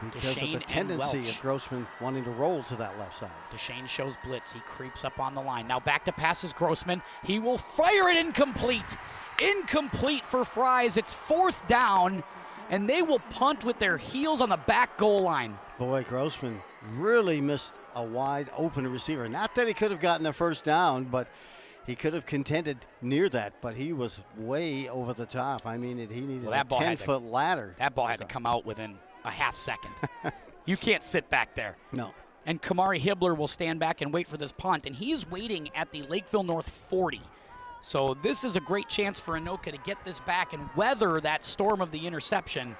because Deshane of the tendency Welch. of Grossman wanting to roll to that left side. Deshane shows blitz. He creeps up on the line. Now back to passes Grossman. He will fire it incomplete. Incomplete for Fries. It's 4th down, and they will punt with their heels on the back goal line. Boy, Grossman really missed a wide open receiver. Not that he could have gotten a first down, but he could have contended near that, but he was way over the top. I mean, he needed a 10-foot ladder. That ball had to come out within a half second. You can't sit back there. No. And Kamari Hibbler will stand back and wait for this punt, and he is waiting at the Lakeville North 40. So this is a great chance for Anoka to get this back and weather that storm of the interception.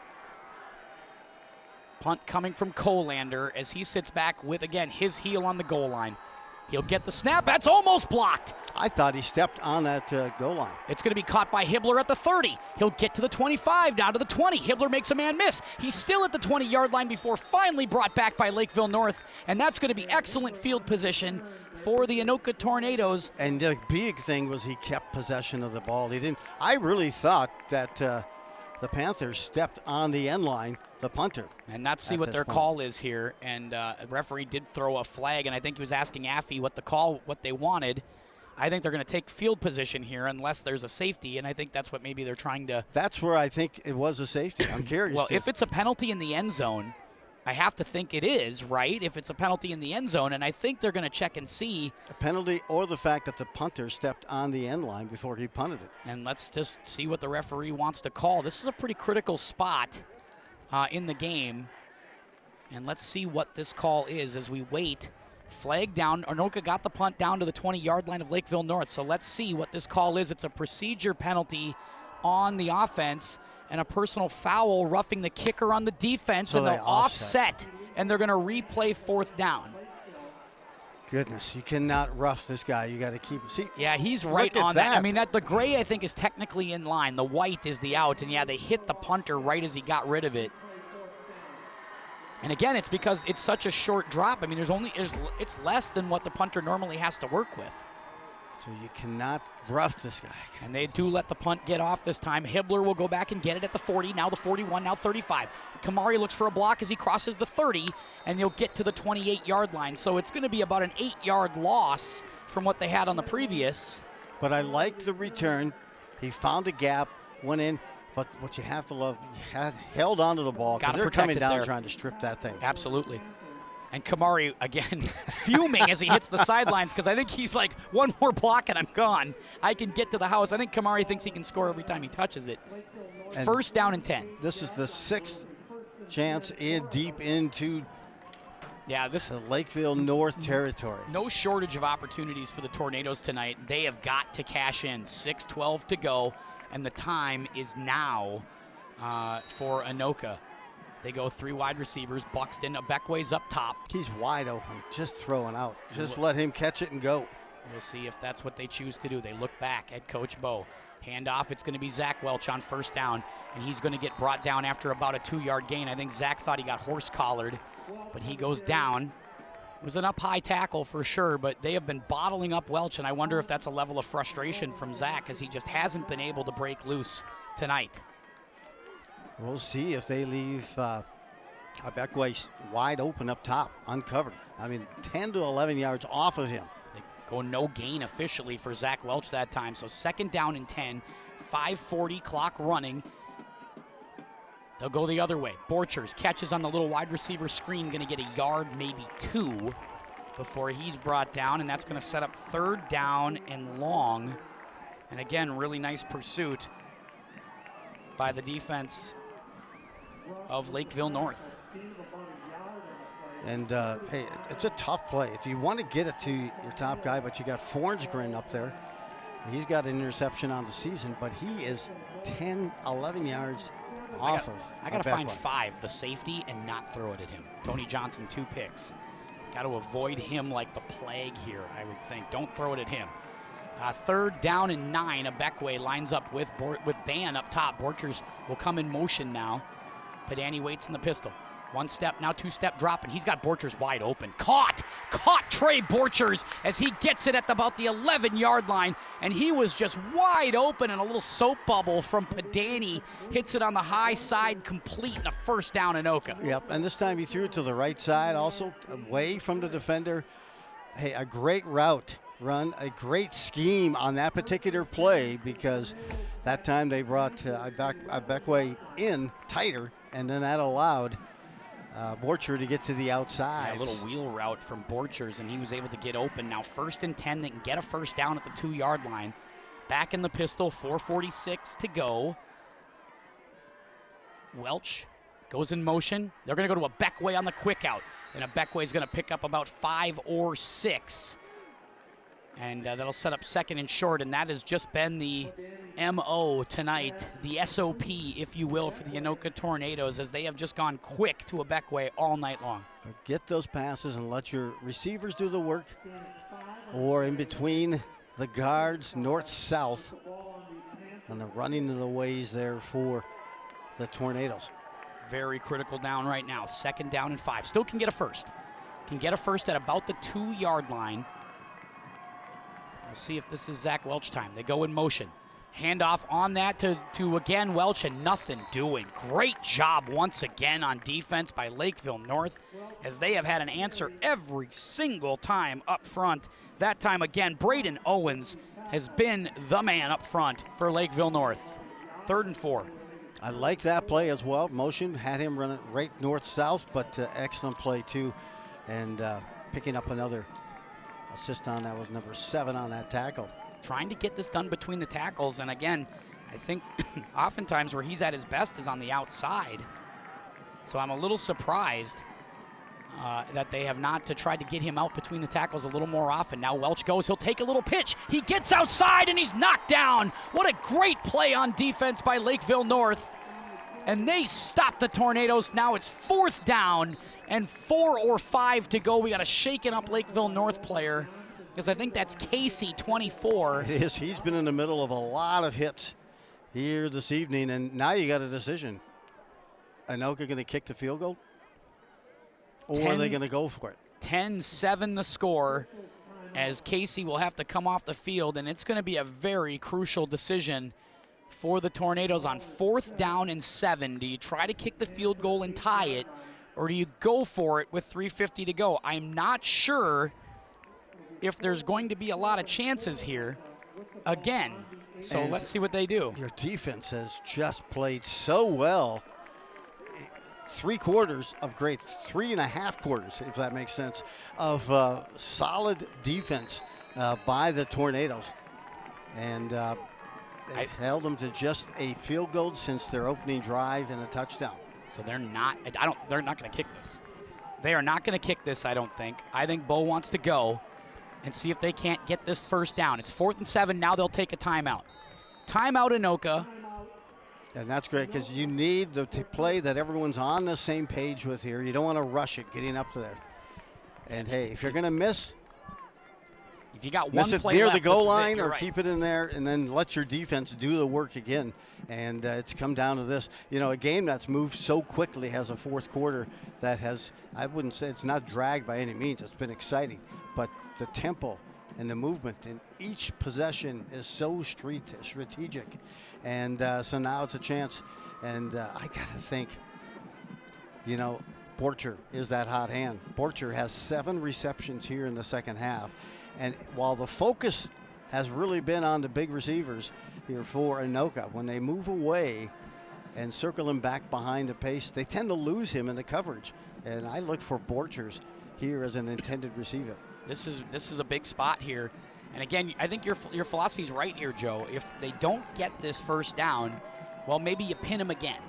Punt coming from Colander as he sits back with, again, his heel on the goal line. He'll get the snap. That's almost blocked. I thought he stepped on that goal line. It's going to be caught by Hibbler at the 30. He'll get to the 25, down to the 20. Hibbler makes a man miss. He's still at the 20-yard line before finally brought back by Lakeville North, and that's going to be excellent field position for the Anoka Tornadoes. And the big thing was he kept possession of the ball. He didn't. I really thought that the Panthers stepped on the end line, the punter. And let's see what their call is here. And the referee did throw a flag, and I think he was asking Affey what they wanted. I think they're going to take field position here unless there's a safety, and I think that's what maybe they're trying to. That's where I think it was a safety. I'm curious. Well, if it's a penalty in the end zone, I have to think it is, right? If it's a penalty in the end zone, and I think they're going to check and see. A penalty or the fact that the punter stepped on the end line before he punted it. And let's just see what the referee wants to call. This is a pretty critical spot in the game. And let's see what this call is as we wait. Flag down. Anoka got the punt down to the 20-yard line of Lakeville North. So let's see what this call is. It's a procedure penalty on the offense and a personal foul roughing the kicker on the defense, so and they'll offset, and they're going to replay 4th down. Goodness, you cannot rough this guy. You got to keep him. See, yeah, he's right on that. I mean, the gray, I think, is technically in line. The white is the out, and yeah, they hit the punter right as he got rid of it. And again, it's because it's such a short drop. I mean, it's less than what the punter normally has to work with. So you cannot rough this guy. And they do let the punt get off this time. Hibbler will go back and get it at the 40, now the 41, now 35. Kamari looks for a block as he crosses the 30, and he'll get to the 28-yard line. So it's going to be about an 8-yard loss from what they had on the previous. But I like the return. He found a gap, went in. But what you have to love, he held onto the ball because they're coming down trying to strip that thing. Absolutely. And Kamari, again, fuming as he hits the sidelines because I think he's like, one more block and I'm gone. I can get to the house. I think Kamari thinks he can score every time he touches it. And 1st down and 10. This is the 6th chance deep into the Lakeville North territory. No shortage of opportunities for the Tornadoes tonight. They have got to cash in. 6:12 to go, and the time is now for Anoka. They go 3 wide receivers. Buxton, Abekwe's up top. He's wide open, just throwing out. Just let him catch it and go. We'll see if that's what they choose to do. They look back at Coach Bo. Handoff, it's going to be Zach Welch on 1st down, and he's going to get brought down after about a 2-yard gain. I think Zach thought he got horse-collared, but he goes down. It was an up-high tackle for sure, but they have been bottling up Welch, and I wonder if that's a level of frustration from Zach as he just hasn't been able to break loose tonight. We'll see if they leave Beckway wide open up top, uncovered. I mean, 10 to 11 yards off of him. They go no gain officially for Zach Welch that time. So 2nd down and 10, 5:40 clock running. They'll go the other way. Borchers catches on the little wide receiver screen, going to get a yard, maybe 2, before he's brought down, and that's going to set up 3rd down and long. And again, really nice pursuit by the defense of Lakeville North. And hey, it's a tough play. You want to get it to your top guy, but you got Forsgren up there. He's got an interception on the season, but he is 10, 11 yards off of. I got to find 5, the safety, and not throw it at him. Tony Johnson, 2 picks. Got to avoid him like the plague here, I would think. Don't throw it at him. 3rd down and 9. Beckway lines up with Ban up top. Borchers will come in motion now. Padani waits in the pistol. 1 step, now 2-step drop, and he's got Borchers wide open. Caught Trey Borchers as he gets it at about the 11-yard line, and he was just wide open, and a little soap bubble from Padani hits it on the high side, complete, and a 1st down Anoka. Yep, and this time he threw it to the right side, also away from the defender. Hey, a great route run, a great scheme on that particular play, because that time they brought Beckway in tighter, and then that allowed Borcher to get to the outside. Yeah, a little wheel route from Borchers, and he was able to get open. Now 1st and 10, they can get a 1st down at the 2-yard line. Back in the pistol, 4:46 to go. Welch goes in motion. They're going to go to a Beckway on the quick out, and a Beckway is going to pick up about 5 or 6. And that'll set up 2nd and short, and that has just been the MO tonight, the SOP, if you will, for the Anoka Tornadoes, as they have just gone quick to a Beckway all night long. Get those passes and let your receivers do the work, or in between the guards, north-south, and the running of the ways there for the Tornadoes. Very critical down right now. 2nd down and 5. Still can get a 1st. Can get a 1st at about the 2-yard line. We'll see if this is Zach Welch time. They go in motion. Handoff on that to again, Welch, and nothing doing. Great job once again on defense by Lakeville North, as they have had an answer every single time up front. That time again, Braden Owens has been the man up front for Lakeville North. 3rd and 4. I like that play as well. Motion, had him running right north-south, but excellent play too. And picking up another assist on that was number 7 on that tackle. Trying to get this done between the tackles, and again, I think oftentimes where he's at his best is on the outside. So I'm a little surprised that they have not tried to get him out between the tackles a little more often. Now Welch goes, he'll take a little pitch. He gets outside and he's knocked down. What a great play on defense by Lakeville North. And they stop the Tornadoes. Now it's 4th down and 4 or 5 to go. We got a shaken up Lakeville North player, because I think that's Casey, 24. It is. He's been in the middle of a lot of hits here this evening, and now you got a decision. Anoka going to kick the field goal, or are they going to go for it? 10-7 the score, as Casey will have to come off the field, and it's going to be a very crucial decision for the Tornadoes on 4th down and 7. Do you try to kick the field goal and tie it, or do you go for it with 3:50 to go? I'm not sure if there's going to be a lot of chances here again. So and let's see what they do. Your defense has just played so well. 3 quarters of great, 3.5 quarters, if that makes sense, of solid defense by the Tornadoes. And they've held them to just a field goal since their opening drive and a touchdown. So they're not going to kick this. They are not going to kick this, I don't think. I think Bo wants to go and see if they can't get this 1st down. It's 4th and 7. Now they'll take a timeout. Timeout, Anoka. And that's great, because you need the play that everyone's on the same page with here. You don't want to rush it getting up to there. And hey, if you're going to miss if you got one play near left, the goal line, or right. Keep it in there and then let your defense do the work again. And it's come down to this. You know, a game that's moved so quickly has a 4th quarter that has, I wouldn't say it's not dragged by any means. It's been exciting. But the tempo and the movement in each possession is so strategic. And so now it's a chance. And I got to think, you know, Borcher is that hot hand. Borcher has 7 receptions here in the second half. And while the focus has really been on the big receivers here for Anoka, when they move away and circle him back behind the pace, they tend to lose him in the coverage. And I look for Borchers here as an intended receiver. This is a big spot here. And again, I think your philosophy is right here, Joe. If they don't get this first down, well, maybe you pin them again.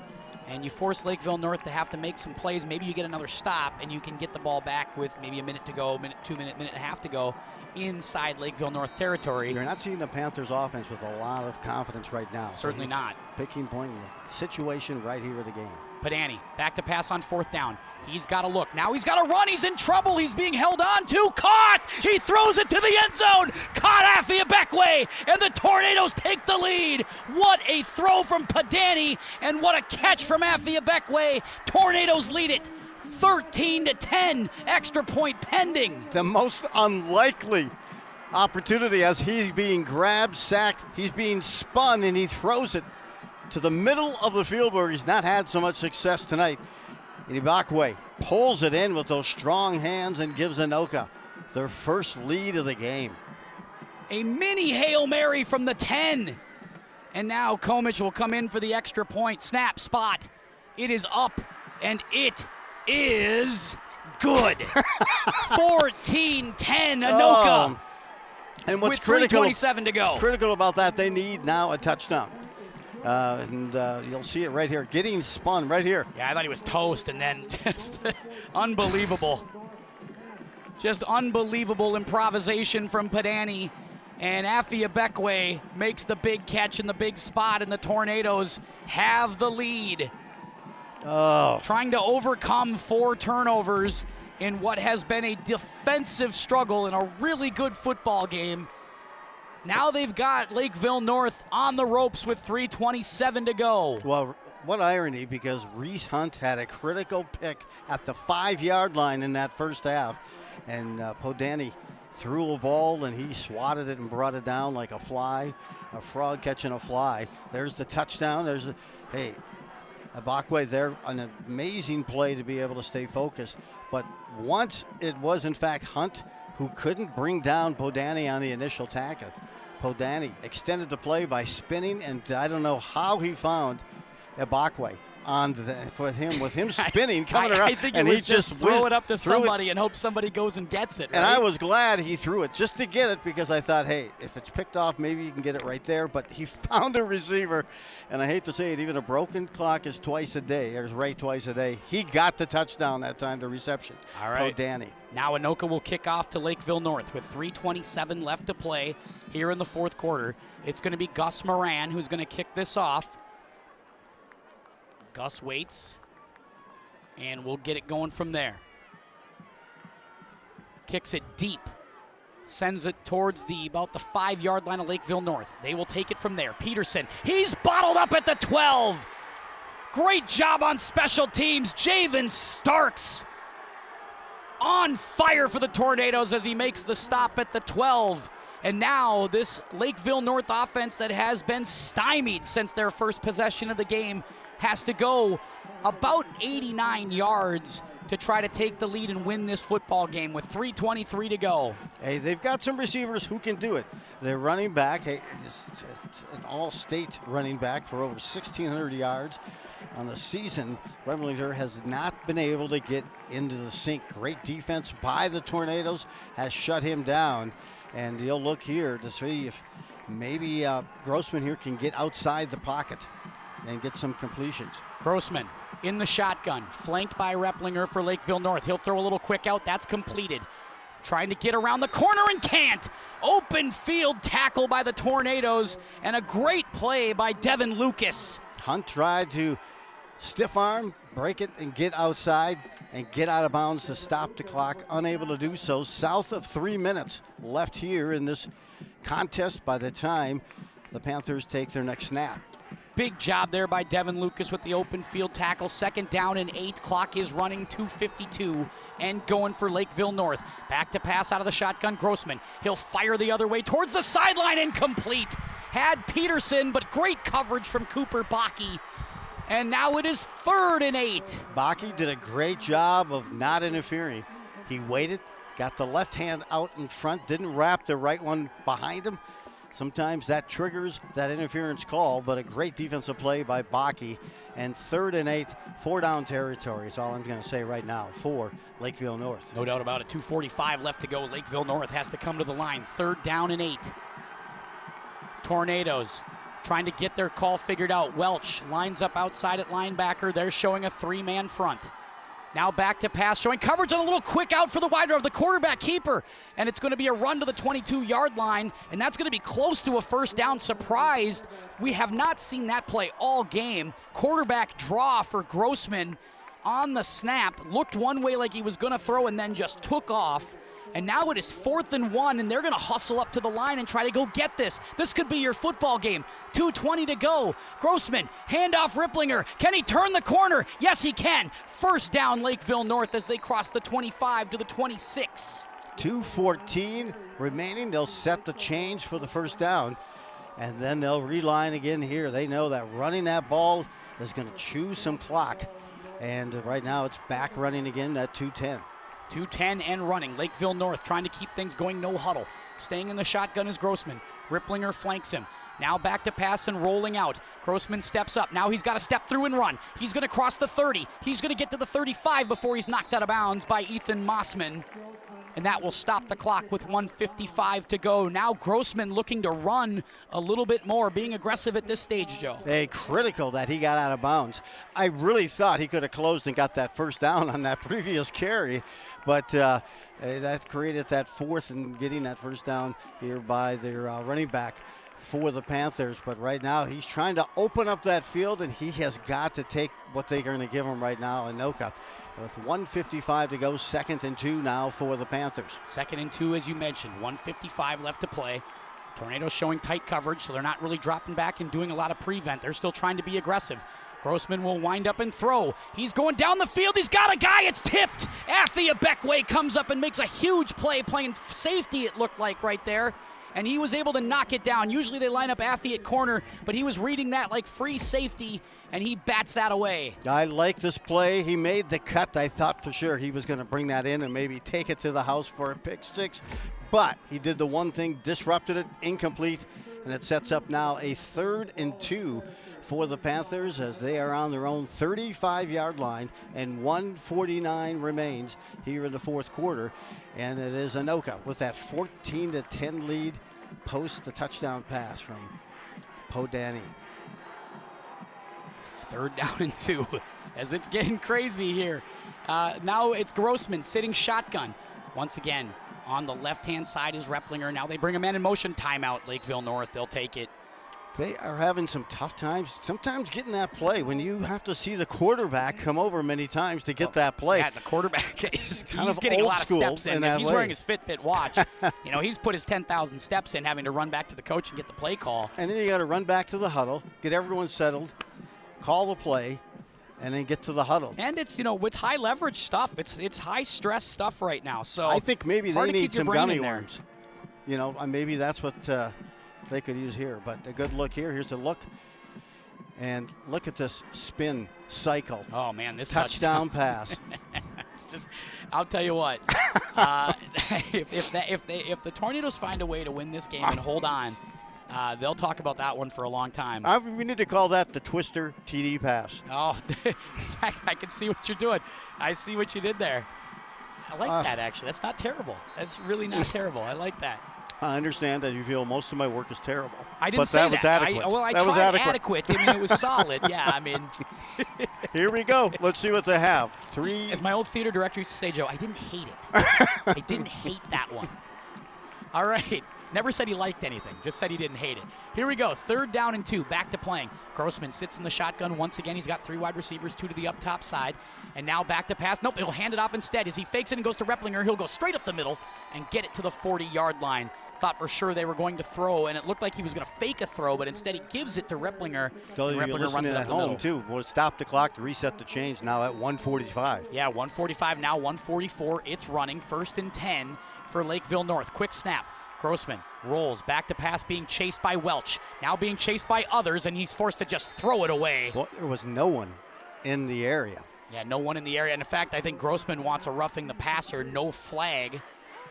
And you force Lakeville North to have to make some plays. Maybe you get another stop, and you can get the ball back with maybe a minute to go, minute and a half to go inside Lakeville North territory. You're not seeing the Panthers offense with a lot of confidence right now. Certainly not. Picking point in the situation right here of the game. Padani back to pass on 4th down. He's got to look. Now he's got to run. He's in trouble. He's being held on to. Caught! He throws it to the end zone. Caught Afia-Bekwe, and the Tornadoes take the lead. What a throw from Padani, and what a catch from Afia-Bekwe. Tornadoes lead it 13-10. Extra point pending. The most unlikely opportunity as he's being grabbed, sacked, he's being spun, and he throws it to the middle of the field where he's not had so much success tonight. Ibakwe pulls it in with those strong hands and gives Anoka their first lead of the game. A mini Hail Mary from the 10. And now Komich will come in for the extra point. Snap, spot. It is up, and it is good. 14-10 Anoka. And what's with 3:27 to go. Critical about that, they need now a touchdown. And you'll see it right here, getting spun right here. Yeah, I thought he was toast, and then just unbelievable. Just unbelievable improvisation from Padani. And Afia-Bekwe makes the big catch in the big spot, and the Tornadoes have the lead. Oh. Trying to overcome 4 turnovers in what has been a defensive struggle in a really good football game. Now they've got Lakeville North on the ropes with 3:27 to go. Well, what irony, because Reese Hunt had a critical pick at the 5-yard line in that first half. And Podani threw a ball, and he swatted it and brought it down like a fly, a frog catching a fly. There's the touchdown. Hey, Ibakwe there, an amazing play to be able to stay focused. But once it was, in fact, Hunt who couldn't bring down Podani on the initial tackle. Podani extended the play by spinning, and I don't know how he found Ibakwe with him spinning, coming around. I think he was just throw it up to somebody and hope somebody goes and gets it. Right? And I was glad he threw it just to get it, because I thought, hey, if it's picked off, maybe you can get it right there. But he found a receiver, and I hate to say it, even a broken clock is twice a day. There's right twice a day. He got the touchdown that time, the reception. All right. Podani. Now Anoka will kick off to Lakeville North with 3:27 left to play here in the 4th quarter. It's going to be Gus Moran who's going to kick this off. Gus waits, and we'll get it going from there. Kicks it deep, sends it towards about the 5-yard line of Lakeville North. They will take it from there. Peterson, he's bottled up at the 12. Great job on special teams. Javen Starks on fire for the Tornadoes as he makes the stop at the 12. And now this Lakeville North offense that has been stymied since their first possession of the game has to go about 89 yards to try to take the lead and win this football game with 3:23 to go. Hey, they've got some receivers who can do it. Their running back, an all-state running back for over 1,600 yards on the season. Remlinger has not been able to get into the sink. Great defense by the Tornadoes has shut him down. And you'll look here to see if maybe Grossman here can get outside the pocket and get some completions. Grossman in the shotgun, flanked by Replinger for Lakeville North. He'll throw a little quick out. That's completed. Trying to get around the corner and can't. Open field tackle by the Tornadoes, and a great play by Devin Lucas. Hunt tried to stiff arm, break it, and get outside and get out of bounds to stop the clock. Unable to do so. South of 3 minutes left here in this contest by the time the Panthers take their next snap. Big job there by Devin Lucas with the open field tackle. 2nd down and 8. Clock is running 2:52 and going for Lakeville North. Back to pass out of the shotgun. Grossman. He'll fire the other way towards the sideline, incomplete. Had Peterson, but great coverage from Cooper Bakke. And now it is 3rd and 8. Bakke did a great job of not interfering. He waited, got the left hand out in front, didn't wrap the right one behind him. Sometimes that triggers that interference call, but a great defensive play by Bakke. And 3rd and 8, 4-down territory is all I'm going to say right now for Lakeville North. No doubt about it. 2:45 left to go. Lakeville North has to come to the line. 3rd down and 8. Tornadoes trying to get their call figured out. Welch lines up outside at linebacker. They're showing a 3-man front. Now back to pass, showing coverage on a little quick out for the wide of the quarterback keeper. And it's going to be a run to the 22-yard line, and that's going to be close to a 1st down. Surprised. We have not seen that play all game. Quarterback draw for Grossman on the snap. Looked one way like he was going to throw and then just took off. And now it is 4th and 1, and they're going to hustle up to the line and try to go get this. This could be your football game. 2:20 to go. Grossman, handoff Ripplinger. Can he turn the corner? Yes, he can. 1st down, Lakeville North, as they cross the 25 to the 26. 2:14 remaining. They'll set the change for the 1st down, and then they'll reline again here. They know that running that ball is going to chew some clock, and right now it's back running again at 2:10. 2:10 and running. Lakeville North trying to keep things going, no huddle. Staying in the shotgun is Grossman. Ripplinger flanks him. Now back to pass and rolling out. Grossman steps up. Now he's got to step through and run. He's going to cross the 30. He's going to get to the 35 before he's knocked out of bounds by Ethan Mossman. And that will stop the clock with 1:55 to go. Now Grossman looking to run a little bit more, being aggressive at this stage, Joe. Hey, critical that he got out of bounds. I really thought he could have closed and got that 1st down on that previous carry, but that created that 4th and getting that 1st down here by their running back for the Panthers. But right now he's trying to open up that field, and he has got to take what they're going to give him right now, Anoka. With 1:55 to go, 2nd and 2 now for the Panthers. 2nd and 2, as you mentioned. 1:55 left to play. Tornadoes showing tight coverage, so they're not really dropping back and doing a lot of prevent. They're still trying to be aggressive. Grossman will wind up and throw. He's going down the field. He's got a guy. It's tipped. Athia Beckway comes up and makes a huge play, playing safety, it looked like right there. And he was able to knock it down. Usually they line up Athie at corner, but he was reading that like free safety, and he bats that away. I like this play. He made the cut. I thought for sure he was going to bring that in and maybe take it to the house for a pick 6. But he did the one thing, disrupted it, incomplete, and it sets up now a 3rd and 2 for the Panthers as they are on their own 35-yard line, and 1:49 remains here in the 4th quarter. And it is Anoka with that 14-10 lead post the touchdown pass from Podani. 3rd down and 2 as it's getting crazy here. Now it's Grossman sitting shotgun. Once again, on the left-hand side is Ripplinger. Now they bring a man in motion. Timeout, Lakeville North. They'll take it. They are having some tough times, sometimes getting that play when you have to see the quarterback come over many times to get that play. Yeah, the quarterback, he's kind getting of a lot of steps in. If he's way. Wearing his Fitbit watch, he's put his 10,000 steps in, having to run back to the coach and get the play call. And then you got to run back to the huddle, get everyone settled, call the play, and then get to the huddle. And it's, it's high leverage stuff. It's high stress stuff right now. So I think maybe they need some gummy worms. Maybe that's what they could use here. But a good look here. Here's the look. And look at this spin cycle. Oh, man, this touchdown pass. It's just, I'll tell you what. If the Tornadoes find a way to win this game and hold on, they'll talk about that one for a long time. We need to call that the Twister TD pass. Oh, I can see what you're doing. I see what you did there. I like that, actually. That's not terrible. That's really not terrible. I like that. I understand that you feel most of my work is terrible. I didn't say that. Was adequate. I that was tried adequate. I mean, it was solid. Yeah, Here we go. Let's see what they have. 3. As my old theater director used to say, Joe, I didn't hate it. I didn't hate that one. All right. Never said he liked anything. Just said he didn't hate it. Here we go. 3rd down and 2. Back to playing. Grossman sits in the shotgun once again. He's got 3 wide receivers, 2 to the up top side. And now back to pass. Nope, he'll hand it off instead. As he fakes it and goes to Ripplinger, he'll go straight up the middle and get it to the 40-yard line. Thought for sure they were going to throw, and it looked like he was going to fake a throw, but instead he gives it to Ripplinger. Ripplinger runs it up the middle. Too. We'll stop the clock to reset the change now at 1:45. Yeah, 1:45 now, 1:44. It's running. 1st and 10 for Lakeville North. Quick snap. Grossman rolls back to pass, being chased by Welch. Now being chased by others, and he's forced to just throw it away. Well, there was no one in the area. Yeah, no one in the area. And in fact, I think Grossman wants a roughing the passer, no flag.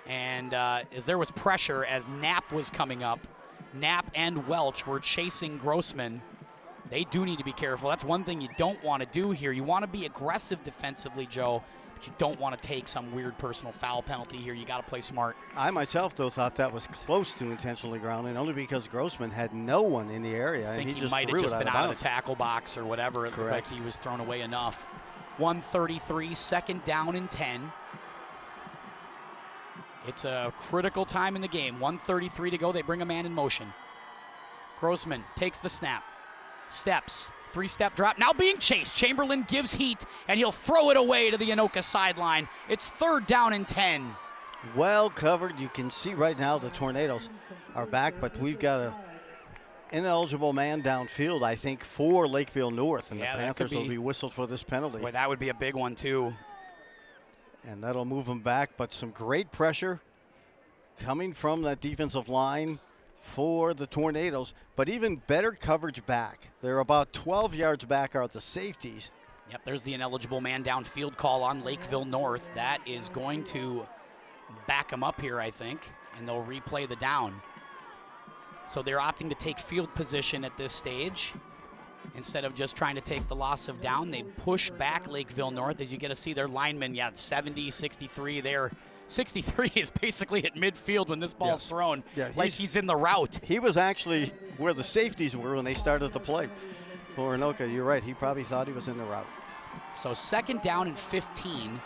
And as there was pressure as Knapp was coming up, Knapp and Welch were chasing Grossman. They do need to be careful. That's one thing you don't want to do here. You want to be aggressive defensively, Joe, but you don't want to take some weird personal foul penalty here. You got to play smart. I myself, though, thought that was close to intentionally grounding, only because Grossman had no one in the area. I think and he might have just been out of the tackle box or whatever. It Correct. looked like he was thrown away enough. 1:33, second down and 10. It's a critical time in the game. 1:33 to go. They bring a man in motion. Grossman takes the snap. Steps. 3-step drop. Now being chased. Chamberlain gives heat, and he'll throw it away to the Anoka sideline. It's third down and 10. Well covered. You can see right now the Tornadoes are back, but we've got a ineligible man downfield, I think, for Lakeville North, and Yeah, the Panthers will be whistled for this penalty. Boy, that would be a big one, too. And that'll move them back, but some great pressure coming from that defensive line for the Tornadoes, but even better coverage back. They're about 12 yards back are the safeties. Yep, there's the ineligible man downfield call on Lakeville North. That is going to back them up here, I think, and they'll replay the down. So they're opting to take field position at this stage. Instead of just trying to take the loss of down, they push back Lakeville North. As you get to see their linemen, 70, 63 there. 63 is basically at midfield when this ball's thrown, like he's in the route. He was actually where the safeties were when they started the play. For Anoka, you're right. He probably thought he was in the route. So second down and 15.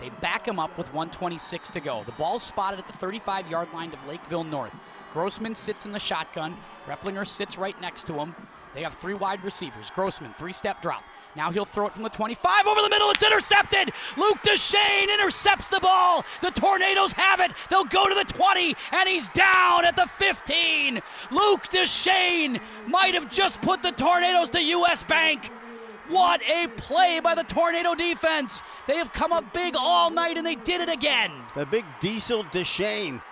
They back him up with 1:26 to go. The ball's spotted at the 35-yard line of Lakeville North. Grossman sits in the shotgun. Replinger sits right next to him. They have three wide receivers. Grossman, 3-step drop. Now he'll throw it from the 25 over the middle. It's intercepted. Luke DeShane intercepts the ball. The Tornadoes have it. They'll go to the 20, and he's down at the 15. Luke DeShane might have just put the Tornadoes to U.S. Bank. What a play by the Tornado defense. They have come up big all night, and they did it again. The big diesel DeShane.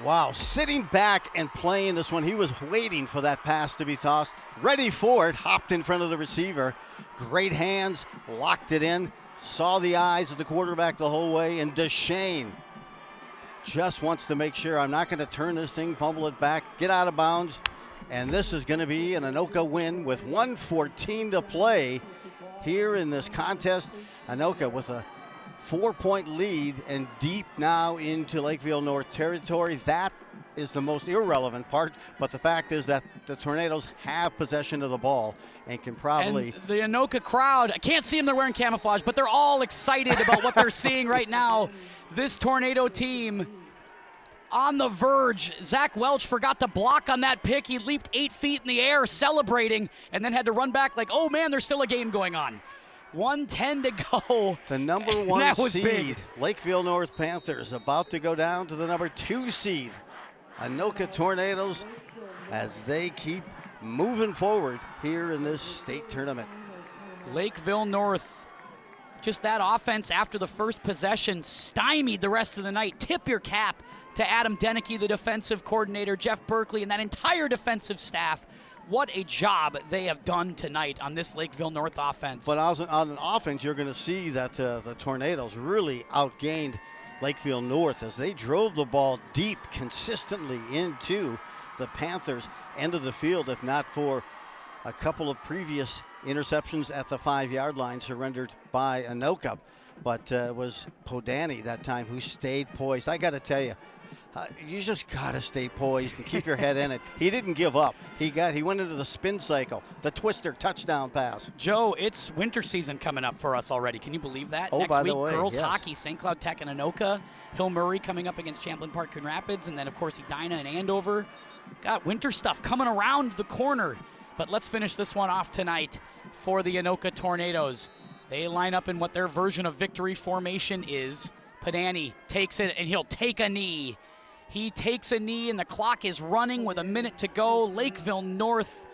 Wow, sitting back and playing this one. He was waiting for that pass to be tossed. Ready for it, hopped in front of the receiver. Great hands, locked it in. Saw the eyes of the quarterback the whole way, and DeShane just wants to make sure I'm not going to turn this thing, fumble it back, get out of bounds. And this is going to be an Anoka win with 1:14 to play here in this contest. Anoka with a 4-point lead and deep now into Lakeville North territory. That is the most irrelevant part, but the fact is that the Tornadoes have possession of the ball and can probably... And the Anoka crowd, I can't see them, they're wearing camouflage, but they're all excited about what they're seeing right now. This Tornado team on the verge. Zach Welch forgot to block on that pick. He leaped 8 feet in the air celebrating and then had to run back like, oh man, there's still a game going on. 1:10 to go. The number one seed, big. Lakeville North Panthers, about to go down to the number 2 seed, Anoka Tornadoes, as they keep moving forward here in this state tournament. Lakeville North, just that offense after the first possession stymied the rest of the night. Tip your cap to Adam Denicky, the defensive coordinator, Jeff Berkeley, and that entire defensive staff. What a job they have done tonight on this Lakeville North offense. But on an offense, you're going to see that the Tornadoes really outgained Lakeville North as they drove the ball deep consistently into the Panthers' end of the field, if not for a couple of previous interceptions at the 5-yard line surrendered by Anoka. But it was Podani that time who stayed poised. I got to tell you, you just got to stay poised and keep your head in it. He didn't give up. He went into the spin cycle, the twister touchdown pass. Joe, it's winter season coming up for us already. Can you believe that? Oh, Next by week, the way, girls yes. hockey, St. Cloud Tech and Anoka. Hill Murray coming up against Champlain Park, Coon Rapids, and then, of course, Edina and Andover. Got winter stuff coming around the corner. But let's finish this one off tonight for the Anoka Tornadoes. They line up in what their version of victory formation is. Podani takes it, and he'll take a knee. He takes a knee, and the clock is running with a minute to go. Lakeville North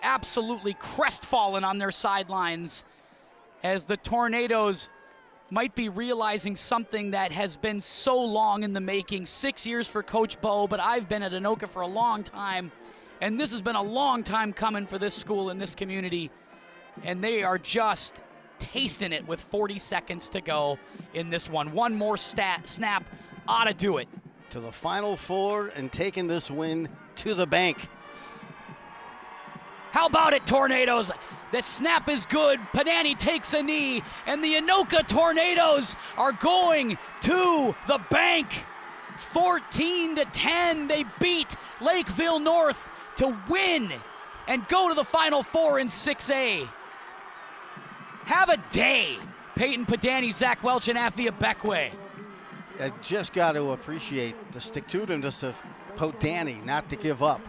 absolutely crestfallen on their sidelines as the Tornadoes might be realizing something that has been so long in the making. 6 years for Coach Bo, but I've been at Anoka for a long time, and this has been a long time coming for this school and this community, and they are just tasting it with 40 seconds to go in this one. One more snap ought to do it. To the Final Four and taking this win to the bank. How about it, Tornadoes? The snap is good. Padani takes a knee, and the Anoka Tornadoes are going to the bank. 14-10, they beat Lakeville North to win and go to the Final Four in 6A. Have a day, Peyton Padani, Zach Welch, and Afia Beckway. I just got to appreciate the stick-to-itiveness of Padani, not to give up.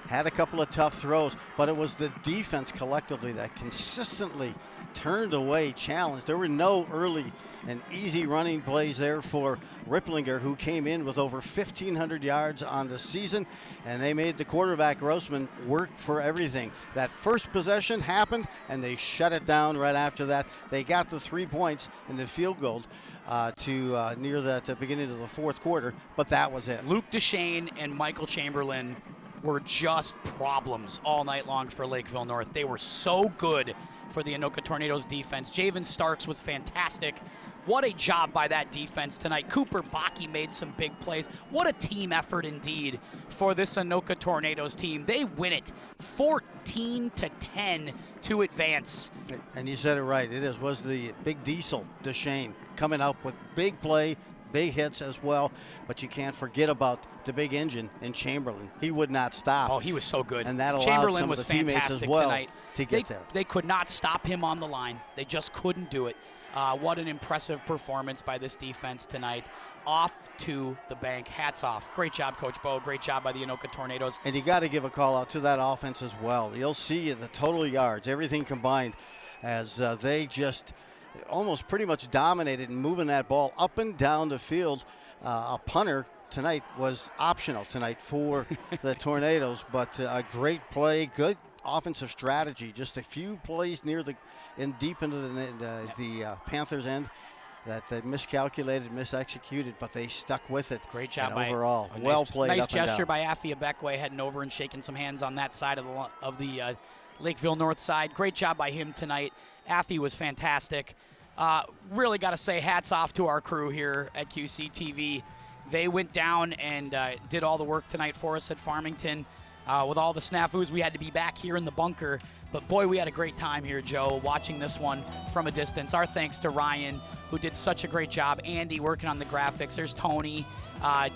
Had a couple of tough throws, but it was the defense collectively that consistently turned away challenge. There were no early and easy running plays there for Ripplinger, who came in with over 1,500 yards on the season, and they made the quarterback, Grossman, work for everything. That first possession happened, and they shut it down right after that. They got the 3 points in the field goal to near the beginning of the fourth quarter, but that was it. Luke Deshane and Michael Chamberlain were just problems all night long for Lakeville North. They were so good for the Anoka Tornadoes defense. Javen Starks was fantastic. What a job by that defense tonight. Cooper Bakke made some big plays. What a team effort indeed for this Anoka Tornadoes team. They win it 14-10 to advance. And you said it right. It was the big diesel, Deshane, coming up with big play, big hits as well, but you can't forget about the big engine in Chamberlain. He would not stop. Oh, he was so good. And that allowed Chamberlain some was of the teammates fantastic as well tonight. To get there. They could not stop him on the line. They just couldn't do it. What an impressive performance by this defense tonight. Off to the bank. Hats off. Great job, Coach Bo. Great job by the Anoka Tornadoes. And you got to give a call out to that offense as well. You'll see the total yards, everything combined, as they just almost pretty much dominated in moving that ball up and down the field. A punter tonight was optional tonight for the Tornadoes, but a great play, good offensive strategy. Just a few plays deep into the Panthers' end that they miscalculated, misexecuted, but they stuck with it. Great job overall. Well played. Nice gesture by Afia Beckway, heading over and shaking some hands on that side of the Lakeville North side. Great job by him tonight. Afia was fantastic. Really got to say hats off to our crew here at QCTV. They went down and did all the work tonight for us at Farmington. With all the snafus, we had to be back here in the bunker. But boy, we had a great time here, Joe, watching this one from a distance. Our thanks to Ryan, who did such a great job. Andy working on the graphics. There's Tony,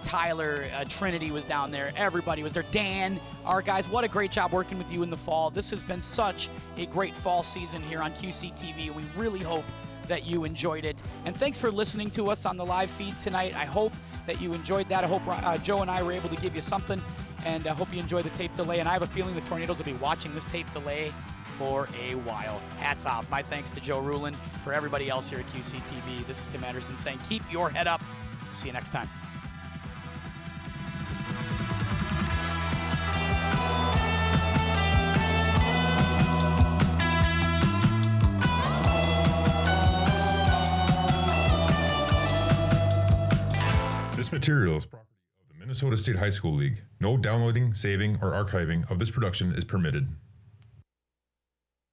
Tyler, Trinity was down there. Everybody was there. Dan, our guys, what a great job working with you in the fall. This has been such a great fall season here on QCTV. We really hope that you enjoyed it. And thanks for listening to us on the live feed tonight. I hope that you enjoyed that. I hope Joe and I were able to give you something, and I hope you enjoyed the tape delay. And I have a feeling the Tornadoes will be watching this tape delay for a while. Hats off. My thanks to Joe Rulin. For everybody else here at QCTV, this is Tim Anderson saying keep your head up. See you next time. This material is property of the Minnesota State High School League. No downloading, saving, or archiving of this production is permitted.